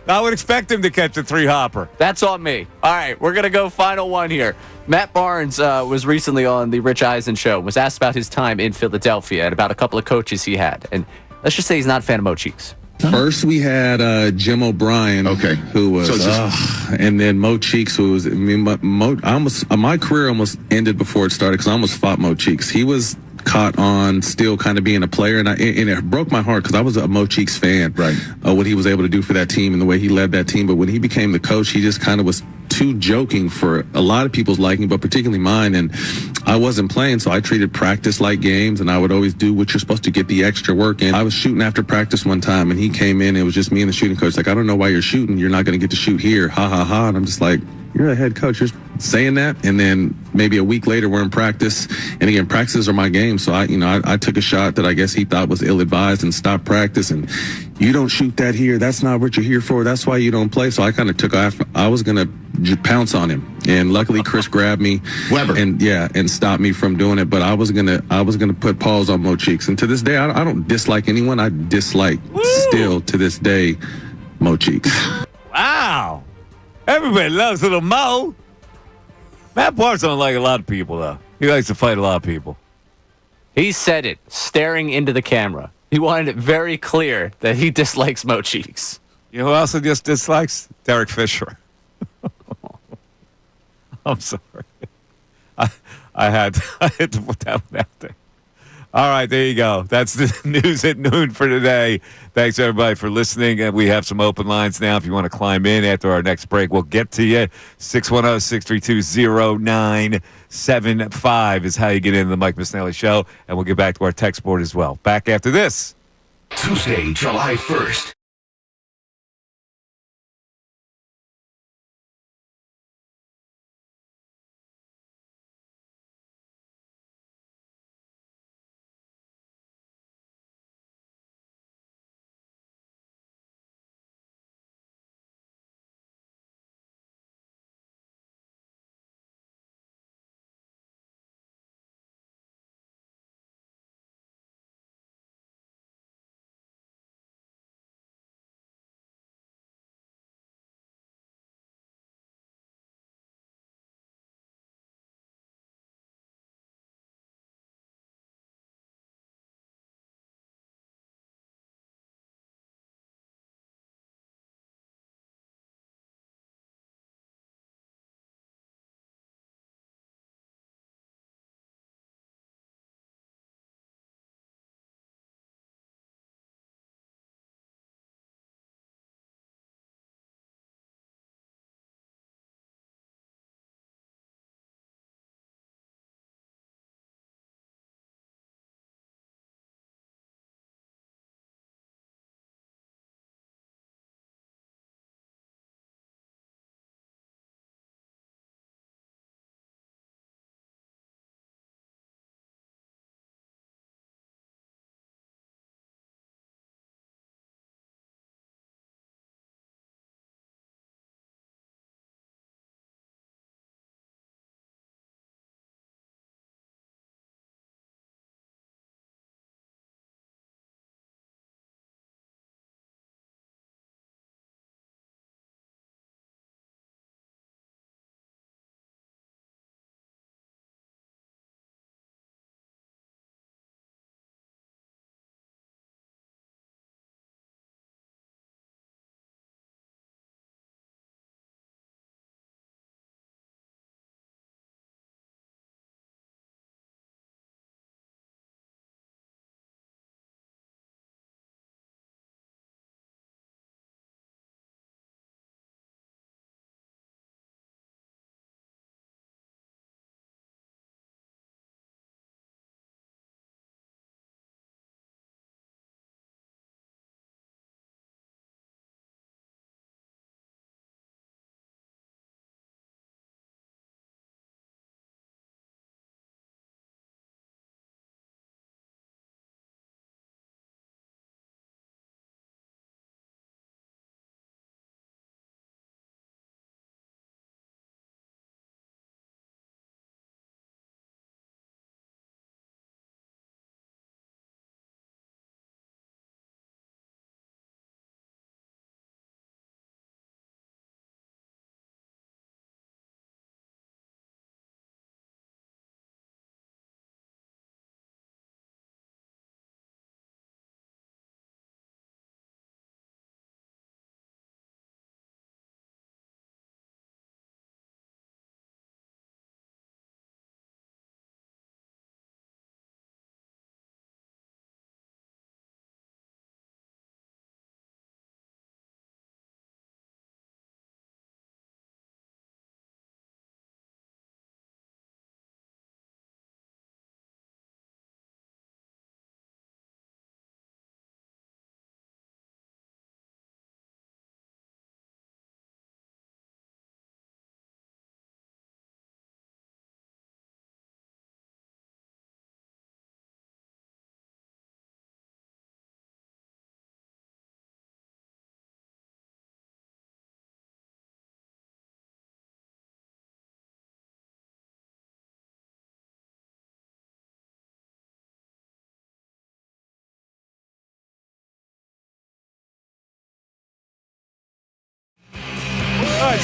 I would expect him to catch a 3-hopper. That's on me. All right, we're going to go final one here. Matt Barnes was recently on the Rich Eisen show, was asked about his time in Philadelphia and about a couple of coaches he had. And let's just say he's not a fan of Mo Cheeks. First, we had Jim O'Brien, who was, and then Mo Cheeks, who was. I mean, my career almost ended before it started because I almost fought Mo Cheeks. He was caught on still kind of being a player, and it broke my heart because I was a Mo Cheeks fan. Right, what he was able to do for that team and the way he led that team. But when he became the coach, he just kind of was too joking for a lot of people's liking, but particularly mine. And I wasn't playing, so I treated practice like games, and I would always do what you're supposed to get the extra work in. I was shooting after practice one time, and he came in. It was just me and the shooting coach. Like, I don't know why you're shooting. You're not going to get to shoot here. Ha ha ha. And I'm just like, you're the head coach. You're saying that, and then maybe a week later we're in practice. And again, practices are my game. So I took a shot that I guess he thought was ill-advised and stopped practice. And you don't shoot that here. That's not what you're here for. That's why you don't play. So I kind of took off. I was gonna pounce on him, and luckily Chris grabbed me, Weber, and stopped me from doing it. But I was gonna put pause on Mo Cheeks. And to this day, I don't dislike anyone. I dislike still to this day Mo Cheeks. Wow. Everybody loves little Mo. Matt Barnes don't like a lot of people, though. He likes to fight a lot of people. He said it, staring into the camera. He wanted it very clear that he dislikes Mo Cheeks. You know who else he just dislikes? Derek Fisher. I'm sorry. I had to put that one out there. All right, there you go. That's the news at noon for today. Thanks, everybody, for listening. And we have some open lines now. If you want to climb in after our next break, we'll get to you. 610-632-0975 is how you get into the Mike Missanelli Show. And we'll get back to our text board as well. Back after this. Tuesday, July 1st.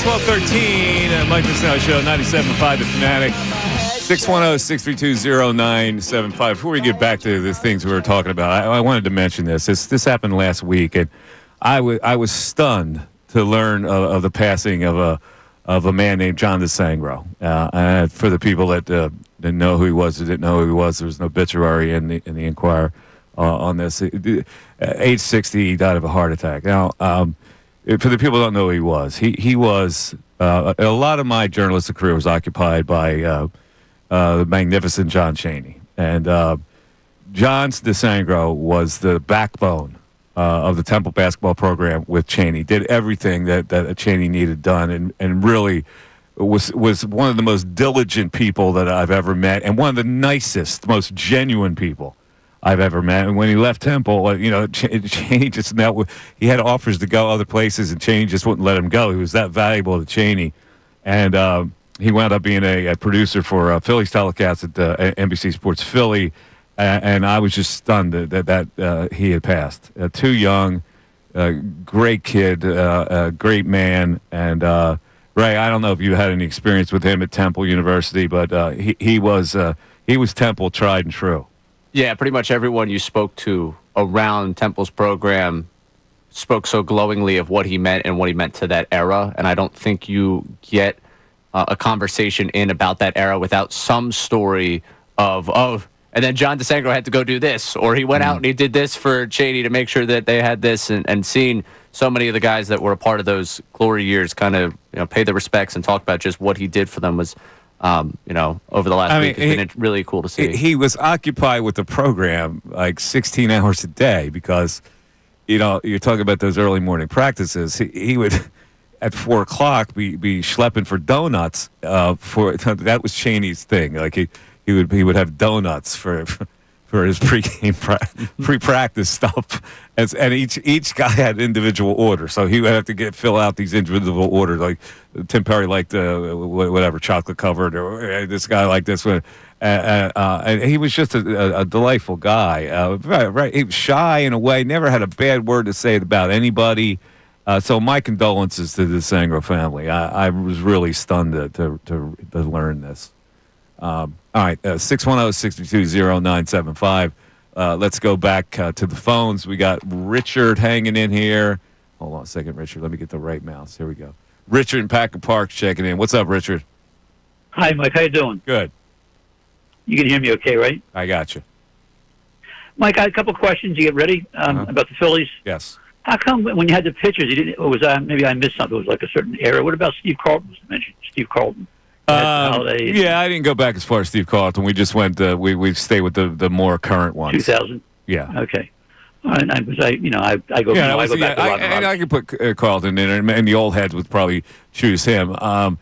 12:13, Mike Missanelli Show, 97.5 The Fanatic, 610-632-0975. Before we get back to the things we were talking about, I wanted to mention this. This happened last week, and I was stunned to learn of the passing of a man named John DeSangro. For the people that didn't know who he was, or didn't know who he was, there was an obituary in the Inquirer on this. Age 60, he died of a heart attack. Now, for the people who don't know who he was a lot of my journalistic career was occupied by the magnificent John Chaney. And John DeSangro was the backbone of the Temple basketball program with Chaney. Did everything that Chaney needed done, and really was one of the most diligent people that I've ever met, and one of the nicest, most genuine people I've ever met. And when he left Temple, Chaney just he had offers to go other places, and Chaney just wouldn't let him go. He was that valuable to Chaney, and he wound up being a producer for Phillies telecast at NBC Sports Philly. And I was just stunned that he had passed. Too young, great kid, great man. And Ray, I don't know if you had any experience with him at Temple University, but he was Temple tried and true. Yeah, pretty much everyone you spoke to around Temple's program spoke so glowingly of what he meant and what he meant to that era. And I don't think you get a conversation in about that era without some story of and then John DeSangro had to go do this, or he went out and he did this for Chaney to make sure that they had this, and seeing so many of the guys that were a part of those glory years kind of pay the respects and talk about just what he did for them was, over the last week, it's been really cool to see. He was occupied with the program like 16 hours a day because, you're talking about those early morning practices. He would, at 4 o'clock, be schlepping for donuts. That was Chaney's thing. Like he would have donuts for his pre-practice stuff, and each guy had individual orders, so he would have to fill out these individual orders. Like Tim Perry liked whatever chocolate covered, or this guy liked this one, and he was just a delightful guy. Right, he was shy in a way, never had a bad word to say about anybody. So my condolences to the DeSangro family. I was really stunned to learn this. All right, 610-622-0975. Let's go back to the phones. We got Richard hanging in here. Hold on a second, Richard. Let me get the right mouse. Here we go. Richard in Packer Park checking in. What's up, Richard? Hi, Mike. How you doing? Good. You can hear me okay, right? I got you. Mike, I had a couple of questions. You get ready about the Phillies? Yes. How come when you had the pitchers, you didn't? Or was maybe I missed something? It was like a certain era. What about Steve Carlton? Was mentioned Steve Carlton. Yeah, I didn't go back as far as Steve Carlton. We just went. We stayed with the more current ones. 2000. Yeah. Okay. And I go. Yeah, I go back to I could put Carlton in, and the old heads would probably choose him. 4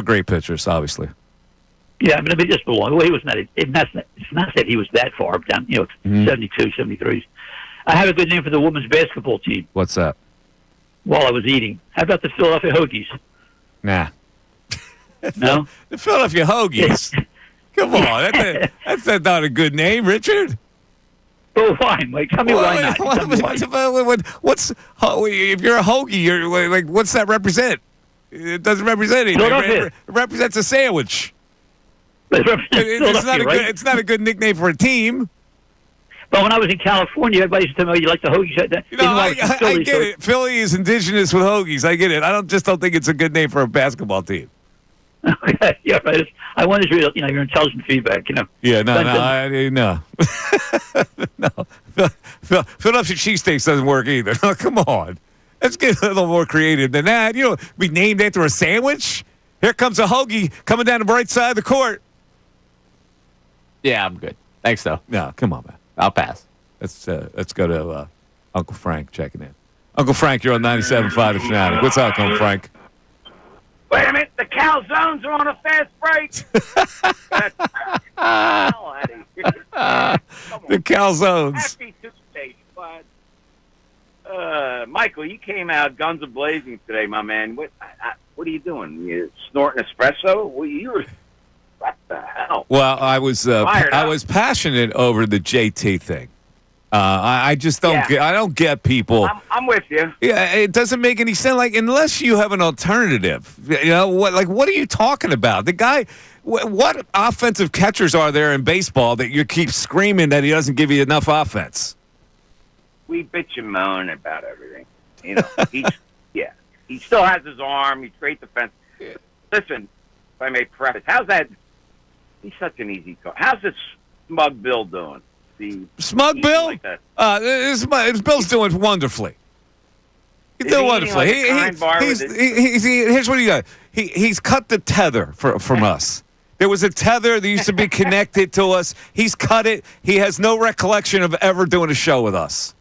great pitchers, obviously. Yeah, I mean, just belong. Well, he was not. It's not that he was that far down. 72, 73. I have a good name for the women's basketball team. What's that? While I was eating, how about the Philadelphia Hoagies? Nah. No? The Philadelphia Hoagies. Come on, that's not a good name, Richard. Oh, why, Mike? Tell me why not. What's if you're a hoagie? You're like, what's that represent? It doesn't represent anything. It represents a sandwich. It's not a good nickname for a team. But when I was in California, everybody used to tell me, "Oh, you like the Hoagies?" I get it. Philly is indigenous with Hoagies. I get it. I just don't think it's a good name for a basketball team. Okay, yeah, right. I wanted to read, your intelligent feedback, Yeah, no. No. Philadelphia cheesesteaks doesn't work either. No, come on. Let's get a little more creative than that. Be named after a sandwich? Here comes a hoagie coming down the right side of the court. Yeah, I'm good. Thanks, though. No, come on, man. I'll pass. Let's go to Uncle Frank checking in. Uncle Frank, you're on 97.5 The Fanatic. What's up, Uncle Frank? Wait a minute, the calzones are on a fast break. The calzones. Happy Tuesday, bud. Michael, you came out guns a-blazing today, my man. What are you doing? You snorting espresso? What the hell? Well, I was passionate over the JT thing. I just don't get. I don't get people. I'm with you. Yeah, it doesn't make any sense. Like, unless you have an alternative, what are you talking about? The guy, what offensive catchers are there in baseball that you keep screaming that he doesn't give you enough offense? We bitch and moan about everything. He still has his arm. He's great defense. Yeah. Listen, if I may preface, how's that? He's such an easy call. How's this Smug Bill doing? Smug Bill? Like Bill's doing wonderfully. He's doing wonderfully. Here's what he does. He's cut the tether from us. There was a tether that used to be connected to us. He's cut it. He has no recollection of ever doing a show with us.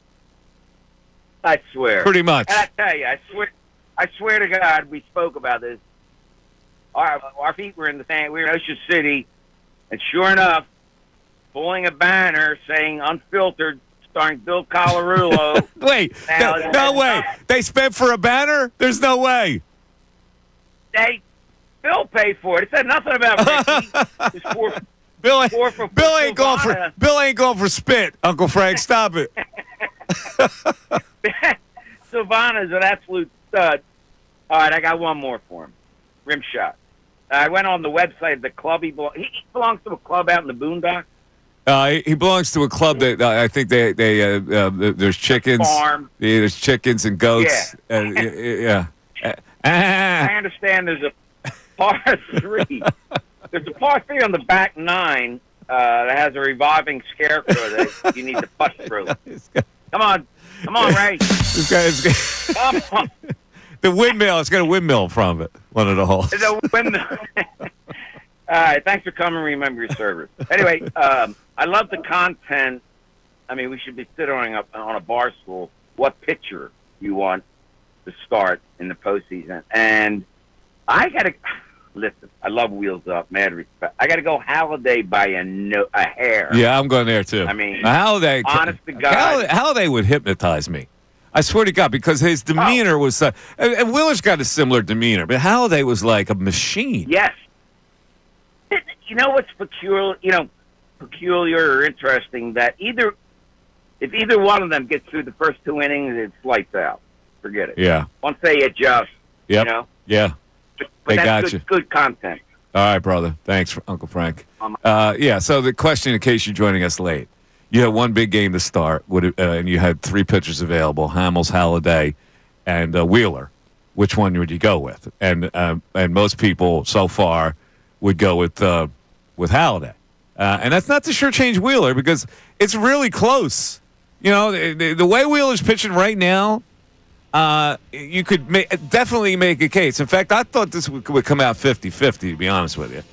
I swear. Pretty much. And I tell you, I swear to God, we spoke about this. Our feet were in the sand. We were in Ocean City, and sure enough, pulling a banner saying "Unfiltered," starring Bill Colarulo. Wait, no way. They spent for a banner? There's no way. Bill paid for it. It said nothing about Ricky. Bill ain't going for spit. Uncle Frank, stop it. Savannah's an absolute stud. All right, I got one more for him. Rim shot. I went on the website of the club. He belongs to a club out in the boondocks. He belongs to a club that I think there's chickens. Farm. Yeah, there's chickens and goats. Yeah. I understand there's a par 3. There's a par 3 on the back 9 that has a reviving scarecrow that you need to push through. Come on, Ray. Come on. The windmill. It's got a windmill from it. One of the holes. The windmill. All right. Thanks for coming. Remember your service. Anyway, I love the content. I mean, we should be sitting up on a bar stool. What pitcher you want to start in the postseason? And I gotta listen. I love Wheels Up. Mad respect. I gotta go Halladay by a hair. Yeah, I'm going there too. I mean, Halladay. Honest to God, Halladay would hypnotize me. I swear to God, because his demeanor was. And Wheeler's got a similar demeanor, but Halladay was like a machine. Yes. You know what's peculiar? Peculiar or interesting that if either one of them gets through the first 2 innings, it's lights out. Forget it. Yeah. Once they adjust, yep. Yeah. But they that's got good content. All right, brother. Thanks, Uncle Frank. So the question, in case you're joining us late, you had one big game to start, and you had 3 pitchers available: Hamels, Halladay, and Wheeler. Which one would you go with? And most people so far would go with Halladay. And that's not to shortchange Wheeler, because it's really close. The way Wheeler's pitching right now, you could definitely make a case. In fact, I thought this would come out 50-50, to be honest with you.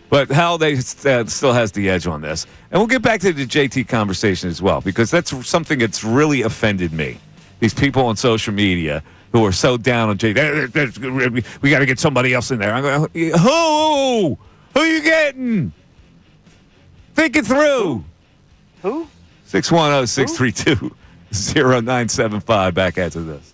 But Halladay still has the edge on this. And we'll get back to the JT conversation as well, because that's something that's really offended me. These people on social media who are so down on JT. We got to get somebody else in there. I'm going, who? Who are you getting? Think it through. Who? 610-632-0975. Back after this.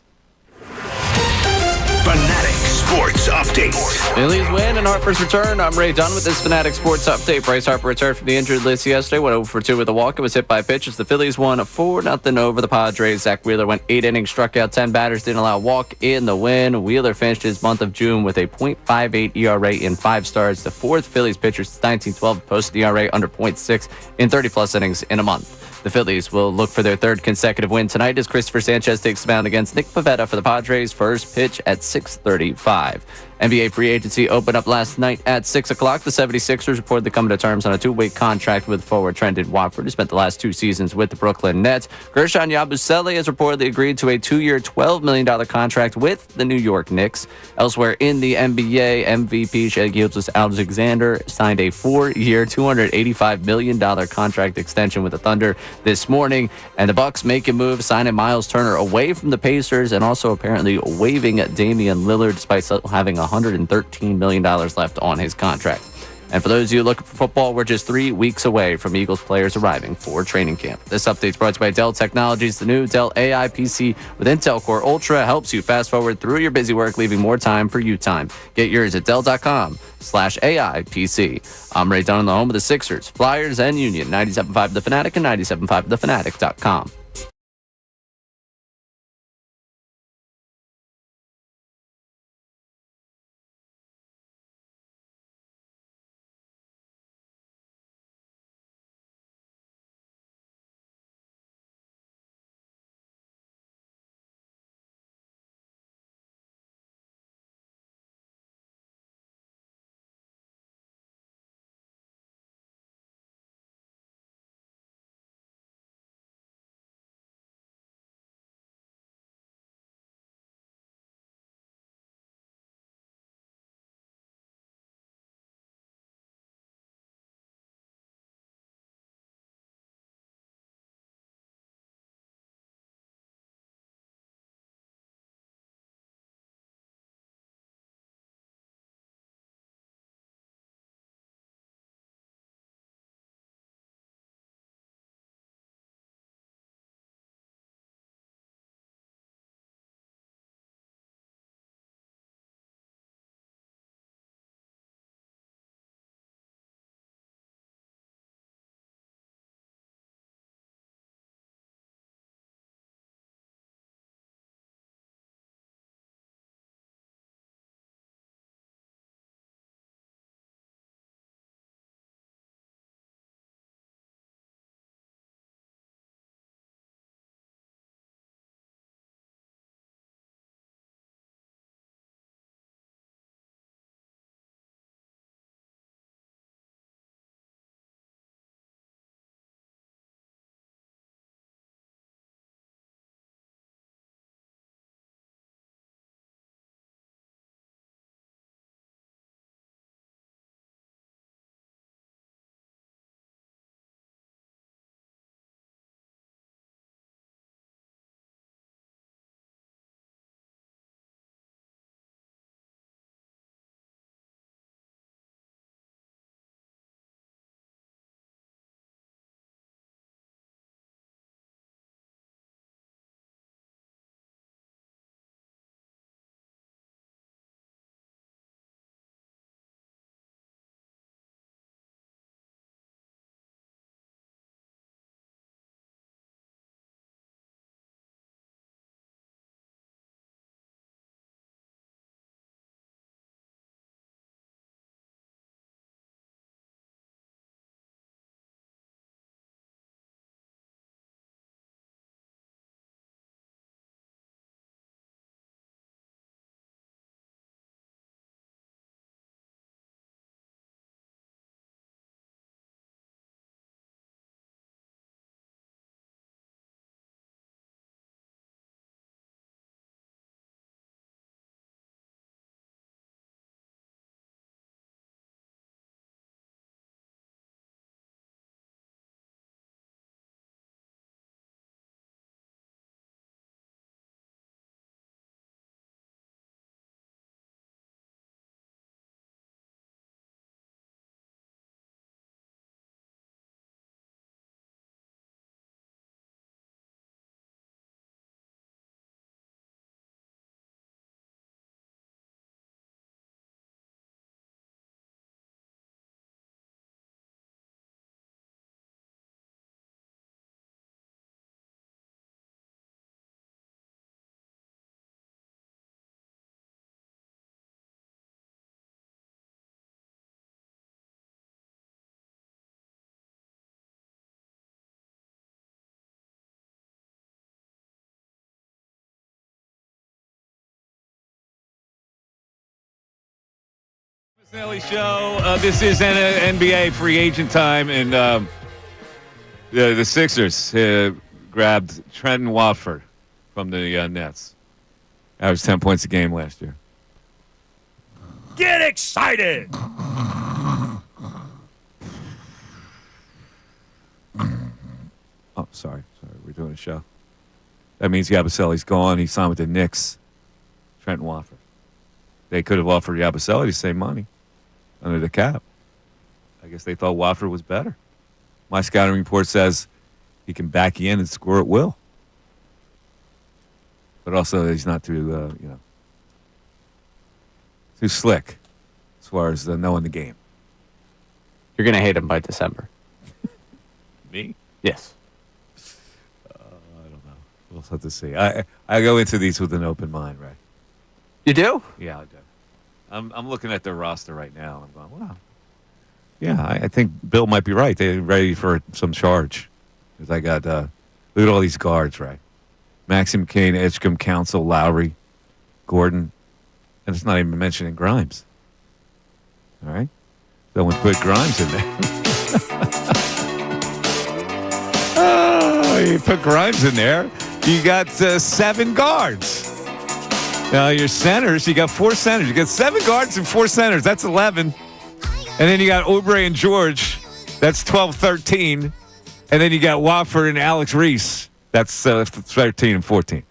Fanatic Sports Update. Phillies win and Harper's return. I'm Ray Dunn with this Fanatic Sports Update. Bryce Harper returned from the injured list yesterday. Went 0 for 2 with a walk. It was hit by pitches. The Phillies won 4-0 over the Padres. Zack Wheeler went 8 innings, struck out 10 batters, didn't allow a walk in the win. Wheeler finished his month of June with a .58 ERA in 5 starts. The 4th Phillies pitcher since 1912 posted ERA under .6 in 30-plus innings in a month. The Phillies will look for their 3rd consecutive win tonight as Christopher Sanchez takes the mound against Nick Pivetta for the Padres. First pitch at 6:35. NBA free agency opened up last night at 6 o'clock. The 76ers reportedly coming to terms on a 2-way contract with forward Trendon Watford, who spent the last 2 seasons with the Brooklyn Nets. Gershon Yabusele has reportedly agreed to a 2-year, $12 million contract with the New York Knicks. Elsewhere in the NBA, MVP Shai Gilgeous-Alexander signed a 4-year, $285 million contract extension with the Thunder this morning. And the Bucks make a move, signing Miles Turner away from the Pacers, and also apparently waiving Damian Lillard despite having $113 million left on his contract. And for those of you looking for football, we're just 3 weeks away from Eagles players arriving for training camp. This update is brought to you by Dell Technologies. The new Dell AI PC with Intel Core Ultra helps you fast forward through your busy work, leaving more time for you time. Get yours at Dell.com/AI PC. I'm Ray Dunn, the home of the Sixers, Flyers, and Union. 97.5 The Fanatic and 97.5thefanatic.com. Missanelli Show. This is NBA free agent time, and the Sixers grabbed Trenton Watford from the Nets. Averaged 10 points a game last year. Get excited! Oh, sorry. We're doing a show. That means Yabuselli's gone. He signed with the Knicks. Trenton Watford. They could have offered Yabusele the same money under the cap. I guess they thought Wofford was better. My scouting report says he can back you in and score at will. But also he's not too, too slick as far as knowing the game. You're going to hate him by December. Me? Yes. I don't know. We'll have to see. I go into these with an open mind, Ray. You do? Yeah, I do. I'm looking at their roster right now. I'm going, wow. Yeah, I think Bill might be right. They're ready for some charge. Because I got, look at all these guards, Ray. Maxim Kane, Edgecombe, Council, Lowry, Gordon. And it's not even mentioning Grimes. All right? Someone put Grimes in there. Oh, you put Grimes in there. You got 7 guards. Your centers, you got 4 centers. You got 7 guards and 4 centers. That's 11. And then you got Oubre and George. That's 12, 13. And then you got Wofford and Alex Reese. That's 13 and 14.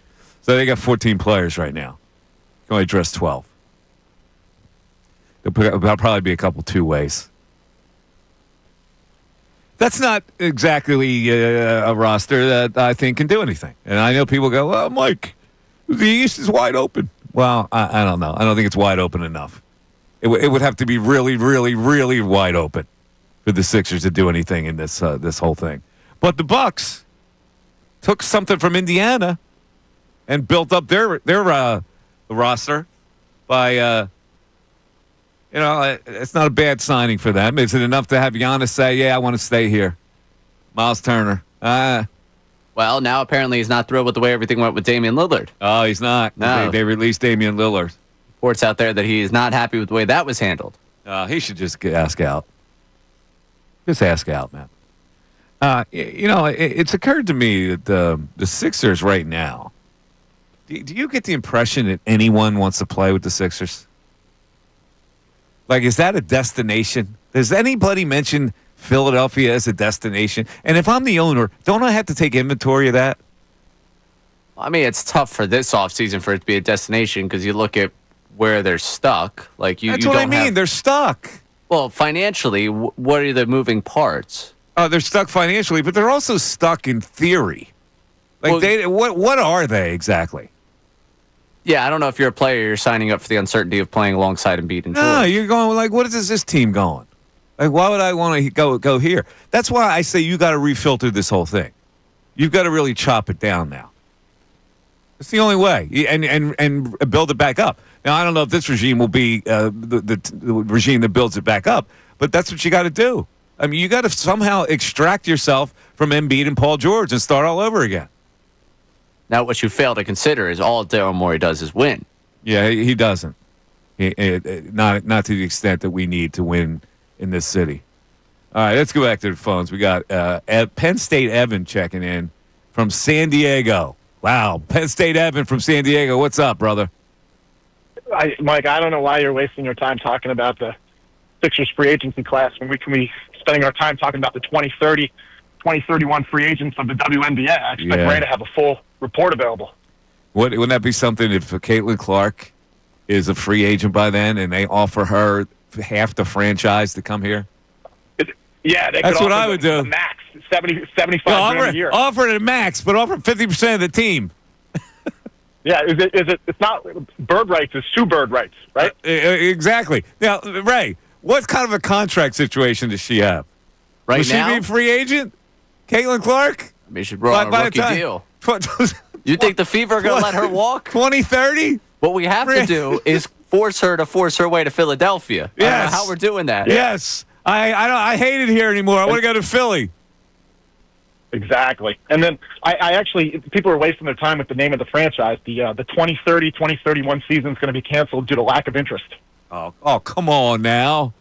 So they got 14 players right now. You can only dress 12. There'll probably be a couple two-ways. That's not exactly a roster that I think can do anything. And I know people go, well, Mike, the East is wide open. Well, I don't know. I don't think it's wide open enough. It would have to be really, really, really wide open for the Sixers to do anything in this whole thing. But the Bucks took something from Indiana and built up their roster by, it's not a bad signing for them. Is it enough to have Giannis say, yeah, I want to stay here? Miles Turner. Well, now apparently he's not thrilled with the way everything went with Damian Lillard. Oh, he's not. No. They released Damian Lillard. Reports out there that he is not happy with the way that was handled. He should just ask out. Just ask out, man. It's occurred to me that the Sixers right now, do you get the impression that anyone wants to play with the Sixers? Like, is that a destination? Does anybody mention Philadelphia as a destination? And if I'm the owner, don't I have to take inventory of that? I mean, it's tough for this offseason for it to be a destination because you look at where they're stuck. Like That's you what don't I mean. They're stuck. Well, financially, what are the moving parts? They're stuck financially, but they're also stuck in theory. Like, what are they exactly? Yeah, I don't know if you're a player, you're signing up for the uncertainty of playing alongside Embiid and George. No, you're going like, what is this team going? Like, why would I want to go here? That's why I say you got to refilter this whole thing. You've got to really chop it down now. It's the only way, and build it back up. Now, I don't know if this regime will be the regime that builds it back up, but that's what you got to do. I mean, you got to somehow extract yourself from Embiid and Paul George and start all over again. Now, what you fail to consider is all Daryl Morey does is win. Yeah, he doesn't. Not to the extent that we need to win in this city. All right, let's go back to the phones. We got Penn State Evan checking in from San Diego. Wow, Penn State Evan from San Diego. What's up, brother? Mike, I don't know why you're wasting your time talking about the Sixers free agency class when we can be spending our time talking about the 2030, 2031 free agents of the WNBA. I expect Ray to have a full report available. Wouldn't that be something if Caitlin Clark is a free agent by then and they offer her half the franchise to come here? That's what I would do. Max, 75 grand a year. Offer it at max, but offer 50% of the team. Yeah, it's not bird rights, it's Sue Bird rights, right? Exactly. Now, Ray, what kind of a contract situation does she have? Right Will now? she be a free agent? Caitlin Clark? I mean, she should roll on a rookie deal. You think the Fever are going to let her walk? 2030? What we have to do is force her way to Philadelphia. Yes. I don't know how we're doing that. Yes. I hate it here anymore. I want to go to Philly. Exactly. And then I actually, people are wasting their time with the name of the franchise. The 2030, 2031 season is going to be canceled due to lack of interest. Oh, come on now.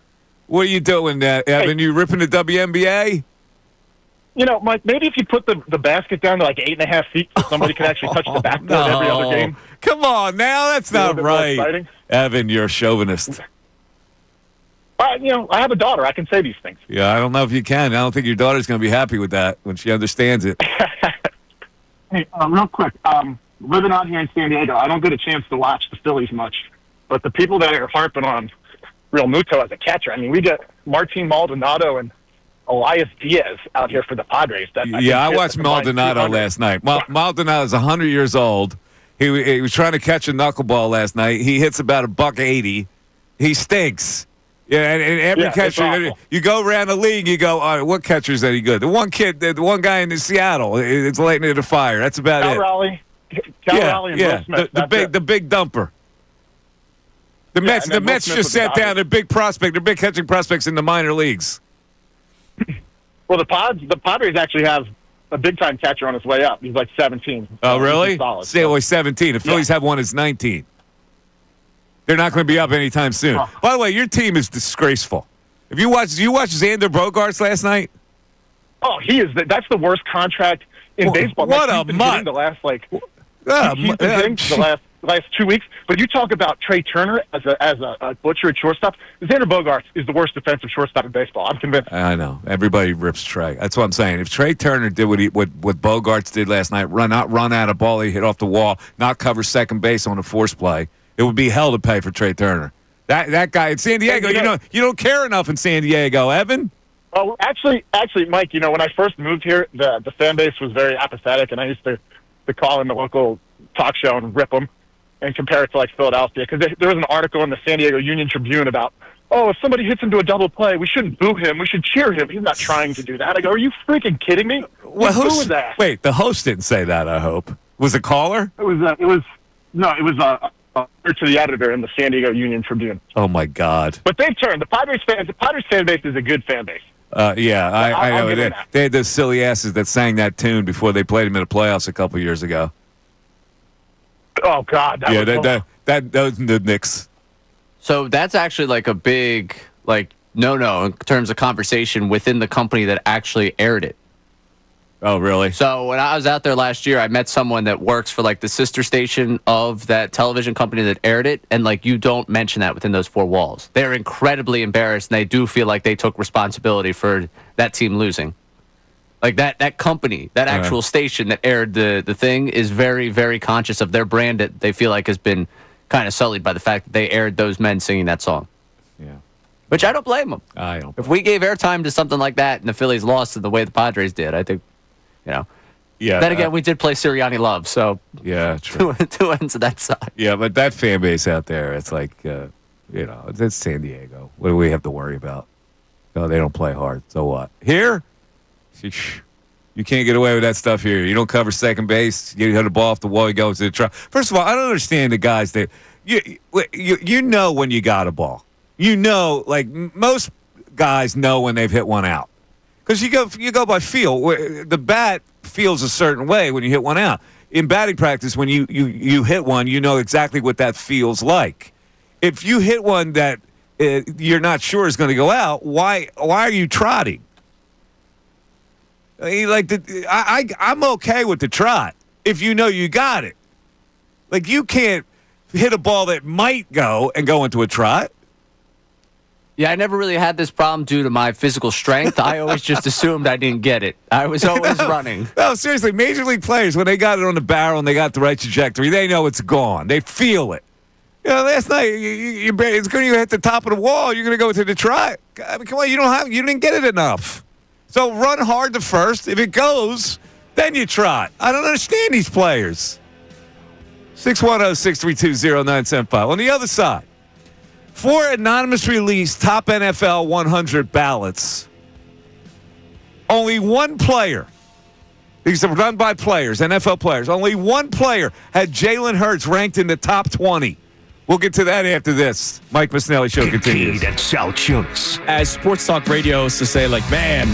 What are you doing, Evan? You ripping the WNBA? You know, Mike, maybe if you put the basket down to like 8.5 feet so somebody can actually touch the backboard every other game. Come on now. That's not right. Evan, you're a chauvinist. I have a daughter. I can say these things. Yeah, I don't know if you can. I don't think your daughter's going to be happy with that when she understands it. Hey, real quick, living out here in San Diego, I don't get a chance to watch the Phillies much, but the people that are harping on Realmuto as a catcher. I mean, we get Martin Maldonado and Elias Diaz out here for the Padres. I watched Maldonado last night. Maldonado's 100 years old. He was trying to catch a knuckleball last night. He hits about $180. He stinks. Yeah, and every catcher, you go around the league, you go, all right, what catcher's any good? The one guy in Seattle is lighting it a fire. That's about Cal it. Raleigh and Will Smith. The big dumper. The Mets just sat down their big catching prospects in the minor leagues. Well, the Padres actually have a big-time catcher on his way up. He's like 17. Oh, really? Solid, Say, well, he's 17. The Phillies have one that's 19. They're not going to be up anytime soon. By the way, your team is disgraceful. Did you watch Xander Bogaerts last night? Oh, he is. That's the worst contract in baseball. What a mutt! The last the last 2 weeks. But you talk about Trey Turner as a butcher at shortstop. Xander Bogaerts is the worst defensive shortstop in baseball. I'm convinced. I know. Everybody rips Trey. That's what I'm saying. If Trey Turner did what Bogaerts did last night, run out a ball, he hit off the wall, not cover second base on a force play, it would be hell to pay for Trey Turner. That guy in San Diego, you don't care enough in San Diego, Evan. Oh, actually, Mike, when I first moved here, the fan base was very apathetic, and I used to call in the local talk show and rip them and compare it to like Philadelphia, because there was an article in the San Diego Union Tribune about, if somebody hits into a double play, we shouldn't boo him, we should cheer him. He's not trying to do that. I go, are you freaking kidding me? Well, who was that? Wait, the host didn't say that. I hope was a caller. It was to the editor in the San Diego Union Tribune. Oh my God! But they've turned. The Padres fan base is a good fan base. Yeah, I know. They had those silly asses that sang that tune before they played him in the playoffs a couple years ago. Oh God! That was the Knicks. So that's actually like a big no in terms of conversation within the company that actually aired it. Oh, really? So when I was out there last year, I met someone that works for the sister station of that television company that aired it, and you don't mention that within those four walls. They're incredibly embarrassed, and they do feel like they took responsibility for that team losing. That company, that actual station that aired the thing is very, very conscious of their brand that they feel like has been kind of sullied by the fact that they aired those men singing that song. Yeah. Which I don't blame them. I don't. If we gave airtime to something like that and the Phillies lost in the way the Padres did, I think, Yeah. Then again, we did play Sirianni Love, so yeah, true. two ends of that side. Yeah, but that fan base out there, it's like, it's San Diego. What do we have to worry about? No, they don't play hard. So what? Here, you can't get away with that stuff here. You don't cover second base. You hit the ball off the wall. You go to the truck. First of all, I don't understand the guys that you know when you got a ball. Most guys know when they've hit one out. Because you go by feel. The bat feels a certain way when you hit one out. In batting practice, when you hit one, you know exactly what that feels like. If you hit one that you're not sure is going to go out, why are you trotting? I'm okay with the trot if you know you got it. You can't hit a ball that might go and go into a trot. Yeah, I never really had this problem due to my physical strength. I always just assumed I didn't get it. I was always running. No, seriously, Major League players, when they got it on the barrel and they got the right trajectory, they know it's gone. They feel it. Last night, it's going to hit the top of the wall. You're going to go to the trot. I mean, come on, you didn't get it enough. So run hard to first. If it goes, then you trot. I don't understand these players. 610-632-0975. On the other side, 4 anonymous release top NFL 100 ballots. Only one player. These are done by players, NFL players. Only one player had Jalen Hurts ranked in the top 20. We'll get to that after this. Mike Missanelli Show continues. Kincade and Salciunas. As sports talk radio is to say, man,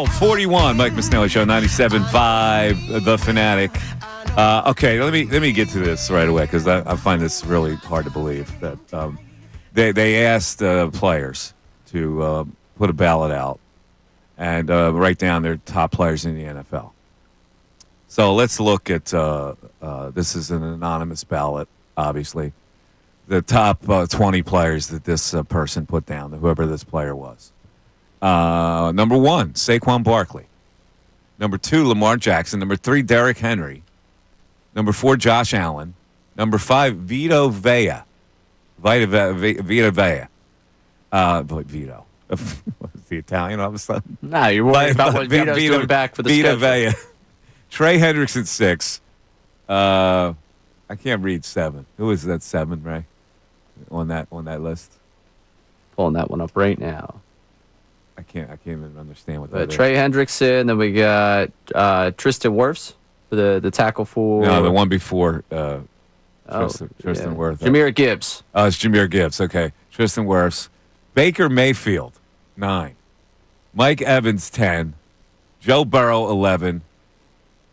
12:41, Mike Missanelli Show, 97.5, The Fanatic. Okay, let me get to this right away because I find this really hard to believe that they asked players to put a ballot out and write down their top players in the NFL. So let's look at this is an anonymous ballot, obviously. The top 20 players that this person put down, whoever this player was. Number 1, Saquon Barkley. Number 2, Lamar Jackson. Number 3, Derrick Henry. Number 4, Josh Allen. Number 5, Vito Vea. Vito Vea. Vito. Was the Italian all of a sudden? No, you're worried about what Vito's doing back for the Vito schedule. Vea. Trey Hendrickson, 6. I can't read 7. Who is that 7, Ray? On that list? Pulling that one up right now. I can't even understand what that is. Trey Hendrickson, then we got Tristan Wirfs for the tackle for... No, the one before Tristan Wirfs. Jahmyr Gibbs. Oh, it's Jahmyr Gibbs. Okay. Tristan Wirfs. Baker Mayfield, 9. Mike Evans, 10. Joe Burrow, 11.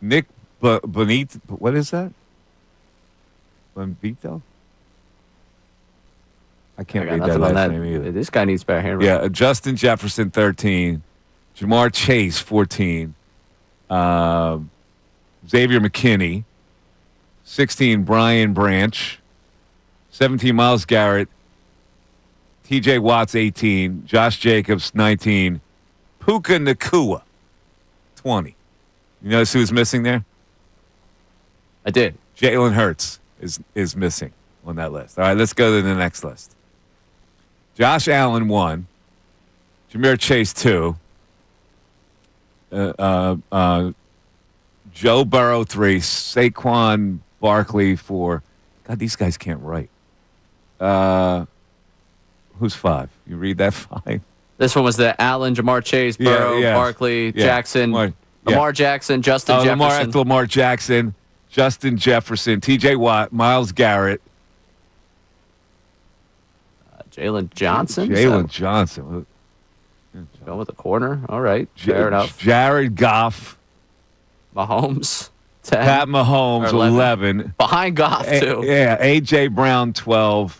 Nick Bonito. What is that? Bonito? I can't read that last name either. This guy needs better handwriting. Yeah, Justin Jefferson, 13. Jamar Chase, 14. Xavier McKinney, 16. Brian Branch, 17. Myles Garrett, T.J. Watts, 18. Josh Jacobs, 19. Puka Nacua, 20. You notice who's missing there? I did. Jalen Hurts is missing on that list. All right, let's go to the next list. Josh Allen, 1. Jahmyr Chase, 2. Joe Burrow, 3. Saquon Barkley, 4. God, these guys can't write. Who's 5? You read that 5? This one was the Allen, Jamar Chase, Burrow, Barkley, Jackson, Lamar Jackson, Justin Jefferson. Lamar Jackson, Justin Jefferson, T.J. Watt, Myles Garrett. Jalen Johnson? Jalen Johnson. Going with the corner. All right. Fair enough. Jared Goff. Mahomes. 10. Pat Mahomes, 11. Behind Goff, too. A.J. Brown, 12.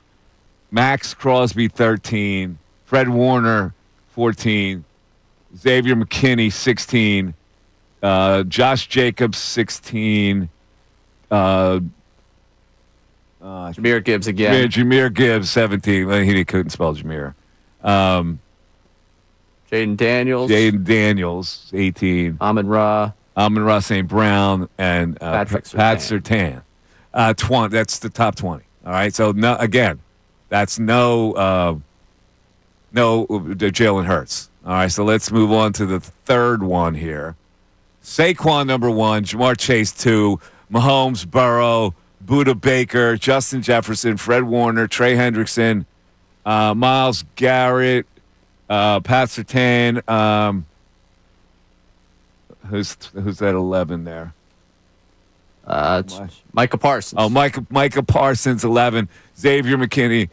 Max Crosby, 13. Fred Warner, 14. Xavier McKinney, 16. Josh Jacobs, 16. Jahmyr Gibbs again. Jahmyr Gibbs, 17. He couldn't spell Jahmyr. Jaden Daniels, 18. Amon-Ra St. Brown, and Pat Surtain. 20. That's the top 20. All right. So that's no Jalen Hurts. All right. So let's move on to the third one here. Saquon, number 1. Jamar Chase, 2. Mahomes, Burrow, Buda Baker, Justin Jefferson, Fred Warner, Trey Hendrickson, Myles Garrett, Pat Surtain. Who's at 11 there? Micah Parsons. Oh, Micah Parsons, 11. Xavier McKinney.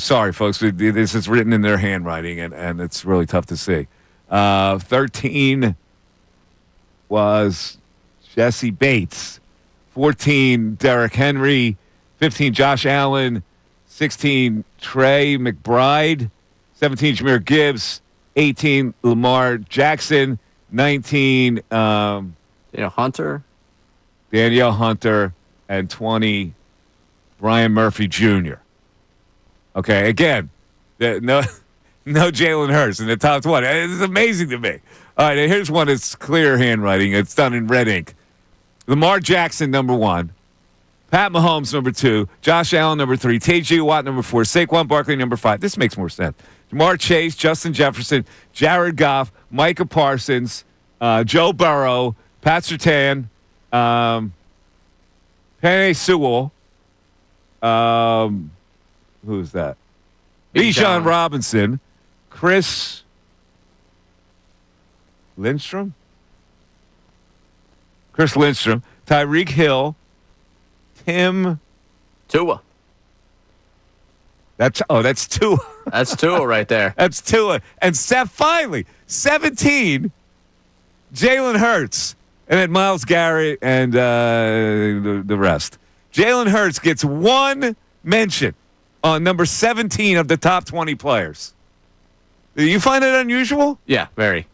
Sorry, folks. This is written in their handwriting, and it's really tough to see. 13 was Jesse Bates. 14, Derrick Henry. 15, Josh Allen. 16, Trey McBride. 17, Jahmyr Gibbs. 18, Lamar Jackson. 19, Danielle Hunter. And 20, Brian Murphy Jr. Okay, again, no Jalen Hurts in the top 20. It's amazing to me. All right, and here's one that's clear handwriting. It's done in red ink. Lamar Jackson, number 1. Pat Mahomes, number 2. Josh Allen, number 3. T.J. Watt, number 4. Saquon Barkley, number 5. This makes more sense. Jamar Chase, Justin Jefferson, Jared Goff, Micah Parsons, Joe Burrow, Pat Surtain, Penei Sewell. Who's that? Bijan Robinson, Chris Lindstrom, Tyreek Hill, Tim Tua. That's Tua. That's Tua right there. That's Tua. And finally, 17, Jalen Hurts, and then Myles Garrett and the rest. Jalen Hurts gets one mention on number 17 of the top 20 players. Do you find it unusual? Yeah, very.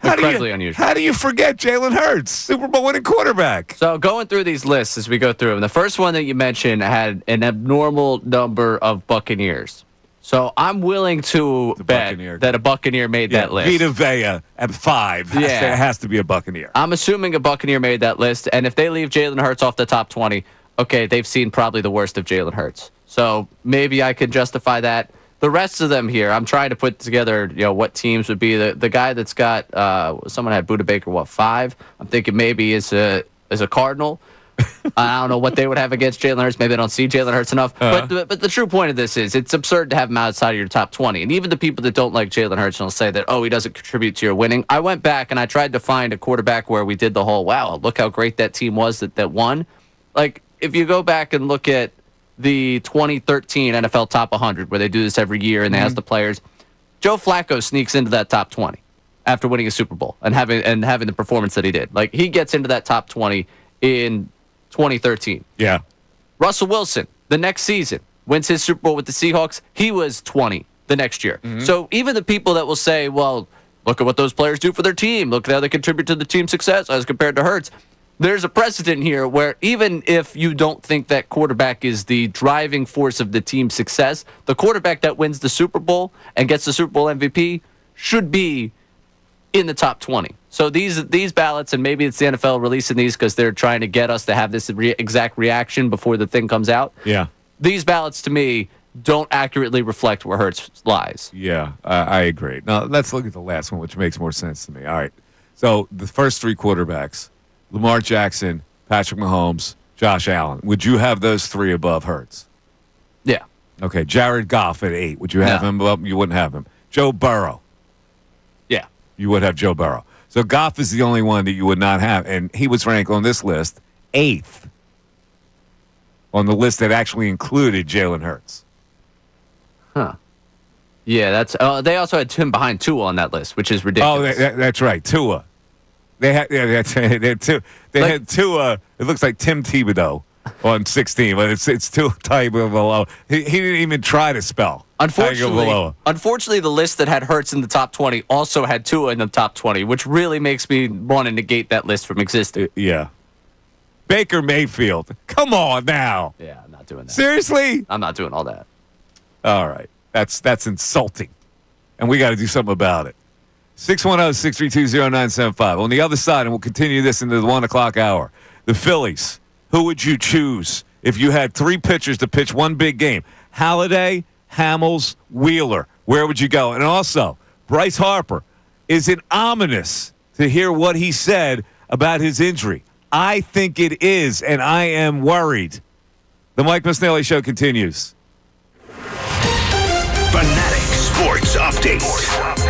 Incredibly unusual. How do you forget Jalen Hurts, Super Bowl winning quarterback? So going through these lists as we go through them, the first one that you mentioned had an abnormal number of Buccaneers. So I'm willing to bet that a Buccaneer made that list. Vita Vea at 5. It has to be a Buccaneer. I'm assuming a Buccaneer made that list, and if they leave Jalen Hurts off the top 20, okay, they've seen probably the worst of Jalen Hurts. So maybe I could justify that. The rest of them here, I'm trying to put together, what teams would be. The guy that's got, someone had Budda Baker, 5? I'm thinking maybe is a Cardinal. I don't know what they would have against Jalen Hurts. Maybe they don't see Jalen Hurts enough. But the true point of this is it's absurd to have him outside of your top 20. And even the people that don't like Jalen Hurts will say that, he doesn't contribute to your winning. I went back and I tried to find a quarterback where we did the whole, wow, look how great that team was that won. Like, if you go back and look at the 2013 NFL Top 100, where they do this every year and they ask the players, Joe Flacco sneaks into that top 20 after winning a Super Bowl and having the performance that he did. Like, he gets into that top 20 in 2013. Yeah. Russell Wilson, the next season, wins his Super Bowl with the Seahawks. He was 20 the next year. So even the people that will say, well, look at what those players do for their team. Look at how they contribute to the team's success as compared to Hurts. There's a precedent here where even if you don't think that quarterback is the driving force of the team's success, the quarterback that wins the Super Bowl and gets the Super Bowl MVP should be in the top 20. So these ballots, and maybe it's the NFL releasing these because they're trying to get us to have this exact reaction before the thing comes out. Yeah. These ballots, to me, don't accurately reflect where Hurts lies. Yeah, I agree. Now, let's look at the last one, which makes more sense to me. All right. So the first 3 quarterbacks, Lamar Jackson, Patrick Mahomes, Josh Allen. Would you have those 3 above Hurts? Yeah. Okay. Jared Goff at 8. Would you have him above? You wouldn't have him. Joe Burrow. Yeah. You would have Joe Burrow. So Goff is the only one that you would not have. And he was ranked on this list 8th on the list that actually included Jalen Hurts. Huh. Yeah, that's. They also had Tim behind Tua on that list, which is ridiculous. Oh, that's right. Tua. They had had Tua. It looks like Tim Tebow on 16, but it's Tua Tagovailoa. He didn't even try to spell. Unfortunately, the list that had Hurts in the top 20 also had Tua in the top 20, which really makes me want to negate that list from existing. Yeah. Baker Mayfield. Come on now. Yeah, I'm not doing that. Seriously? I'm not doing all that. All right. That's insulting. And we got to do something about it. 610-632-0975. On the other side, and we'll continue this into the 1 o'clock hour, the Phillies. Who would you choose if you had 3 pitchers to pitch one big game? Halladay, Hamels, Wheeler. Where would you go? And also, Bryce Harper. Is it ominous to hear what he said about his injury? I think it is, and I am worried. The Mike Missanelli Show continues. Fanatic Sports Update.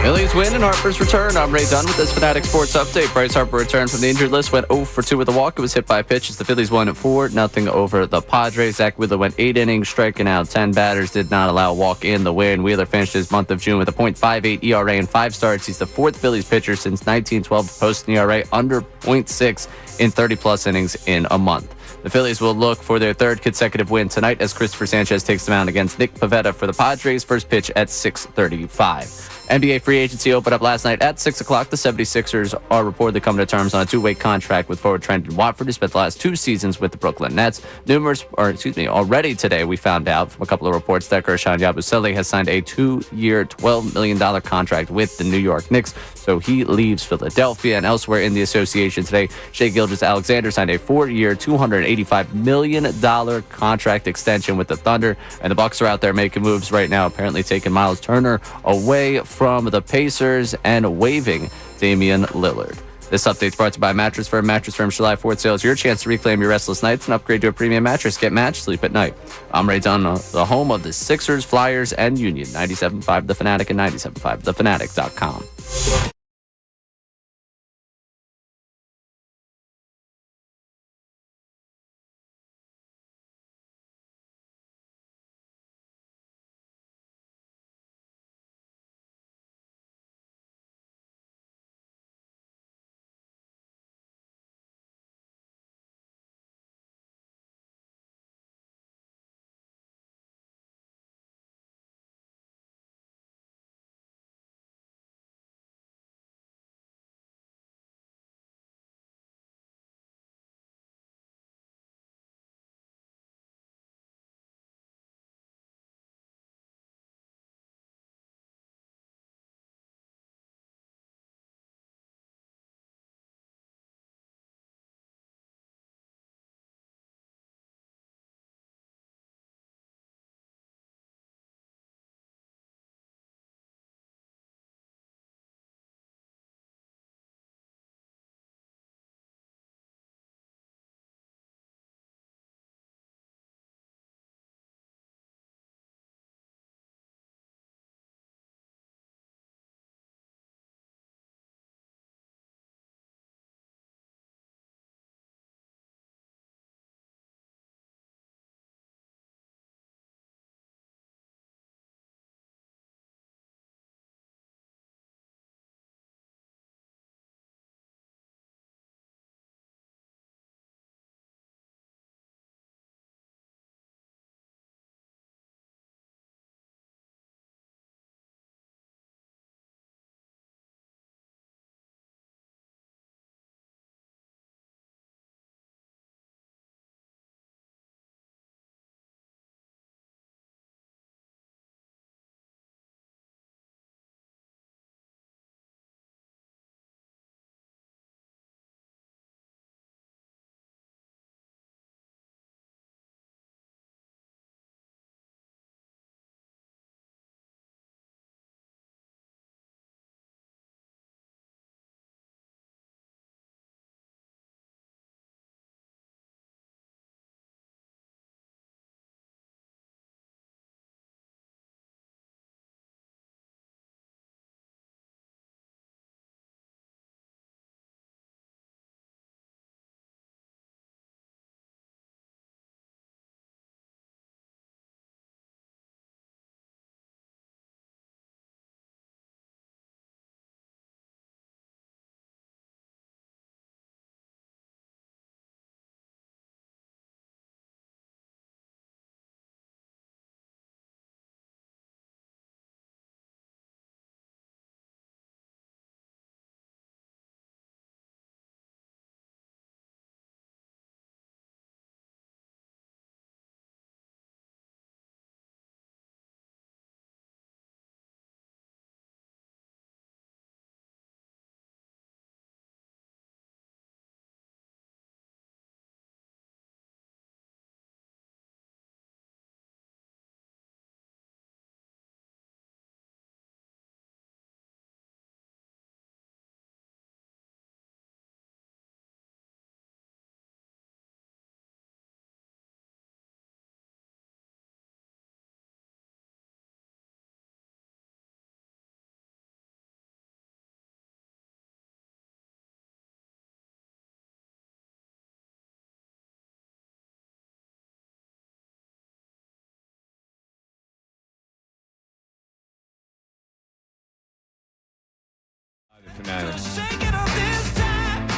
Phillies win and Harper's return. I'm Ray Dunn with this Fanatic Sports Update. Bryce Harper returned from the injured list, went 0 for 2 with a walk. It was hit by a pitch as the Phillies won at 4-0 over the Padres. Zack Wheeler went 8 innings, striking out 10 batters, did not allow a walk in the win. Wheeler finished his month of June with a .58 ERA and 5 starts. He's the 4th Phillies pitcher since 1912 to post an ERA under .6 in 30-plus innings in a month. The Phillies will look for their 3rd consecutive win tonight as Christopher Sanchez takes the mound against Nick Pivetta for the Padres. First pitch at 6:35. NBA free agency opened up last night at 6 o'clock. The 76ers are reportedly coming to terms on a 2-way contract with forward Trendon Watford, who spent the last 2 seasons with the Brooklyn Nets. Already today we found out from a couple of reports that Gershon Yabusele has signed a 2-year, $12 million contract with the New York Knicks. So he leaves Philadelphia. And elsewhere in the association today, Shai Gilgeous-Alexander signed a 4-year, $285 million contract extension with the Thunder. And the Bucks are out there making moves right now, apparently taking Miles Turner away from the Pacers and waiving Damian Lillard. This update's brought to you by Mattress Firm. Mattress Firm's July 4th sale is your chance to reclaim your restless nights and upgrade to a premium mattress. Get matched, sleep at night. I'm Ray Dunn, the home of the Sixers, Flyers, and Union. 97.5 The Fanatic and 97.5thefanatic.com.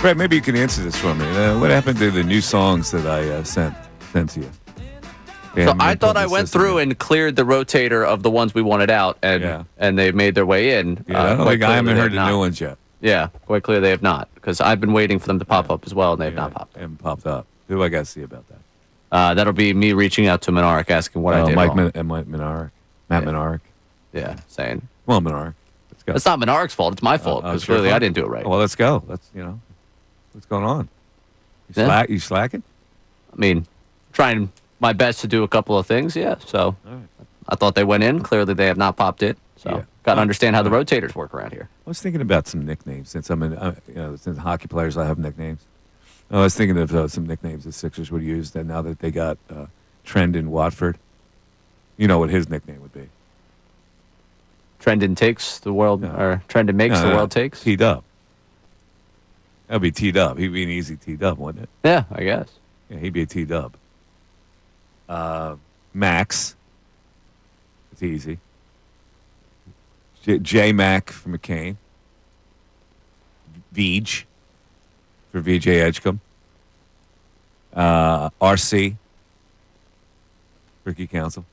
Brett, maybe you can answer this for me. What happened to the new songs that I sent to you? Yeah, So I thought I went through and cleared the rotator of the ones we wanted out, and they made their way in. I haven't heard the new ones yet. Yeah, quite clear they have not, because I've been waiting for them to pop up as well, and they have not popped up. They haven't popped up. Who do I got to see about that? That'll be me reaching out to Minarek, asking what I did wrong. Mike Minarek. Matt Minarek. Yeah, saying. Well, Minarek. Let's go. It's not Minarek's fault. It's my fault, because clearly I didn't do it right. Well, let's go. What's going on? You slacking? I mean, trying my best to do a couple of things, yeah. So I thought they went in. Clearly they have not popped it. So got to understand how the rotators work around here. I was thinking about some nicknames since since hockey players, I have nicknames. I was thinking of some nicknames the Sixers would use. And now that they got Trendon Watford, you know what his nickname would be? Trendon takes the world, or Trendon makes the world takes. T-Dub. That'd be T-Dub. He'd be an easy T-Dub, wouldn't it? Yeah, I guess. Yeah, he'd be a T-Dub. Max. It's easy. J-Mac for McCain. Vij for VJ Edgecombe. RC. Ricky Council.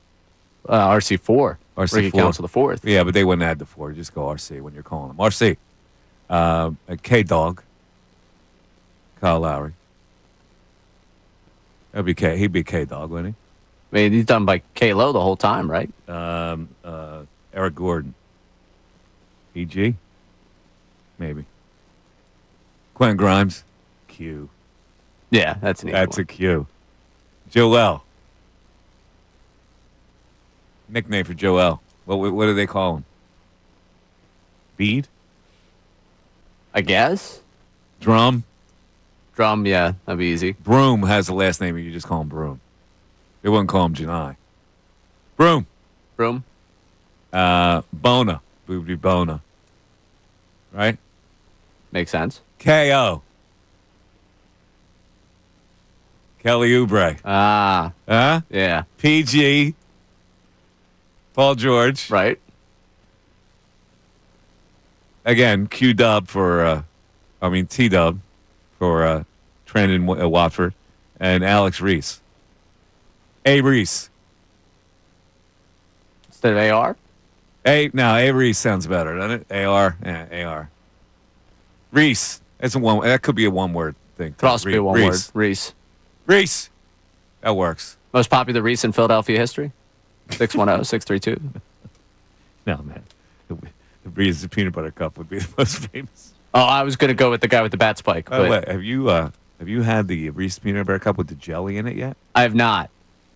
RC4. Ricky Council the fourth. Yeah, but they wouldn't add the 4. Just go RC when you're calling him. RC. K-Dog. Kyle Lowry. That'd be K. He'd be K-Dog, wouldn't he? I mean, he's done by K-Lo the whole time, right? Eric Gordon. EG? Maybe. Quentin Grimes? Q. Yeah, that's an easy That's a Q. Joel. Nickname for Joel. What do they call him? Bead? I guess. Drum? Drum, yeah, that'd be easy. Broom has the last name, and you just call him Broom. They wouldn't call him Janai. Broom. Broom. Bona. Boobity Bona. Right? Makes sense. KO. Kelly Oubre. Ah. Huh? Yeah. PG. Paul George. Right. Again, Q-Dub for, T-Dub for Trendon Watford. And Alex Reese. A. Reese. Instead of AR? A Reese sounds better, doesn't it? AR? Yeah, AR. Reese. That could be a one-word thing. Could also be a one-word. Reese. Reese. That works. Most popular Reese in Philadelphia history? 610-632. No, man. The Reese's peanut butter cup would be the most famous. Oh, I was going to go with the guy with the bat spike. By the way, have you had the Reese's peanut butter cup with the jelly in it yet? I have not.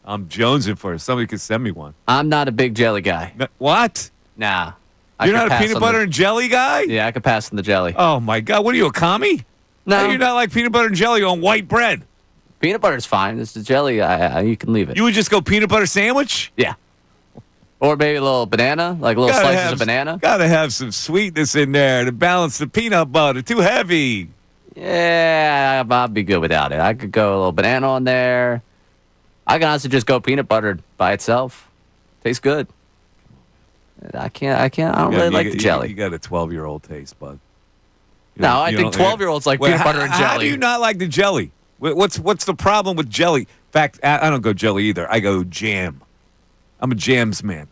I'm jonesing for it. Somebody could send me one. I'm not a big jelly guy. What? Nah. You're not a peanut butter and jelly guy? Yeah, I could pass on the jelly. Oh, my God. What are you, a commie? No. How do you not like peanut butter and jelly on white bread? Peanut butter's fine. It's the jelly. You can leave it. You would just go peanut butter sandwich? Yeah. Or maybe a little banana, like little slices of banana. Gotta have some sweetness in there to balance the peanut butter. Too heavy. Yeah, I'd be good without it. I could go a little banana on there. I can honestly just go peanut butter by itself. Tastes good. I don't really like the jelly. You got a 12-year-old taste, bud. No, I think 12-year-olds like peanut butter and jelly. How do you not like the jelly? What's the problem with jelly? In fact, I don't go jelly either. I go jam. I'm a jams man.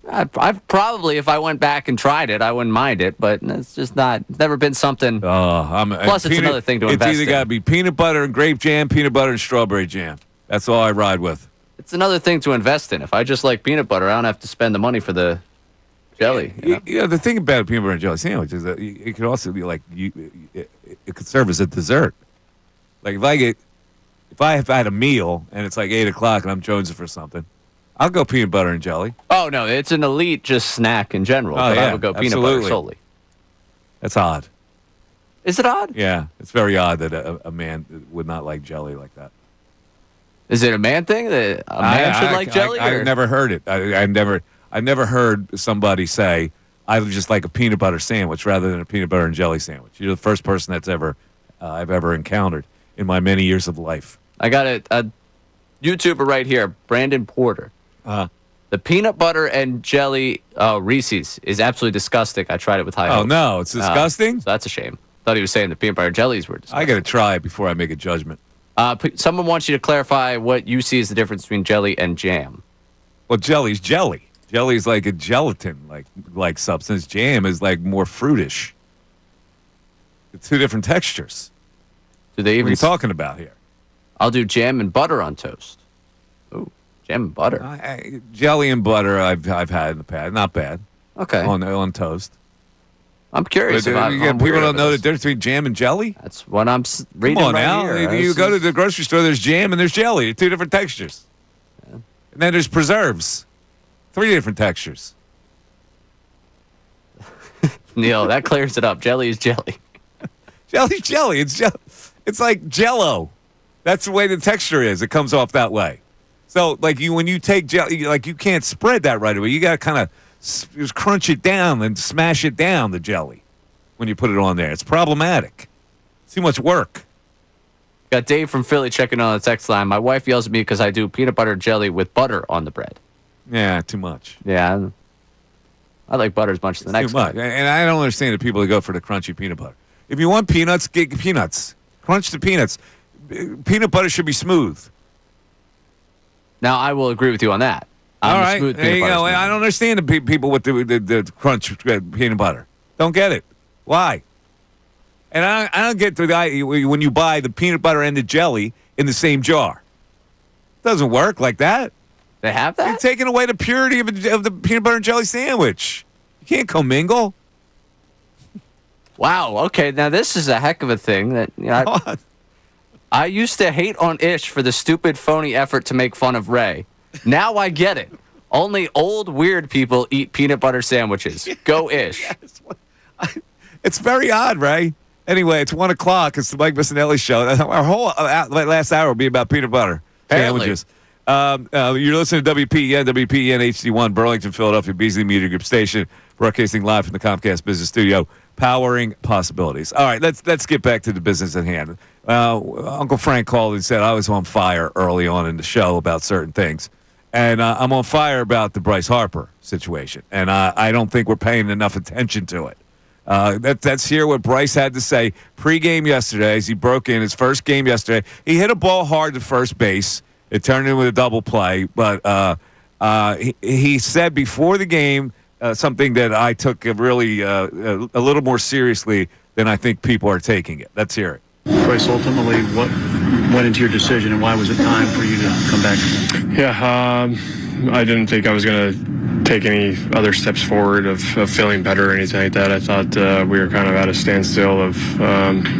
I've probably, if I went back and tried it, I wouldn't mind it, but it's just not. It's never been something. Plus, it's another thing to invest in. It's either got to be peanut butter and grape jam, peanut butter and strawberry jam. That's all I ride with. It's another thing to invest in. If I just like peanut butter, I don't have to spend the money for the jelly. The thing about a peanut butter and jelly sandwich is that it could also be like it could serve as a dessert. Like if I have had a meal and it's like 8 o'clock and I'm jonesing for something, I'll go peanut butter and jelly. Oh no, it's an elite just snack in general. Oh, but yeah, I would go peanut butter solely. That's odd. Is it odd? Yeah, it's very odd that a man would not like jelly like that. Is it a man thing that a man should like jelly? I never heard it. I never heard somebody say I just like a peanut butter sandwich rather than a peanut butter and jelly sandwich. You're the first person that's I've ever encountered in my many years of life. I got a YouTuber right here, Brandon Porter. The peanut butter and jelly Reese's is absolutely disgusting. I tried it with high hopes. Oh, no, it's disgusting? So that's a shame. Thought he was saying the peanut butter jellies were disgusting. I got to try it before I make a judgment. Someone wants you to clarify what you see as the difference between jelly and jam. Well, jelly's jelly. Jelly's like a gelatin like substance. Jam is like more fruitish. It's two different textures. Do they even? What are you talking about here? I'll do jam and butter on toast. Ooh, jam and butter. Jelly and butter I've had in the past. Not bad. Okay. On toast. I'm curious about people don't know the difference between jam and jelly? That's what I'm reading. Come on right now. here. You go to the grocery store, there's jam and there's jelly. They're two different textures. Yeah. And then there's preserves. 3 different textures. Neil, that clears it up. Jelly is jelly. Jelly's jelly. It's like Jell-O. That's the way the texture is. It comes off that way. So, like when you take jelly, like you can't spread that right away. You got to kind of just crunch it down and smash it down, the jelly, when you put it on there. It's problematic. It's too much work. Got Dave from Philly checking on the text line. My wife yells at me because I do peanut butter jelly with butter on the bread. Yeah, too much. Yeah, I like butter as much as the next too much. guy. And I don't understand the people that go for the crunchy peanut butter. If you want peanuts, get peanuts. Crunch the peanuts. Peanut butter should be smooth. Now, I will agree with you on that. All right, there you go. I don't understand the people with the crunch peanut butter. Don't get it. Why? And I don't get the guy when you buy the peanut butter and the jelly in the same jar. It doesn't work like that. They have that? You're taking away the purity of the peanut butter and jelly sandwich. You can't commingle. Wow. Okay. Now this is a heck of a thing that I used to hate on Ish for the stupid, phony effort to make fun of Ray. Now I get it. Only old, weird people eat peanut butter sandwiches. Go Ish. It's very odd, Ray. Anyway, it's 1 o'clock. It's the Mike Missanelli show. Our whole last hour will be about peanut butter sandwiches. You're listening to WPEN HD1, Burlington, Philadelphia, Beasley Media Group Station, broadcasting live from the Comcast Business Studio, powering possibilities. All right, let's get back to the business at hand. Uncle Frank called and said I was on fire early on in the show about certain things, and I'm on fire about the Bryce Harper situation, and I don't think we're paying enough attention to it. Let's hear what Bryce had to say pregame yesterday as he broke in his first game yesterday. He hit a ball hard to first base. It turned into a double play, but he said before the game something that I took really a little more seriously than I think people are taking it. Let's hear it. Bryce, ultimately, what went into your decision, and why was it time for you to come back? Yeah, I didn't think I was going to take any other steps forward of feeling better or anything like that. I thought we were kind of at a standstill of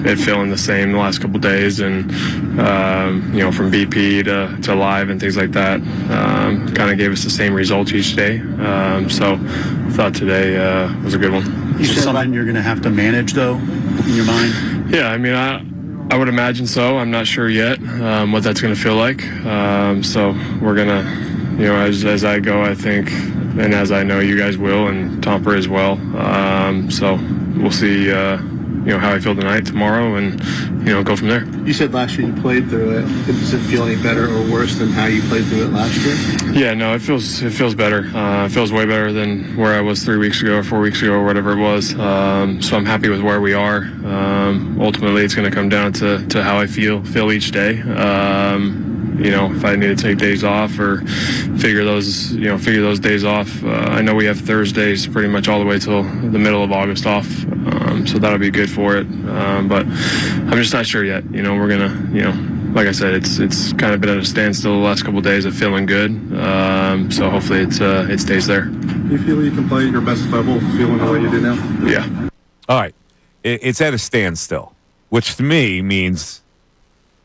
it feeling the same the last couple of days, and from BP to live and things like that, kind of gave us the same results each day. So I thought today was a good one. You said something you're going to have to manage, though, in your mind? Yeah, I mean, I would imagine so. I'm not sure yet what that's going to feel like. So we're going to, as I go, I think, and as I know you guys will, and Tomper as well. So we'll see, how I feel tonight, tomorrow, and, go from there. You said last year you played through it. Does it feel any better or worse than how you played through it last year? Yeah, no, it feels better. It feels way better than where I was 3 weeks ago or 4 weeks ago or whatever it was. So I'm happy with where we are. Ultimately, it's going to come down to how I feel each day. If I need to take days off or figure those days off. I know we have Thursdays pretty much all the way till the middle of August off, so that'll be good for it. But I'm just not sure yet. We're gonna, like I said, it's kind of been at a standstill the last couple of days of feeling good. So hopefully it stays there. Do you feel you can play at your best level, feeling the way you do now? Yeah. All right, it's at a standstill, which to me means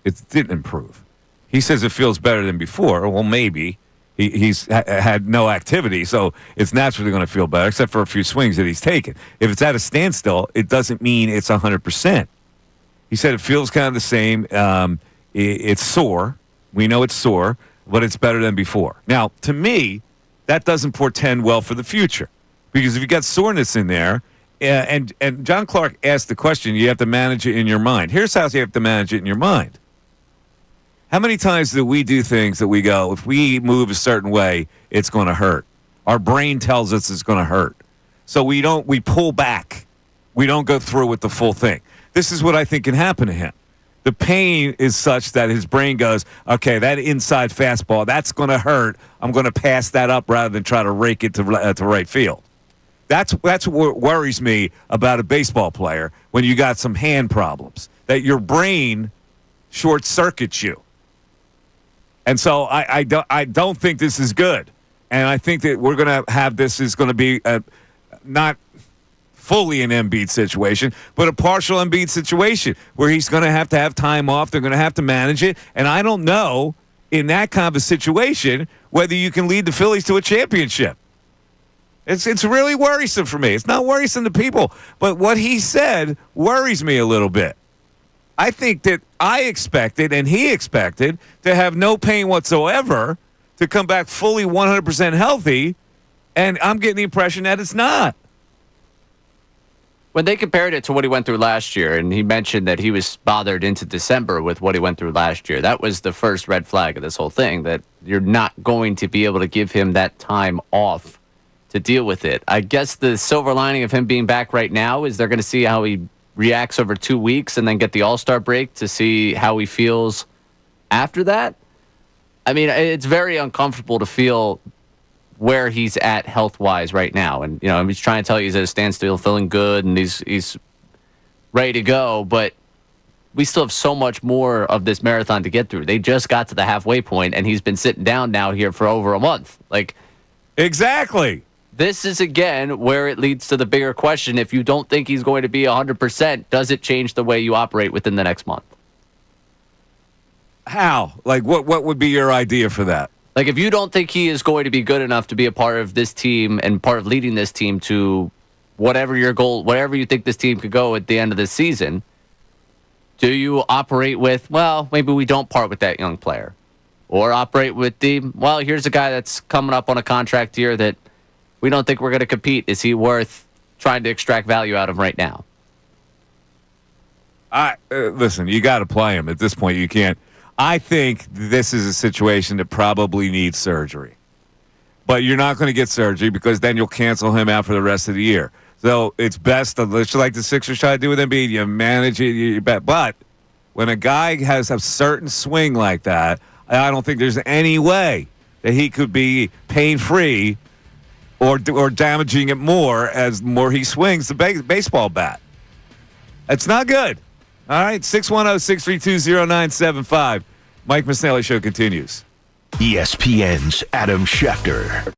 it didn't improve. He says it feels better than before. Well, maybe. He's had no activity, so it's naturally going to feel better, except for a few swings that he's taken. If it's at a standstill, it doesn't mean it's 100%. He said it feels kind of the same. It's sore. We know it's sore, but it's better than before. Now, to me, that doesn't portend well for the future, because if you got soreness in there, and John Clark asked the question, you have to manage it in your mind. Here's how you have to manage it in your mind. How many times do we do things that we go, if we move a certain way, it's going to hurt? Our brain tells us it's going to hurt. So we pull back. We don't go through with the full thing. This is what I think can happen to him. The pain is such that his brain goes, okay, that inside fastball, that's going to hurt. I'm going to pass that up rather than try to rake it to right field. That's what worries me about a baseball player when you got some hand problems, that your brain short circuits you. And so I don't think this is good. And I think that we're going to have this is going to be not fully an Embiid situation, but a partial Embiid situation where he's going to have time off. They're going to have to manage it. And I don't know in that kind of a situation whether you can lead the Phillies to a championship. It's really worrisome for me. It's not worrisome to people, but what he said worries me a little bit. I think that I expected and he expected to have no pain whatsoever, to come back fully 100% healthy, and I'm getting the impression that it's not. When they compared it to what he went through last year, and he mentioned that he was bothered into December with what he went through last year, that was the first red flag of this whole thing, that you're not going to be able to give him that time off to deal with it. I guess the silver lining of him being back right now is they're going to see how he reacts over 2 weeks and then get the All-Star break to see how he feels after that. I mean, it's very uncomfortable to feel where he's at health-wise right now. And, you know, he's trying to tell you he's at a standstill, feeling good, and he's ready to go. But we still have so much more of this marathon to get through. They just got to the halfway point, and he's been sitting down now here for over a month. Like, exactly. This is, again, where it leads to the bigger question. If you don't think he's going to be 100%, does it change the way you operate within the next month? How? Like, what would be your idea for that? Like, if you don't think he is going to be good enough to be a part of this team and part of leading this team to whatever your goal, whatever you think this team could go at the end of the season, do you operate with, well, maybe we don't part with that young player? Or operate with well, here's a guy that's coming up on a contract here that we don't think we're going to compete. Is he worth trying to extract value out of right now? Listen, you got to play him. At this point, you can't. I think this is a situation that probably needs surgery. But you're not going to get surgery because then you'll cancel him out for the rest of the year. So it's best, just like the Sixers try to do with Embiid, you manage it, you bet. But when a guy has a certain swing like that, I don't think there's any way that he could be pain-free or damaging it more as more he swings the baseball bat. It's not good. All right, 610-632-0975. Mike Missanelli Show continues. ESPN's Adam Schefter.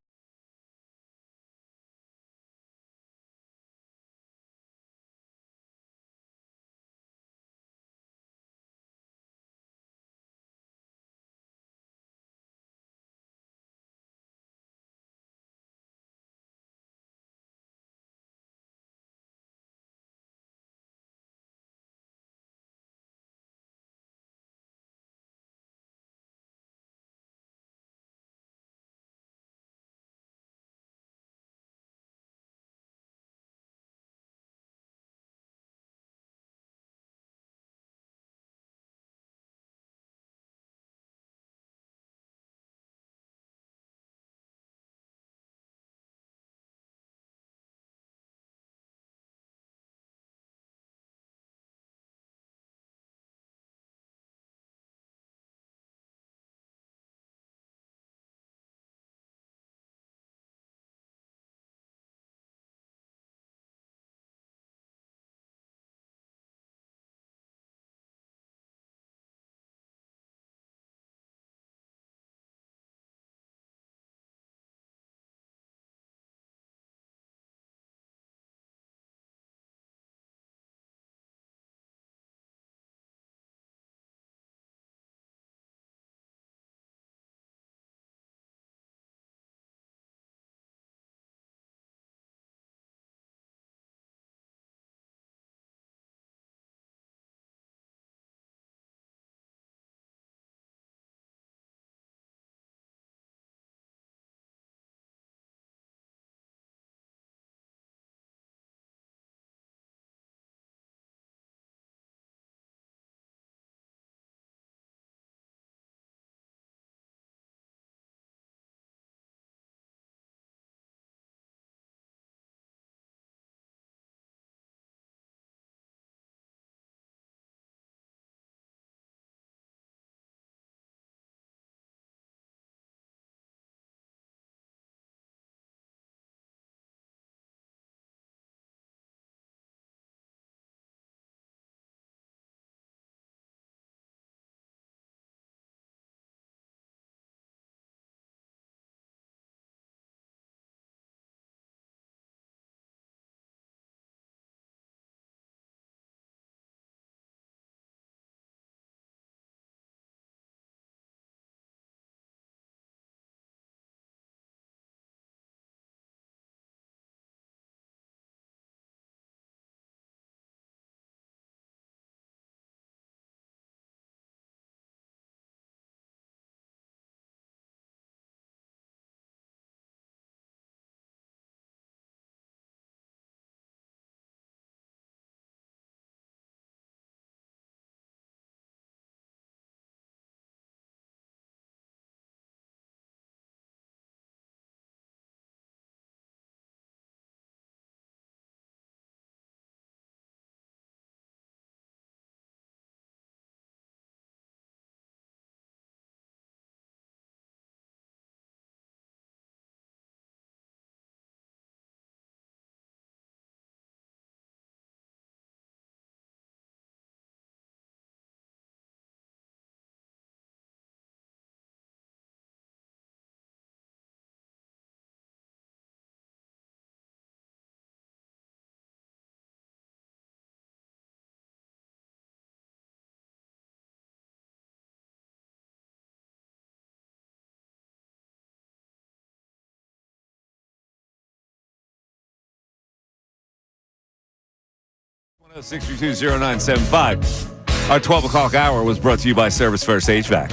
632-0975. Our 12 o'clock hour was brought to you by Service First HVAC.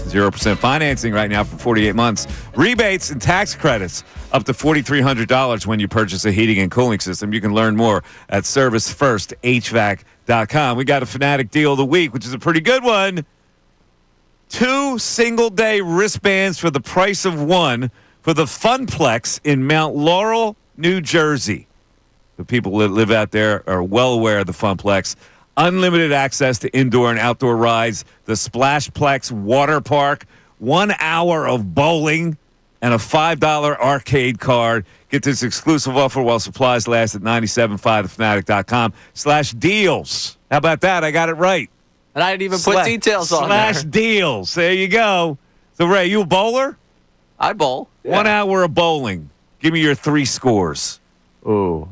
0% financing right now for 48 months. Rebates and tax credits up to $4,300 when you purchase a heating and cooling system. You can learn more at ServiceFirstHVAC.com. We got a Fanatic deal of the week, which is a pretty good one. 2 single-day wristbands for the price of one for the Funplex in Mount Laurel, New Jersey. The people that live out there are well aware of the Funplex. Unlimited access to indoor and outdoor rides, the Splashplex Water Park, 1 hour of bowling, and a $5 arcade card. Get this exclusive offer while supplies last at 975thefanatic.com/deals. How about that? I got it right. And I didn't even put details on there. /deals. There you go. So, Ray, you a bowler? I bowl. Yeah. 1 hour of bowling. Give me your 3 scores. Ooh.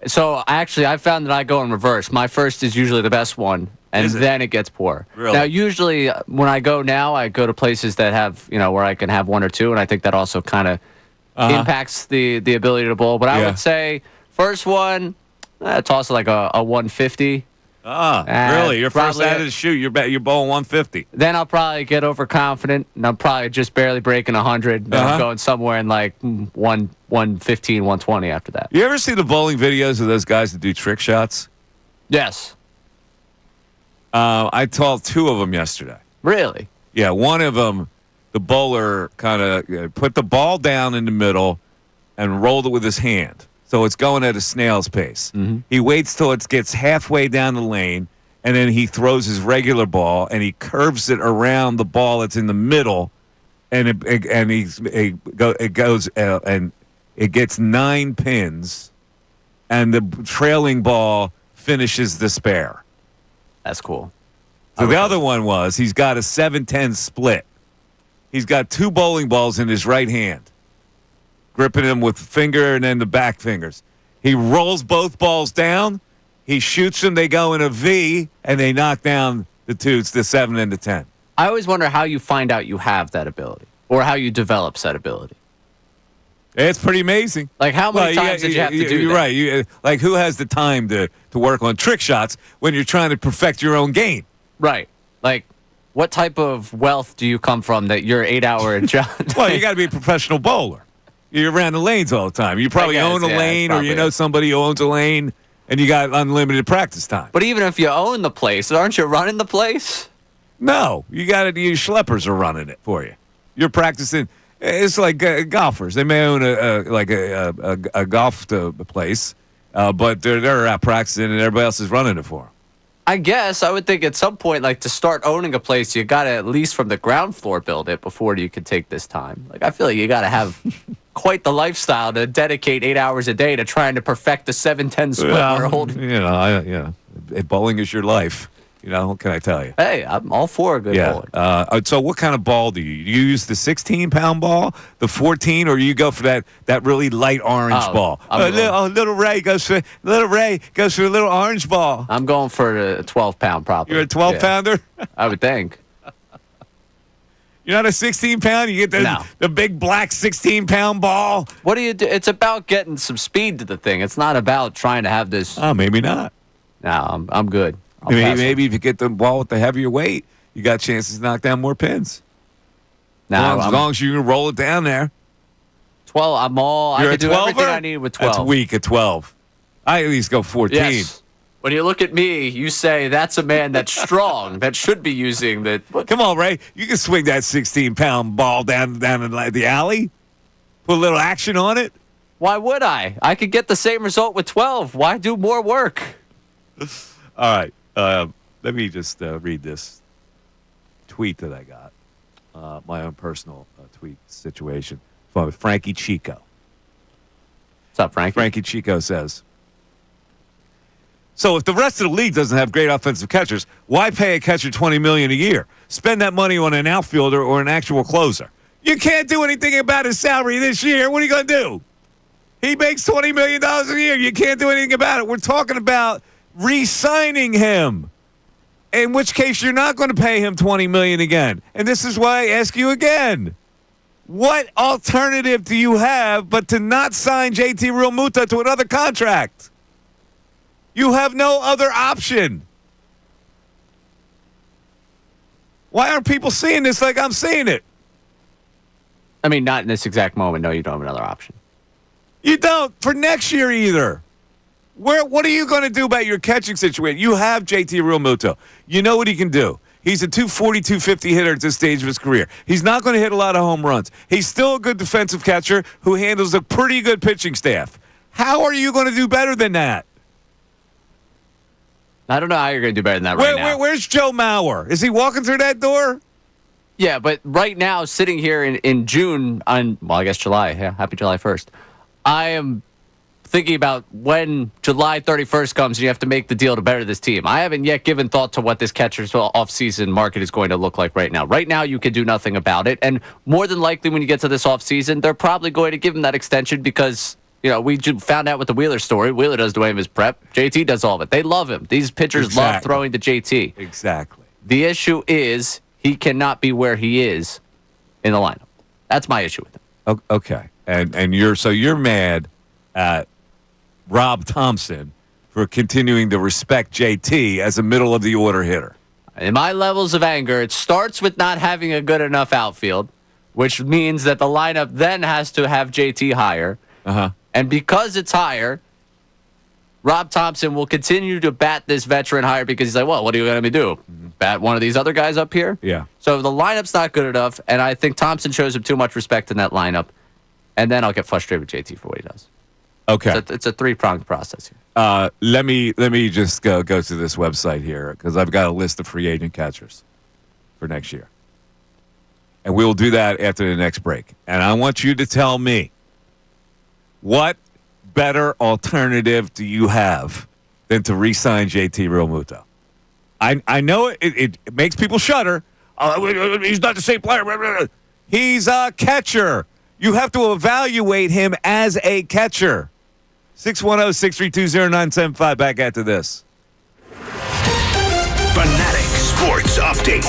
So, actually, I found that I go in reverse. My first is usually the best one, and then it gets poor. Really? Now, usually, when I go now, I go to places that have, where I can have 1 or 2, and I think that also kind of impacts the ability to bowl. But I would say, first one, toss it like a 150. Really? You're first out of the chute. You're bowling 150. Then I'll probably get overconfident, and I'm probably just barely breaking 100. Then I'm going somewhere in like 115, 120 after that. You ever see the bowling videos of those guys that do trick shots? Yes. I taught 2 of them yesterday. Really? Yeah, one of them, the bowler kind of put the ball down in the middle and rolled it with his hand. So it's going at a snail's pace. Mm-hmm. He waits till it gets halfway down the lane, and then he throws his regular ball, and he curves it around the ball that's in the middle, and it goes and it gets 9 pins, and the trailing ball finishes the spare. That's cool. So the other one was he's got a 7-10 split. He's got 2 bowling balls in his right hand, gripping them with finger and then the back fingers. He rolls both balls down. He shoots them. They go in a V, and they knock down the 2s, the 7 and the 10. I always wonder how you find out you have that ability or how you develop that ability. It's pretty amazing. Like, how many times did you have to do that? You're right. Like, who has the time to work on trick shots when you're trying to perfect your own game? Right. Like, what type of wealth do you come from that you're 8-hour job? Well, you got to be a professional bowler. You're around the lanes all the time. You probably own a lane, or you know somebody who owns a lane, and you got unlimited practice time. But even if you own the place, aren't you running the place? No, you got to use schleppers are running it for you. You're practicing. It's like golfers. They may own a golf place, but they're out practicing, and everybody else is running it for them. I guess I would think at some point, like, to start owning a place, you got to at least from the ground floor build it before you can take this time. Like, I feel like you got to have quite the lifestyle to dedicate 8 hours a day to trying to perfect the 7-10 split. Well, bowling is your life. What can I tell you? Hey, I'm all for a good bowling. So what kind of ball do you use? The 16-pound ball, the 14, or you go for that really light orange ball? Little Ray goes for a little orange ball. I'm going for a 12-pound probably. You're a 12-pounder? Yeah, I would think. You're not a 16-pound? You get the big black 16-pound ball? What do you do? It's about getting some speed to the thing. It's not about trying to have this. Oh, maybe not. No, I'm good. Maybe if you get the ball with the heavier weight, you got chances to knock down more pins. Now, as long as you can roll it down there. 12, I can do everything I need with 12. That's weak at 12. I at least go 14. Yes. When you look at me, you say that's a man that's strong, that should be using that. Come on, Ray. You can swing that 16-pound ball down in the alley. Put a little action on it. Why would I? I could get the same result with 12. Why do more work? All right. Let me just read this tweet that I got, my own personal tweet situation from Frankie Chico. What's up, Frankie? Frankie Chico says, so if the rest of the league doesn't have great offensive catchers, why pay a catcher $20 million a year? Spend that money on an outfielder or an actual closer. You can't do anything about his salary this year. What are you going to do? He makes $20 million a year. You can't do anything about it. We're talking about re-signing him, in which case you're not going to pay him $20 million again. And this is why I ask you again, what alternative do you have but to not sign JT Realmuto to another contract? You have no other option. Why aren't people seeing this like I'm seeing it? I mean, not in this exact moment. No, you don't have another option. You don't for next year either. What are you going to do about your catching situation? You have JT Realmuto. You know what he can do. He's a 240, 250 hitter at this stage of his career. He's not going to hit a lot of home runs. He's still a good defensive catcher who handles a pretty good pitching staff. How are you going to do better than that? I don't know how you're going to do better than that right now. Where's Joe Mauer? Is he walking through that door? Yeah, but right now, sitting here in June, I guess July. Yeah, happy July 1st. I am thinking about when July 31st comes and you have to make the deal to better this team. I haven't yet given thought to what this catcher's offseason market is going to look like right now. Right now, you can do nothing about it. And more than likely, when you get to this offseason, they're probably going to give him that extension because, we found out with the Wheeler story. Wheeler does away with his prep. JT does all of it. They love him. These pitchers love throwing to JT. Exactly. The issue is he cannot be where he is in the lineup. That's my issue with him. Okay. And you're mad at Rob Thompson for continuing to respect JT as a middle-of-the-order hitter. In my levels of anger, it starts with not having a good enough outfield, which means that the lineup then has to have JT higher. Uh-huh. And because it's higher, Rob Thompson will continue to bat this veteran higher because he's like, well, what are you going to do? Bat one of these other guys up here? Yeah. So the lineup's not good enough, and I think Thompson shows him too much respect in that lineup, and then I'll get frustrated with JT for what he does. Okay. It's a three-pronged process here. Let me just go to this website here because I've got a list of free agent catchers for next year. And we'll do that after the next break. And I want you to tell me, what better alternative do you have than to re-sign JT Realmuto? I know it makes people shudder. He's not the same player. He's a catcher. You have to evaluate him as a catcher. 610-632-0975. Back after this. Fanatic Sports Update.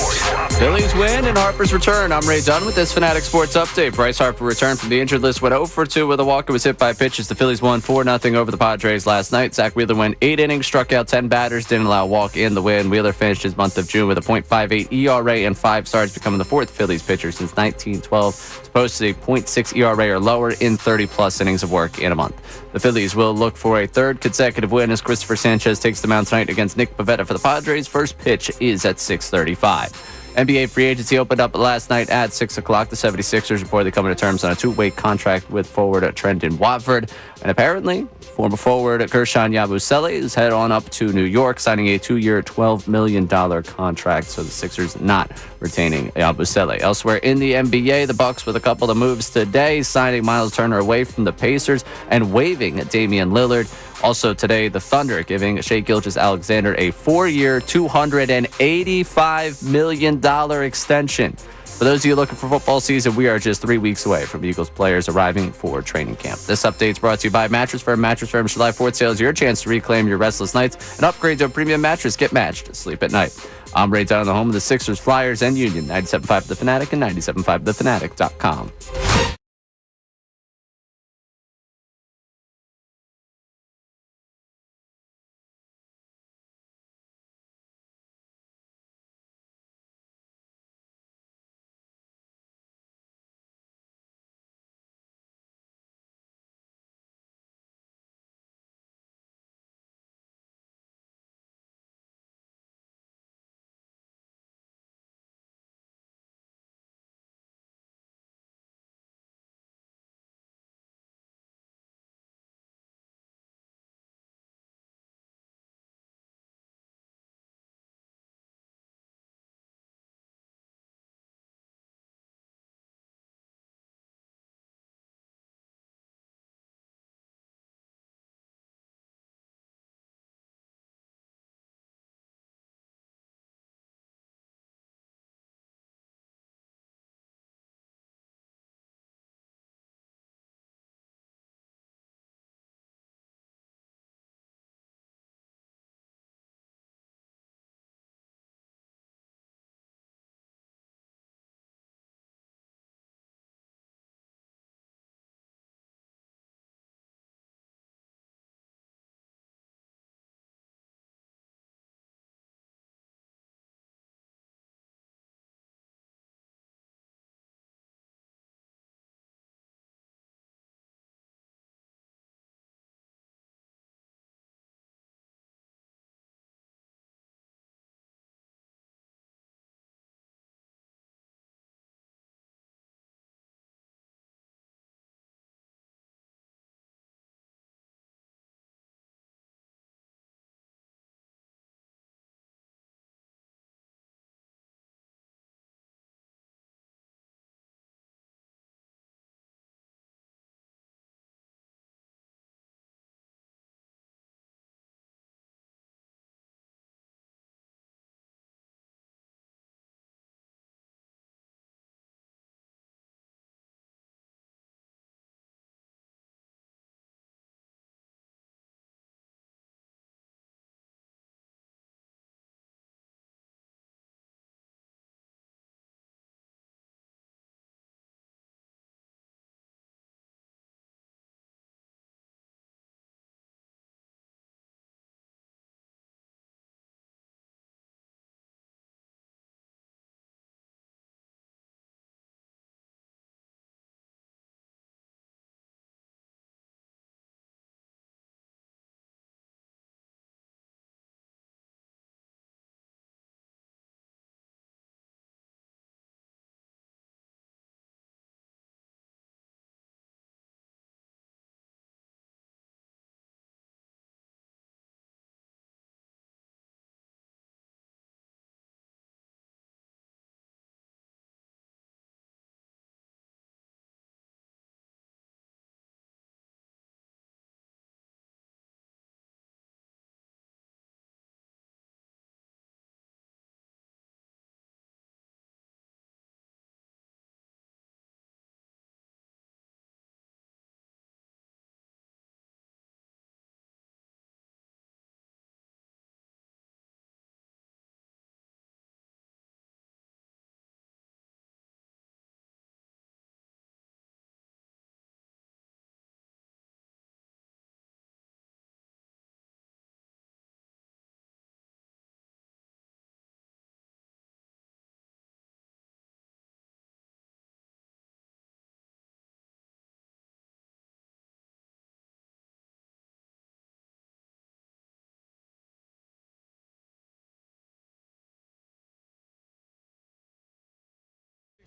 Phillies win and Harper's return. I'm Ray Dunn with this Fanatic Sports Update. Bryce Harper returned from the injured list, went 0 for 2 with a walk. It was hit by pitches. The Phillies won 4-0 over the Padres last night. Zack Wheeler went 8 innings, struck out 10 batters, didn't allow a walk in the win. Wheeler finished his month of June with a .58 ERA and 5 starts, becoming the fourth Phillies pitcher since 1912 to post a .6 ERA or lower in 30-plus innings of work in a month. The Phillies will look for a third consecutive win as Christopher Sanchez takes the mound tonight against Nick Pivetta for the Padres. First pitch is at 6:35. NBA free agency opened up last night at 6 o'clock. The 76ers reportedly coming to terms on a two-way contract with forward Trendon Watford. And apparently, former forward Gershon Yabusele is head on up to New York, signing a 2-year, $12 million contract. So the Sixers not retaining Yabusele. Elsewhere in the NBA, the Bucks with a couple of moves today, signing Miles Turner away from the Pacers and waiving Damian Lillard. Also today, the Thunder giving Shai Gilgeous-Alexander a 4-year, $285 million extension. For those of you looking for football season, we are just 3 weeks away from Eagles players arriving for training camp. This update is brought to you by Mattress Firm. Mattress Firm's July 4th sale is your chance to reclaim your restless nights and upgrade to a premium mattress. Get matched. Sleep at night. I'm Ray Dunn, the home of the Sixers, Flyers, and Union. 97.5 The Fanatic and 97.5thefanatic.com.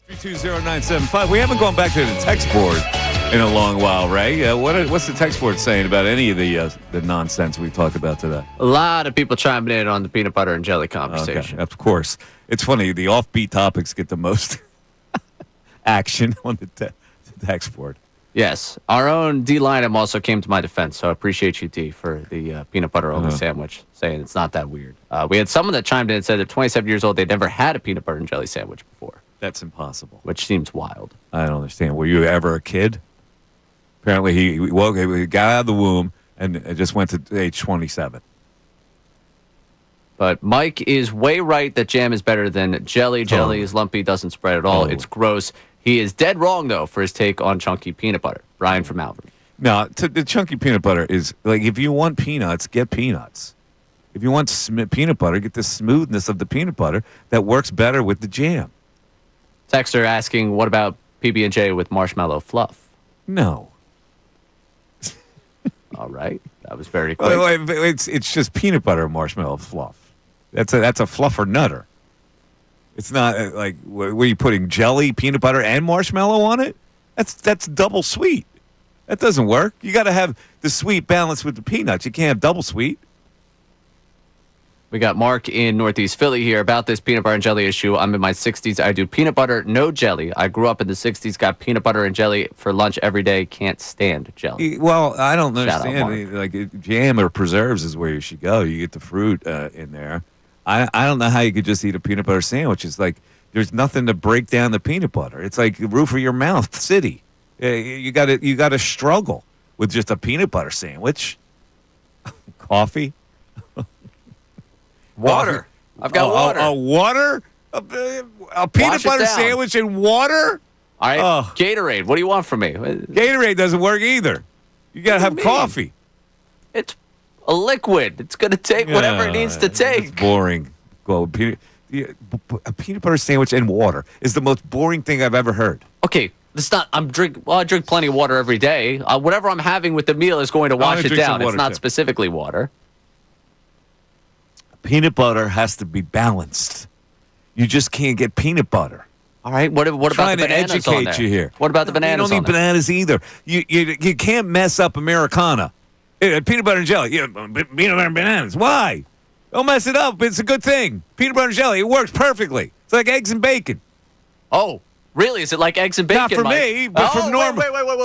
320-975. We haven't gone back to the text board in a long while, Ray. What's the text board saying about any of the nonsense we talked about today? A lot of people chiming in on the peanut butter and jelly conversation. Okay, of course. It's funny. The offbeat topics get the most action on the text board. Yes. Our own D. Lynham also came to my defense, so I appreciate you, D, for the peanut butter only sandwich, saying it's not that weird. We had someone that chimed in and said they're 27 years old. They'd never had a peanut butter and jelly sandwich before. That's impossible. Which seems wild. I don't understand. Were you ever a kid? Apparently, he got out of the womb and just went to age 27. But Mike is way right that jam is better than jelly. Jelly is lumpy, doesn't spread at all. It's gross. He is dead wrong, though, for his take on chunky peanut butter. Brian from Malvern. Now, the chunky peanut butter is like, if you want peanuts, get peanuts. If you want peanut butter, get the smoothness of the peanut butter that works better with the jam. Texter asking, what about PB&J with marshmallow fluff? No. All right. That was very quick. It's just peanut butter and marshmallow fluff. That's a fluffer nutter. It's not like, were you putting jelly, peanut butter, and marshmallow on it? That's double sweet. That doesn't work. You got to have the sweet balance with the peanuts. You can't have double sweet. We got Mark in Northeast Philly here about this peanut butter and jelly issue. I'm in my 60s. I do peanut butter, no jelly. I grew up in the 60s, got peanut butter and jelly for lunch every day. Can't stand jelly. Well, I don't understand. Like jam or preserves is where you should go. You get the fruit in there. I don't know how you could just eat a peanut butter sandwich. It's like there's nothing to break down the peanut butter. It's like the roof of your mouth city. You got to struggle with just a peanut butter sandwich. Coffee. Water. I've got water. Water? A peanut butter sandwich and water? All right. Gatorade. What do you want from me? Gatorade doesn't work either. You got to have coffee. It's a liquid. It's going to take whatever it needs to take. It's boring. Well, a peanut butter sandwich and water is the most boring thing I've ever heard. Okay. It's not. I drink plenty of water every day. Whatever I'm having with the meal is going to wash it down. It's not specifically water. Peanut butter has to be balanced. You just can't get peanut butter. All right. What about the bananas educate on there? You here. What about the bananas? You don't need bananas either. You can't mess up Americana. Peanut butter and jelly. Peanut butter and bananas. Why? Don't mess it up. It's a good thing. Peanut butter and jelly. It works perfectly. It's like eggs and bacon. Oh, really? Is it like eggs and bacon? Not for me, but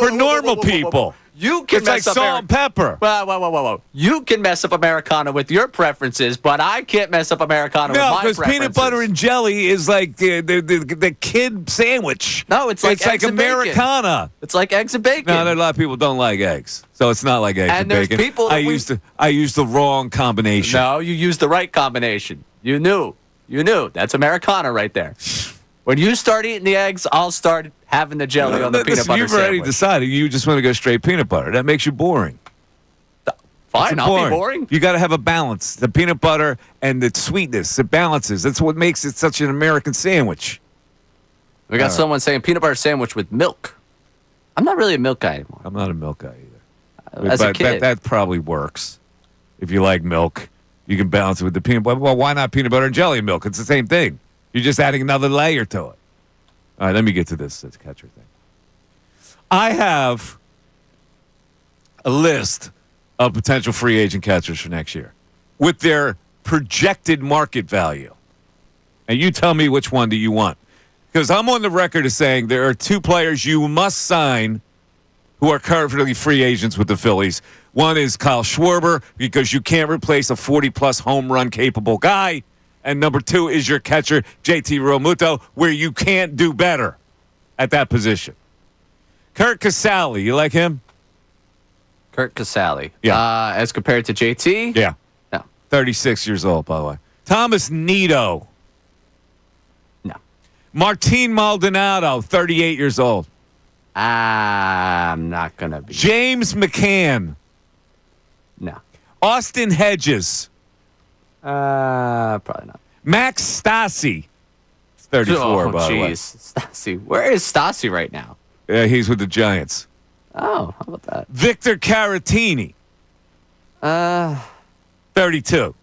for normal people. You can it's like salt and pepper. Whoa. You can mess up Americana with your preferences, but I can't mess up Americana with my preferences. No, because peanut butter and jelly is like the kid sandwich. No, it's like eggs and Americana. Bacon. It's like eggs and bacon. No, there are a lot of people don't like eggs, so it's not like eggs and bacon. People I used the wrong combination. No, you used the right combination. You knew. That's Americana right there. When you start eating the eggs, I'll start having the jelly on the peanut butter You've already sandwich. decided you just want to go straight peanut butter. That makes you boring. Fine, I'll be boring. You got to have a balance. The peanut butter and the sweetness, it balances. That's what makes it such an American sandwich. We got someone saying peanut butter sandwich with milk. I'm not really a milk guy anymore. I'm not a milk guy either. As a kid. That probably works. If you like milk, you can balance it with the peanut butter. Well, why not peanut butter and jelly and milk? It's the same thing. You're just adding another layer to it. All right, let me get to this catcher thing. I have a list of potential free agent catchers for next year with their projected market value. And you tell me which one do you want. Because I'm on the record as saying there are two players you must sign who are currently free agents with the Phillies. One is Kyle Schwarber, because you can't replace a 40-plus home run capable guy. And number two is your catcher, JT Realmuto, where you can't do better at that position. Kurt Casale, you like him? Kurt Casale. Yeah. As compared to JT? Yeah. No. 36 years old, by the way. Thomas Nido. No. Martin Maldonado, 38 years old. I'm not going to be. James McCann. No. Austin Hedges. Probably not. Max Stassi. 34, by the way. Stassi. Where is Stassi right now? He's with the Giants. Oh, how about that? Victor Caratini. 32.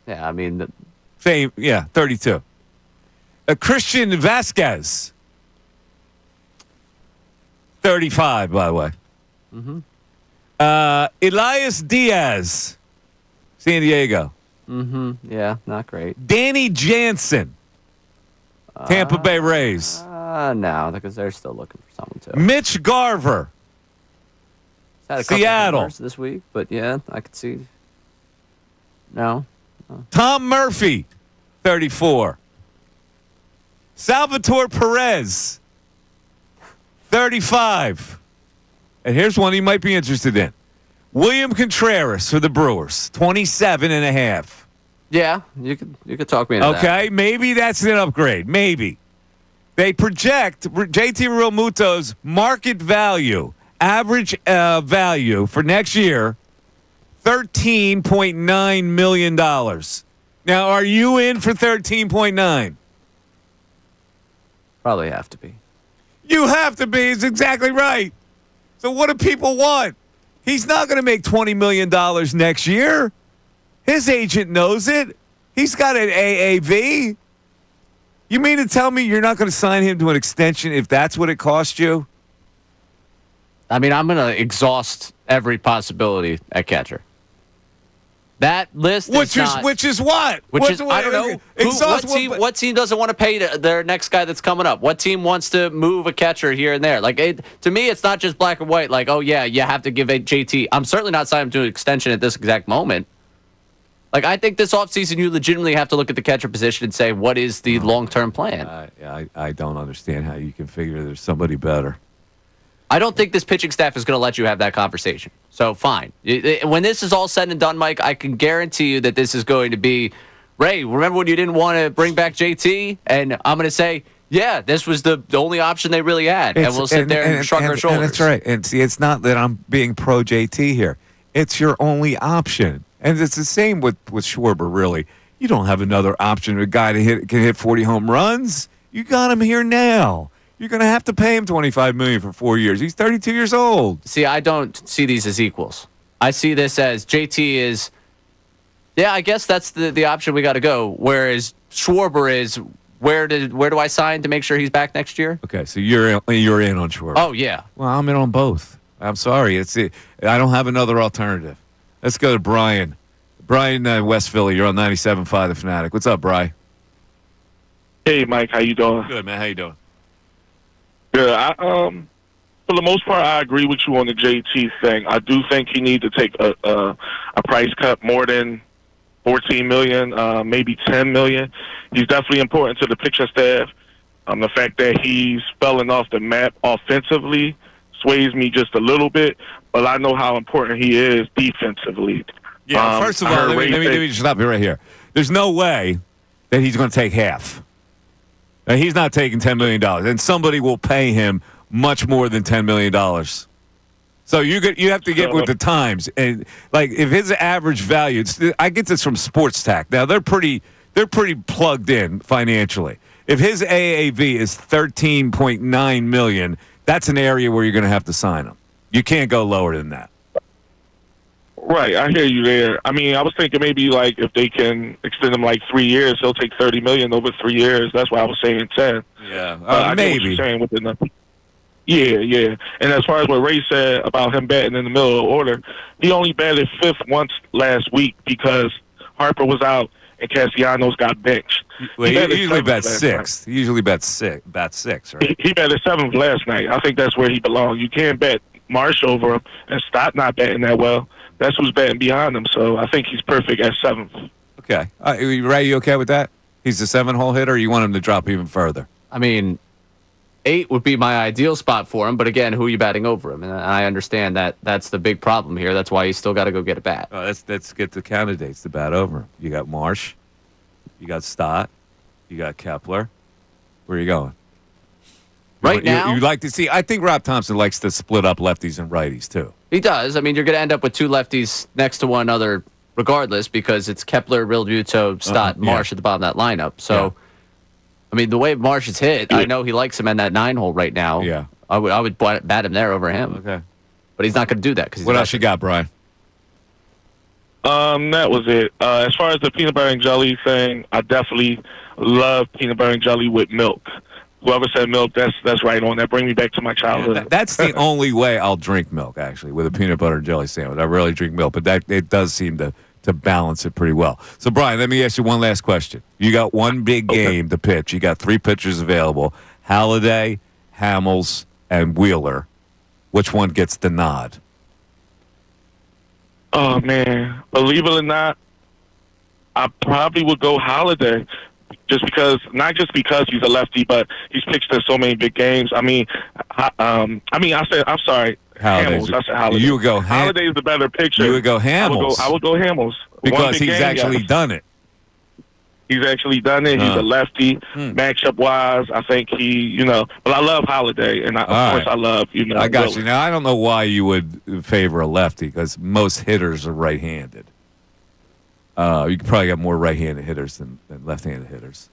Yeah, I mean. Same, yeah, 32. Christian Vasquez. 35, by the way. Elias Diaz, San Diego. Yeah, not great. Danny Jansen, Tampa Bay Rays. No, because they're still looking for someone too. Mitch Garver, Had a couple Seattle. homers this week, but yeah, I could see. No. Tom Murphy, 34. Salvatore Perez, 35. And here's one you might be interested in. William Contreras for the Brewers, 27 and a half. Yeah, you could talk me into that. Okay, maybe that's an upgrade. Maybe. They project JT Realmuto's market value, average value for next year, $13.9 million. Now, are you in for 13.9? Probably have to be. You have to be. It's exactly right. So what do people want? He's not going to make $20 million next year. His agent knows it. He's got an AAV. You mean to tell me you're not going to sign him to an extension if that's what it cost you? I mean, I'm going to exhaust every possibility at catcher. That list which is what? I don't know. What team doesn't want to pay their next guy that's coming up? What team wants to move a catcher here and there? To me, it's not just black and white. Like, oh yeah, you have to give a JT. I'm certainly not signing him to an extension at this exact moment. Like, I think this offseason, you legitimately have to look at the catcher position and say, what is the long-term plan? I don't understand how you can figure there's somebody better. I don't think this pitching staff is going to let you have that conversation. So, fine. When this is all said and done, Mike, I can guarantee you that this is going to be, Ray, remember when you didn't want to bring back JT? And I'm going to say, yeah, this was the only option they really had. And we'll sit there and shrug our shoulders. And that's right. And see, it's not that I'm being pro-JT here. It's your only option. And it's the same with Schwarber, really. You don't have another option. A guy can hit 40 home runs. You got him here now. You're going to have to pay him $25 million for 4 years. He's 32 years old. See, I don't see these as equals. I see this as JT is, yeah, I guess that's the option we got to go. Whereas Schwarber is, where do I sign to make sure he's back next year? Okay, so you're in on Schwarber. Oh yeah. Well, I'm in on both. I'm sorry. I don't have another alternative. Let's go to Brian. Brian, West Philly. You're on 97.5 The Fanatic. What's up, Brian? Hey, Mike. How you doing? Good, man. How you doing? Good. For the most part, I agree with you on the JT thing. I do think he needs to take a price cut more than $14 million, maybe $10 million. He's definitely important to the pitching staff. The fact that he's falling off the map offensively sways me just a little bit, but I know how important he is defensively. Yeah, first of all, let me just stop you right here. There's no way that he's going to take half. He's not taking $10 million, and somebody will pay him much more than $10 million. So you have to get with the times. And like, if his average value, I get this from Sports Tac. Now they're pretty plugged in financially. If his AAV is $13.9 million, that's an area where you're going to have to sign him. You can't go lower than that. Right, I hear you there. I mean, I was thinking maybe like if they can extend him like 3 years, he'll take $30 million over 3 years. That's why I was saying 10. Yeah, I maybe. get what you're saying with the Yeah. And as far as what Ray said about him batting in the middle of the order, he only batted fifth once last week because Harper was out and Castellanos got benched. Well, he usually bats sixth. He usually bats six, right? He batted seventh last night. I think that's where he belongs. You can't bet Marsh over him and Stott not batting that well. That's who's batting behind him. So I think he's perfect at seventh. Okay. Ray, you okay with that? He's a 7-hole hitter, or you want him to drop even further? I mean, 8 would be my ideal spot for him, but again, who are you batting over him? And I understand that that's the big problem here. That's why you still got to go get a bat. Let's get the candidates to bat over him. You got Marsh, you got Stott, you got Kepler. Where are you going? Right now, you like to see. I think Rob Thompson likes to split up lefties and righties too. He does. I mean, you're going to end up with two lefties next to one another, regardless, because it's Kepler, Realmuto, Stott, Marsh at the bottom of that lineup. So, I mean, the way Marsh is hit, I know he likes him in that 9-hole right now. Yeah, I would bat him there over him. Okay, but he's not going to do that. What else you got, Brian? That was it. As far as the peanut butter and jelly thing, I definitely love peanut butter and jelly with milk. whoever said milk, that's right on. That bring me back to my childhood. That's the only way I'll drink milk, actually, with a peanut butter and jelly sandwich. I rarely drink milk, but that it does seem to balance it pretty well. So, Brian, let me ask you one last question. You got one big game to pitch. You got 3 pitchers available: Halladay, Hamels, and Wheeler. Which one gets the nod? Oh man, believe it or not, I probably would go Halladay. Not just because he's a lefty, but he's pitched in so many big games. I'm sorry, Hamels. I said Halladay. You would go Halladay is the better pitcher. You would go Hamels. I would go Hamels Because he's actually done it. He's actually done it. He's a lefty. Matchup wise, I think but I love Halladay, and of course I love I got you. Now I don't know why you would favor a lefty because most hitters are right-handed. You could probably get more right-handed hitters than left-handed hitters.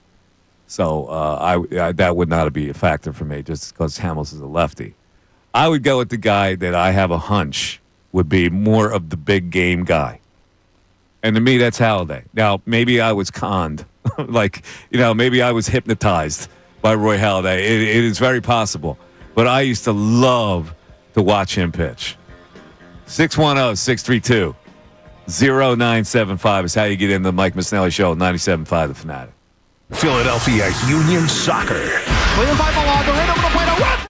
So I that would not be a factor for me just because Hamels is a lefty. I would go with the guy that I have a hunch would be more of the big game guy. And to me, that's Halladay. Now, maybe I was conned. Maybe I was hypnotized by Roy Halladay. It is very possible. But I used to love to watch him pitch. 610-632-0975 is how you get into the Mike Missanelli Show, 97.5 The Fanatic. Philadelphia Union Soccer. Cleared by Malaga, right over the plate, a whip!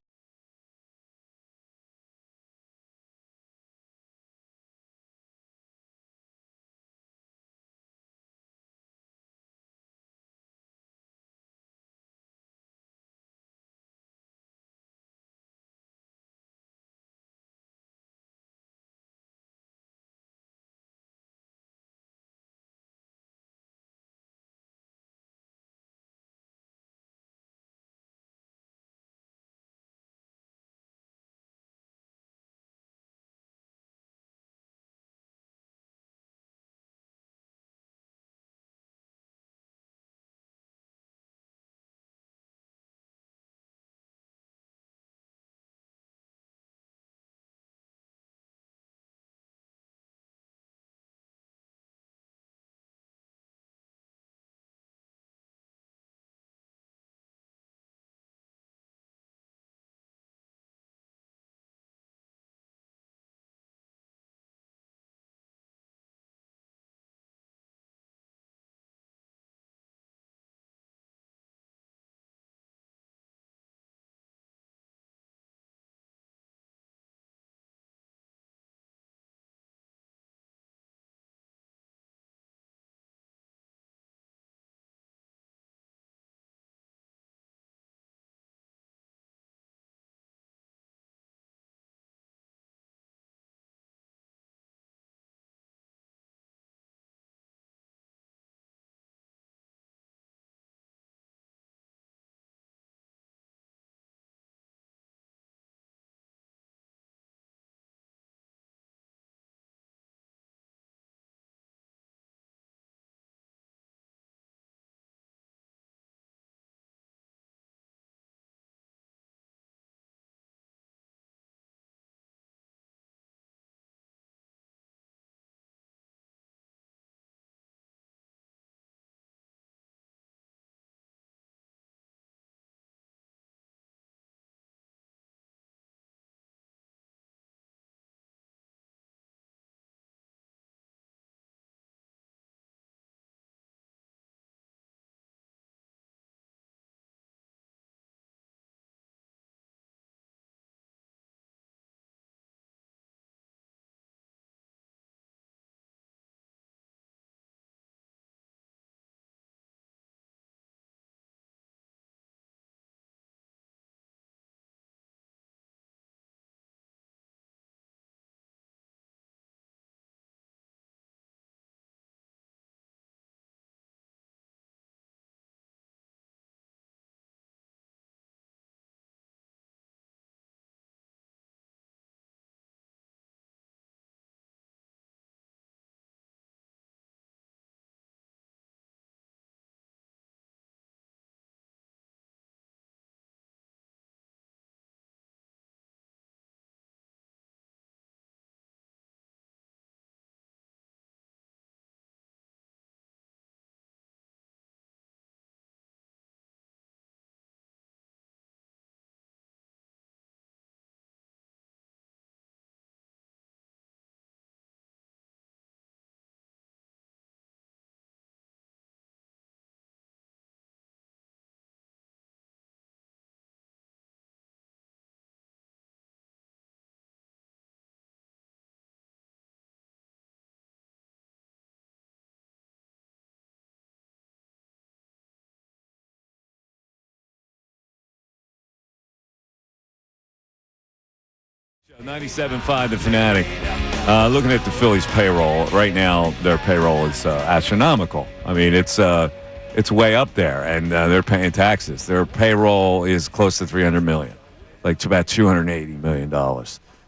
97.5 The Fanatic. Looking at the Phillies payroll right now, their payroll is astronomical. I mean, it's way up there, and they're paying taxes. Their payroll is close to $300 million, like about $280 million.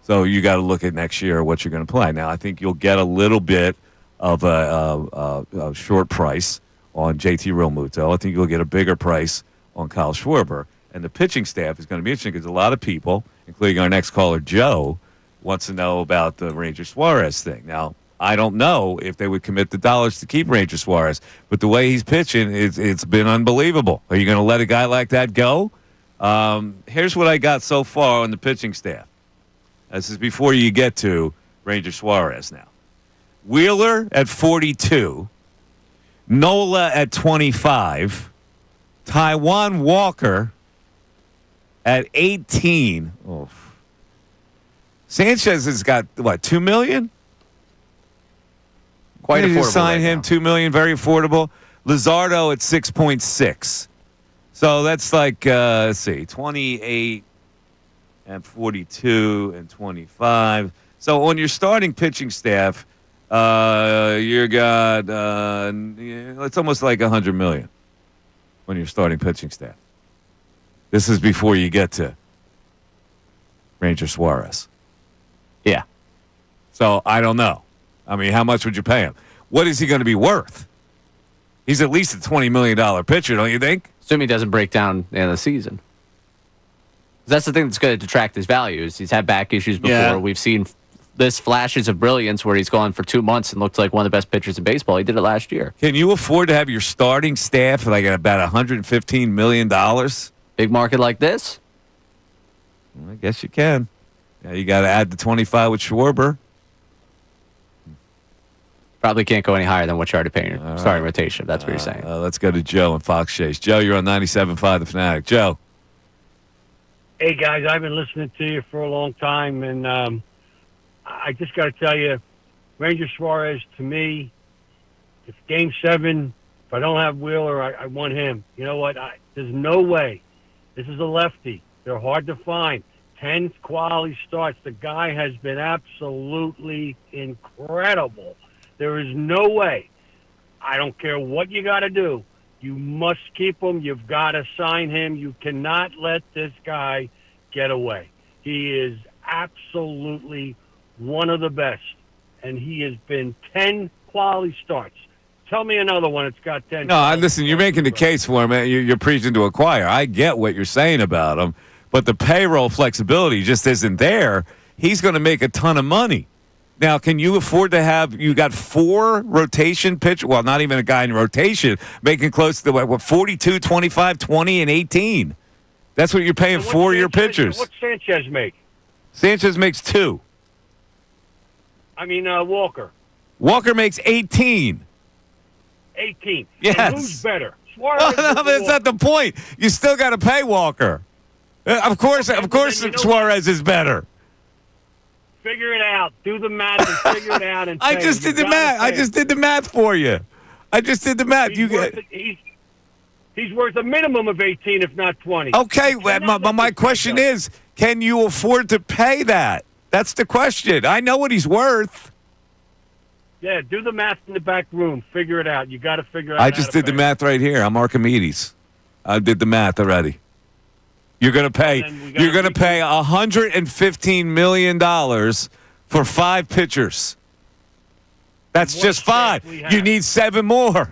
So you got to look at next year what you're going to play. Now, I think you'll get a little bit of a short price on JT Realmuto. I think you'll get a bigger price on Kyle Schwarber. And the pitching staff is going to be interesting because a lot of people, including our next caller, Joe, wants to know about the Ranger Suarez thing. Now, I don't know if they would commit the dollars to keep Ranger Suarez, but the way he's pitching, it's been unbelievable. Are you going to let a guy like that go? Here's what I got so far on the pitching staff. This is before you get to Ranger Suarez now. Wheeler at 42, Nola at 25, Taijuan Walker at 18. Oh. Sanchez has got, what, $2 million? Quite affordable. Sign him, $2 million, very affordable. Luzardo at 6.6. So that's like, let's see, 28 and 42 and 25. So on your starting pitching staff, you got, it's almost like $100 million on your starting pitching staff. This is before you get to Ranger Suarez. Yeah. So I don't know. I mean, how much would you pay him? What is he going to be worth? He's at least a $20 million pitcher, don't you think? Assuming he doesn't break down in the season. That's the thing that's going to detract his value. Is he's had back issues before. Yeah. We've seen this flashes of brilliance where he's gone for 2 months and looked like one of the best pitchers in baseball. He did it last year. Can you afford to have your starting staff like at about $115 million? Big market like this? I guess you can. Yeah, you got to add the 25 with Schwarber. Probably can't go any higher than what you're already paying your starting rotation. That's what you're saying. Let's go to Joe in Fox Chase. Joe, you're on 97.5 The Fanatic. Joe. Hey, guys, I've been listening to you for a long time, and I just got to tell you, Ranger Suarez, to me, if Game 7, if I don't have Wheeler, I want him. You know what? There's no way. This is a lefty. They're hard to find. 10 quality starts. The guy has been absolutely incredible. There is no way. I don't care what you got to do. You must keep him. You've got to sign him. You cannot let this guy get away. He is absolutely one of the best, and he has been 10 quality starts. Tell me another one that's got 10. No, listen, you're making the case for him. You're preaching to a choir. I get what you're saying about him, but the payroll flexibility just isn't there. He's going to make a ton of money. Now, can you afford to have, you got 4 rotation pitch, well, not even a guy in rotation, making close to, what 42, 25, 20, and 18. That's what you're paying for your pitchers. What's Sanchez make? Sanchez makes 2. I mean, Walker. Walker makes 18. 18. Yes. And who's better? Suarez Oh, no, that's not the point. You still got to pay Walker. Of course, Suarez is better. Figure it out. Do the math and figure it out. And I just did the math. I just did the math for you. I just did the math. He's worth a minimum of 18, if not 20. Okay, my question is, can you afford to pay that? That's the question. I know what he's worth. Yeah, do the math in the back room. Figure it out. You got to figure out. I just did the math right here. I'm Archimedes. I did the math already. You're going to pay. You're going to pay $115 million for 5 pitchers. That's just 5. You need 7 more.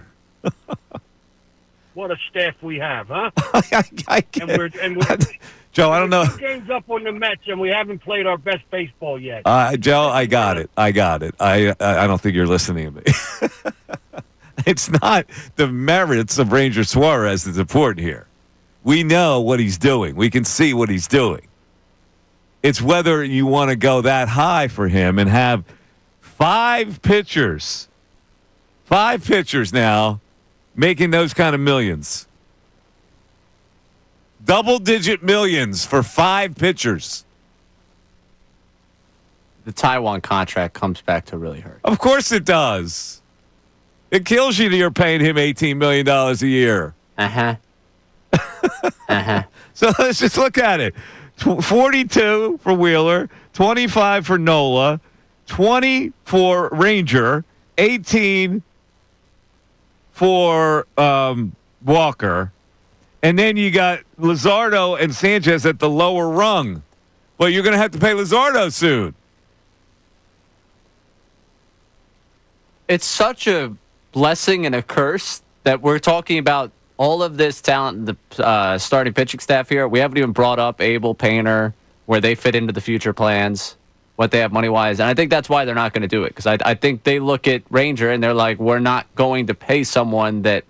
What a staff we have, huh? I get it. Joe, I don't know. 2 games up on the Mets, and we haven't played our best baseball yet. Joe, I got it. I don't think you're listening to me. It's not the merits of Ranger Suarez that's important here. We know what he's doing. We can see what he's doing. It's whether you want to go that high for him and have 5 pitchers. 5 pitchers now making those kind of millions. Double-digit millions for 5 pitchers. The Taijuan contract comes back to really hurt. Of course it does. It kills you that you're paying him $18 million a year. Uh-huh. So let's just look at it. 42 for Wheeler, 25 for Nola, 20 for Ranger, 18 for Walker, and then you got Luzardo and Sanchez at the lower rung. Well, you're going to have to pay Luzardo soon. It's such a blessing and a curse that we're talking about all of this talent in the starting pitching staff here. We haven't even brought up Abel, Painter, where they fit into the future plans, what they have money-wise. And I think that's why they're not going to do it, because I think they look at Ranger and they're like, we're not going to pay someone that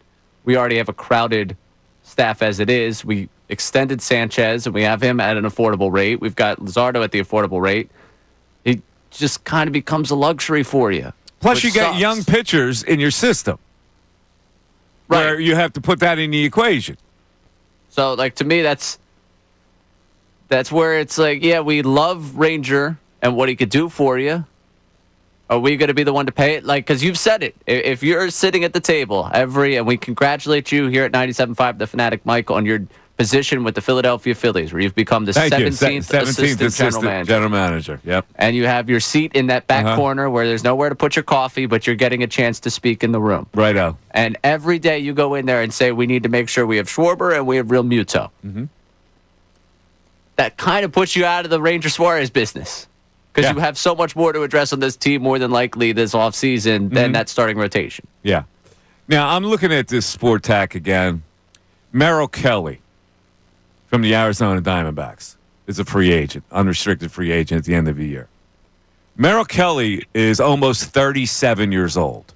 we already have a crowded staff as it is. We extended Sanchez, and we have him at an affordable rate. We've got Luzardo at the affordable rate. It just kind of becomes a luxury for you. Plus, you got young pitchers in your system, right, where you have to put that in the equation. So, like, to me, that's where it's like, yeah, we love Ranger and what he could do for you. Are we going to be the one to pay it? Like, because you've said it. If you're sitting at the table and we congratulate you here at 97.5 The Fanatic, Mike, on your position with the Philadelphia Phillies, where you've become the 17th assistant general manager. Yep. And you have your seat in that back corner where there's nowhere to put your coffee, but you're getting a chance to speak in the room. Righto. And every day you go in there and say, we need to make sure we have Schwarber and we have Realmuto. Mm-hmm. That kind of puts you out of the Ranger Suarez business, because you have so much more to address on this team, more than likely this offseason, than that starting rotation. Yeah. Now, I'm looking at this Sport Tac again. Merrill Kelly from the Arizona Diamondbacks is a free agent, unrestricted free agent at the end of the year. Merrill Kelly is almost 37 years old.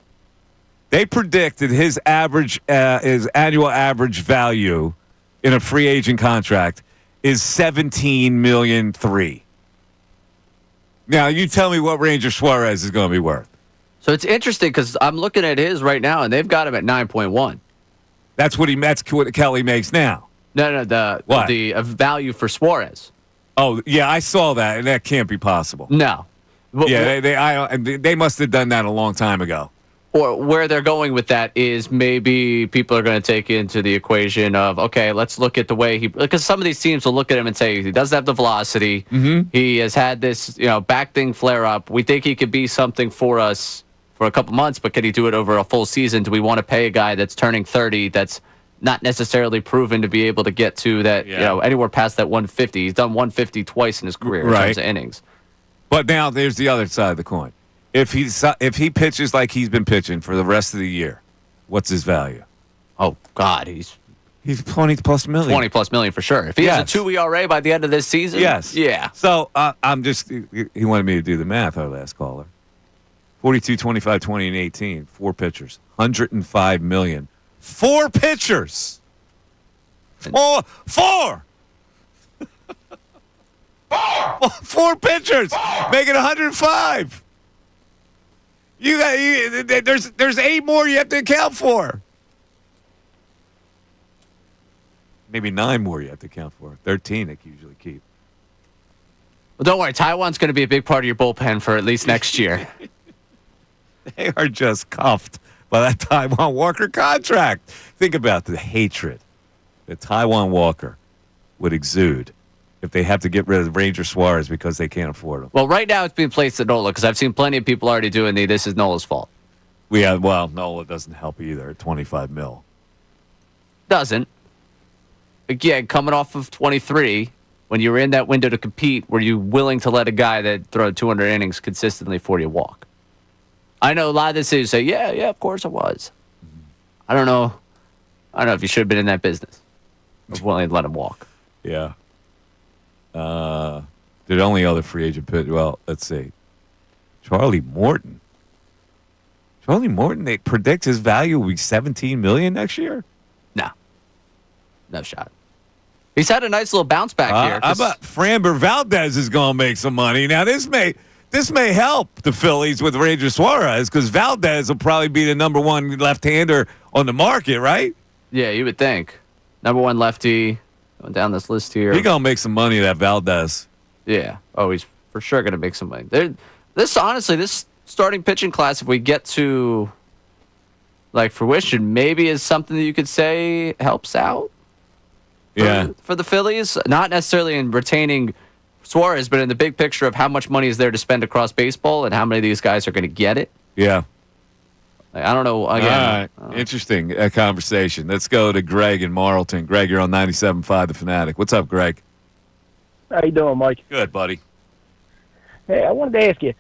They predicted his annual average value in a free agent contract is $17.3 million. Now, you tell me what Ranger Suarez is going to be worth. So it's interesting, because I'm looking at his right now, and they've got him at 9.1. That's what Kelly makes now. No, the value for Suarez. Oh, yeah, I saw that, and that can't be possible. No. They must have done that a long time ago. Or where they're going with that is ing people are going to take into the equation of, okay, let's look at the way because some of these teams will look at him and say, he doesn't have the velocity. Mm-hmm. He has had this, back thing flare up. We think he could be something for us for a couple months, but can he do it over a full season? Do we want to pay a guy that's turning 30 that's not necessarily proven to be able to get to that, anywhere past that 150? He's done 150 twice in his career in terms of innings. But now there's the other side of the coin. If he pitches like he's been pitching for the rest of the year, what's his value? Oh God, he's $20+ million. $20+ million for sure. If he has a 2 ERA by the end of this season, yeah. So he wanted me to do the math. Our last caller, 42, 25, 20, and 18, 4 pitchers, $105 million. 4 pitchers. 4. 4 pitchers, making 105. There's 8 more you have to account for. Maybe 9 more you have to account for. 13 they usually keep. Well, don't worry. Taiwan's going to be a big part of your bullpen for at least next year. They are just cuffed by that Taiwan Walker contract. Think about the hatred that Taiwan Walker would exude if they have to get rid of Ranger Suarez because they can't afford him. Well, right now it's being placed at Nola, because I've seen plenty of people already doing this is Nola's fault. Nola doesn't help either at $25 million. Doesn't. Again, coming off of 23, when you were in that window to compete, were you willing to let a guy that throw 200 innings consistently for you walk? I know a lot of this is say, yeah, of course I was. I don't know if you should have been in that business. I was willing to let him walk. Yeah. The only other free agent let's see. Charlie Morton. They predict his value will be $17 million next year? No shot. He's had a nice little bounce back here. How about Framber Valdez is going to make some money? Now, this may help the Phillies with Ranger Suarez, because Valdez will probably be the number 1 left-hander on the market, right? Yeah, you would think. Number 1 lefty. Going down this list here. He's going to make some money, that Valdez. Yeah. Oh, he's for sure going to make some money. This starting pitching class, if we get to fruition, maybe is something that you could say helps out for the Phillies. Not necessarily in retaining Suarez, but in the big picture of how much money is there to spend across baseball and how many of these guys are going to get it. Yeah. I don't know. Again, all right. Interesting conversation. Let's go to Greg in Marlton. Greg, you're on 97.5 The Fanatic. What's up, Greg? How you doing, Mike? Good, buddy. Hey, I wanted to ask you,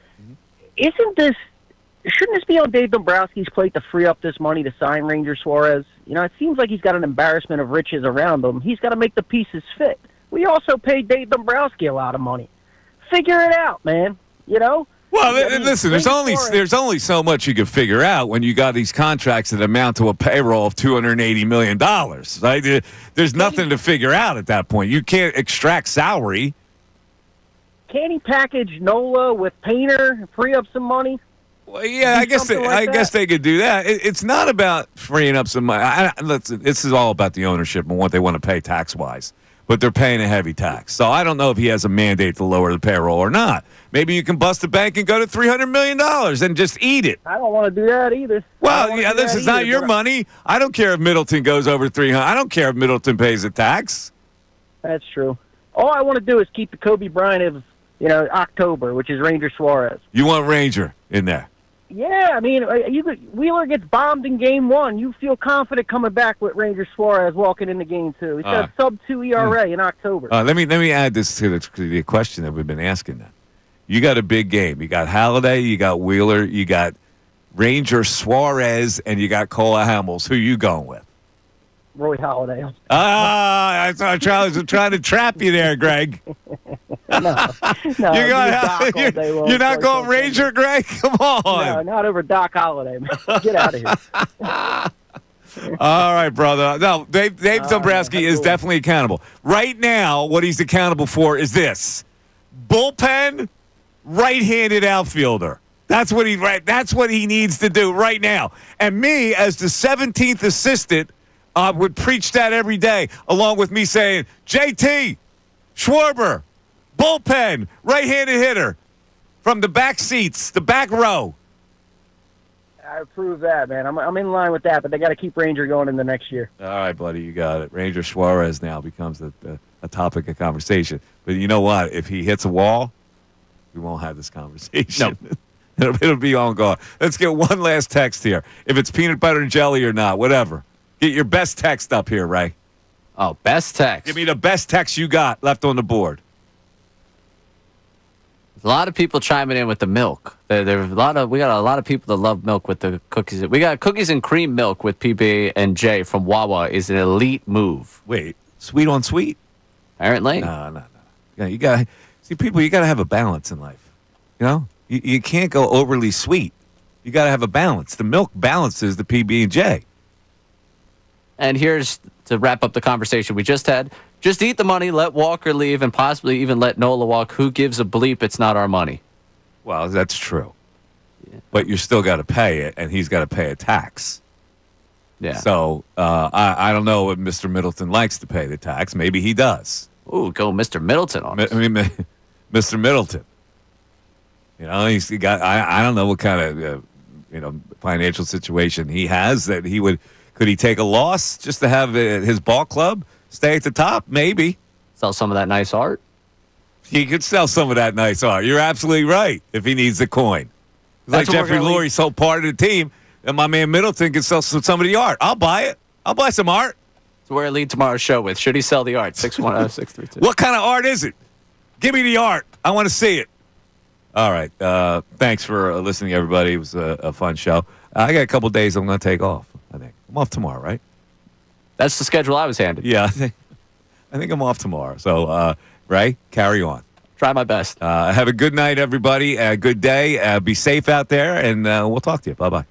shouldn't this be on Dave Dombrowski's plate to free up this money to sign Ranger Suarez? You know, it seems like he's got an embarrassment of riches around him. He's got to make the pieces fit. We also paid Dave Dombrowski a lot of money. Figure it out, man. You know? Well, listen, there's only so much you can figure out when you got these contracts that amount to a payroll of $280 million. Right? There's nothing to figure out at that point. You can't extract salary. Can't he package Nola with Painter, free up some money? Well, yeah, I guess they could do that. It's not about freeing up some money. This is all about the ownership and what they want to pay tax-wise. But they're paying a heavy tax. So I don't know if he has a mandate to lower the payroll or not. Maybe you can bust the bank and go to $300 million and just eat it. I don't want to do that either. Well, yeah, this is not your money. I don't care if Middleton goes over $300. I don't care if Middleton pays a tax. That's true. All I want to do is keep the Kobe Bryant of, October, which is Ranger Suarez. You want Ranger in there? Yeah, I mean, Wheeler gets bombed in Game 1. You feel confident coming back with Ranger Suarez walking into Game 2. He's got a sub-2 ERA in October. Let me add this to the question that we've been asking then. You got a big game. You got Halliday, you got Wheeler, you got Ranger Suarez, and you got Cole Hamels. Who you going with? Roy Halladay. I was trying to trap you there, Greg. No, you're not going Ranger, Greg? Come on. No, not over Doc Holliday, man. Get out of here. All right, brother. No, Dave Dombrowski is definitely accountable. Right now, what he's accountable for is this. Bullpen, right-handed outfielder. That's what he needs to do right now. And me, as the 17th assistant, would preach that every day, along with me saying, JT, Schwarber, bullpen, right-handed hitter from the back seats, the back row. I approve that, man. I'm in line with that, but they got to keep Ranger going in the next year. All right, buddy, you got it. Ranger Suarez now becomes a topic of conversation. But you know what? If he hits a wall, we won't have this conversation. No. It'll be on guard. Let's get one last text here. If it's peanut butter and jelly or not, whatever. Get your best text up here, Ray. Oh, best text. Give me the best text you got left on the board. A lot of people chiming in with the milk. We got a lot of people that love milk with the cookies. We got cookies and cream milk with PB and J from Wawa is an elite move. Wait, sweet on sweet? Apparently. No. You gotta see, people. You gotta have a balance in life. You know, you can't go overly sweet. You gotta have a balance. The milk balances the PB and J. And here's to wrap up the conversation we just had. Just eat the money, let Walker leave, and possibly even let Nola walk. Who gives a bleep? It's not our money. Well, that's true. Yeah. But you still got to pay it, and he's got to pay a tax. Yeah. So I don't know if Mr. Middleton likes to pay the tax. Maybe he does. Ooh, go Mr. Middleton on I mean, Mr. Middleton. You know, he's got. I don't know what kind of financial situation he has that he would. Could he take a loss just to have his ball club stay at the top? Maybe. Sell some of that nice art? He could sell some of that nice art. You're absolutely right if he needs the coin. Like Jeffrey Lurie sold part of the team, and my man Middleton can sell some of the art. I'll buy it. I'll buy some art. So we're going to lead tomorrow's show with, should he sell the art? 610-632. What kind of art is it? Give me the art. I want to see it. All right. Thanks for listening, everybody. It was a fun show. I got a couple days I'm going to take off, I think. I'm off tomorrow, right? That's the schedule I was handed. Yeah, I think I'm off tomorrow. So, Ray, carry on. Try my best. Have a good night, everybody. Good day. Be safe out there, and we'll talk to you. Bye-bye.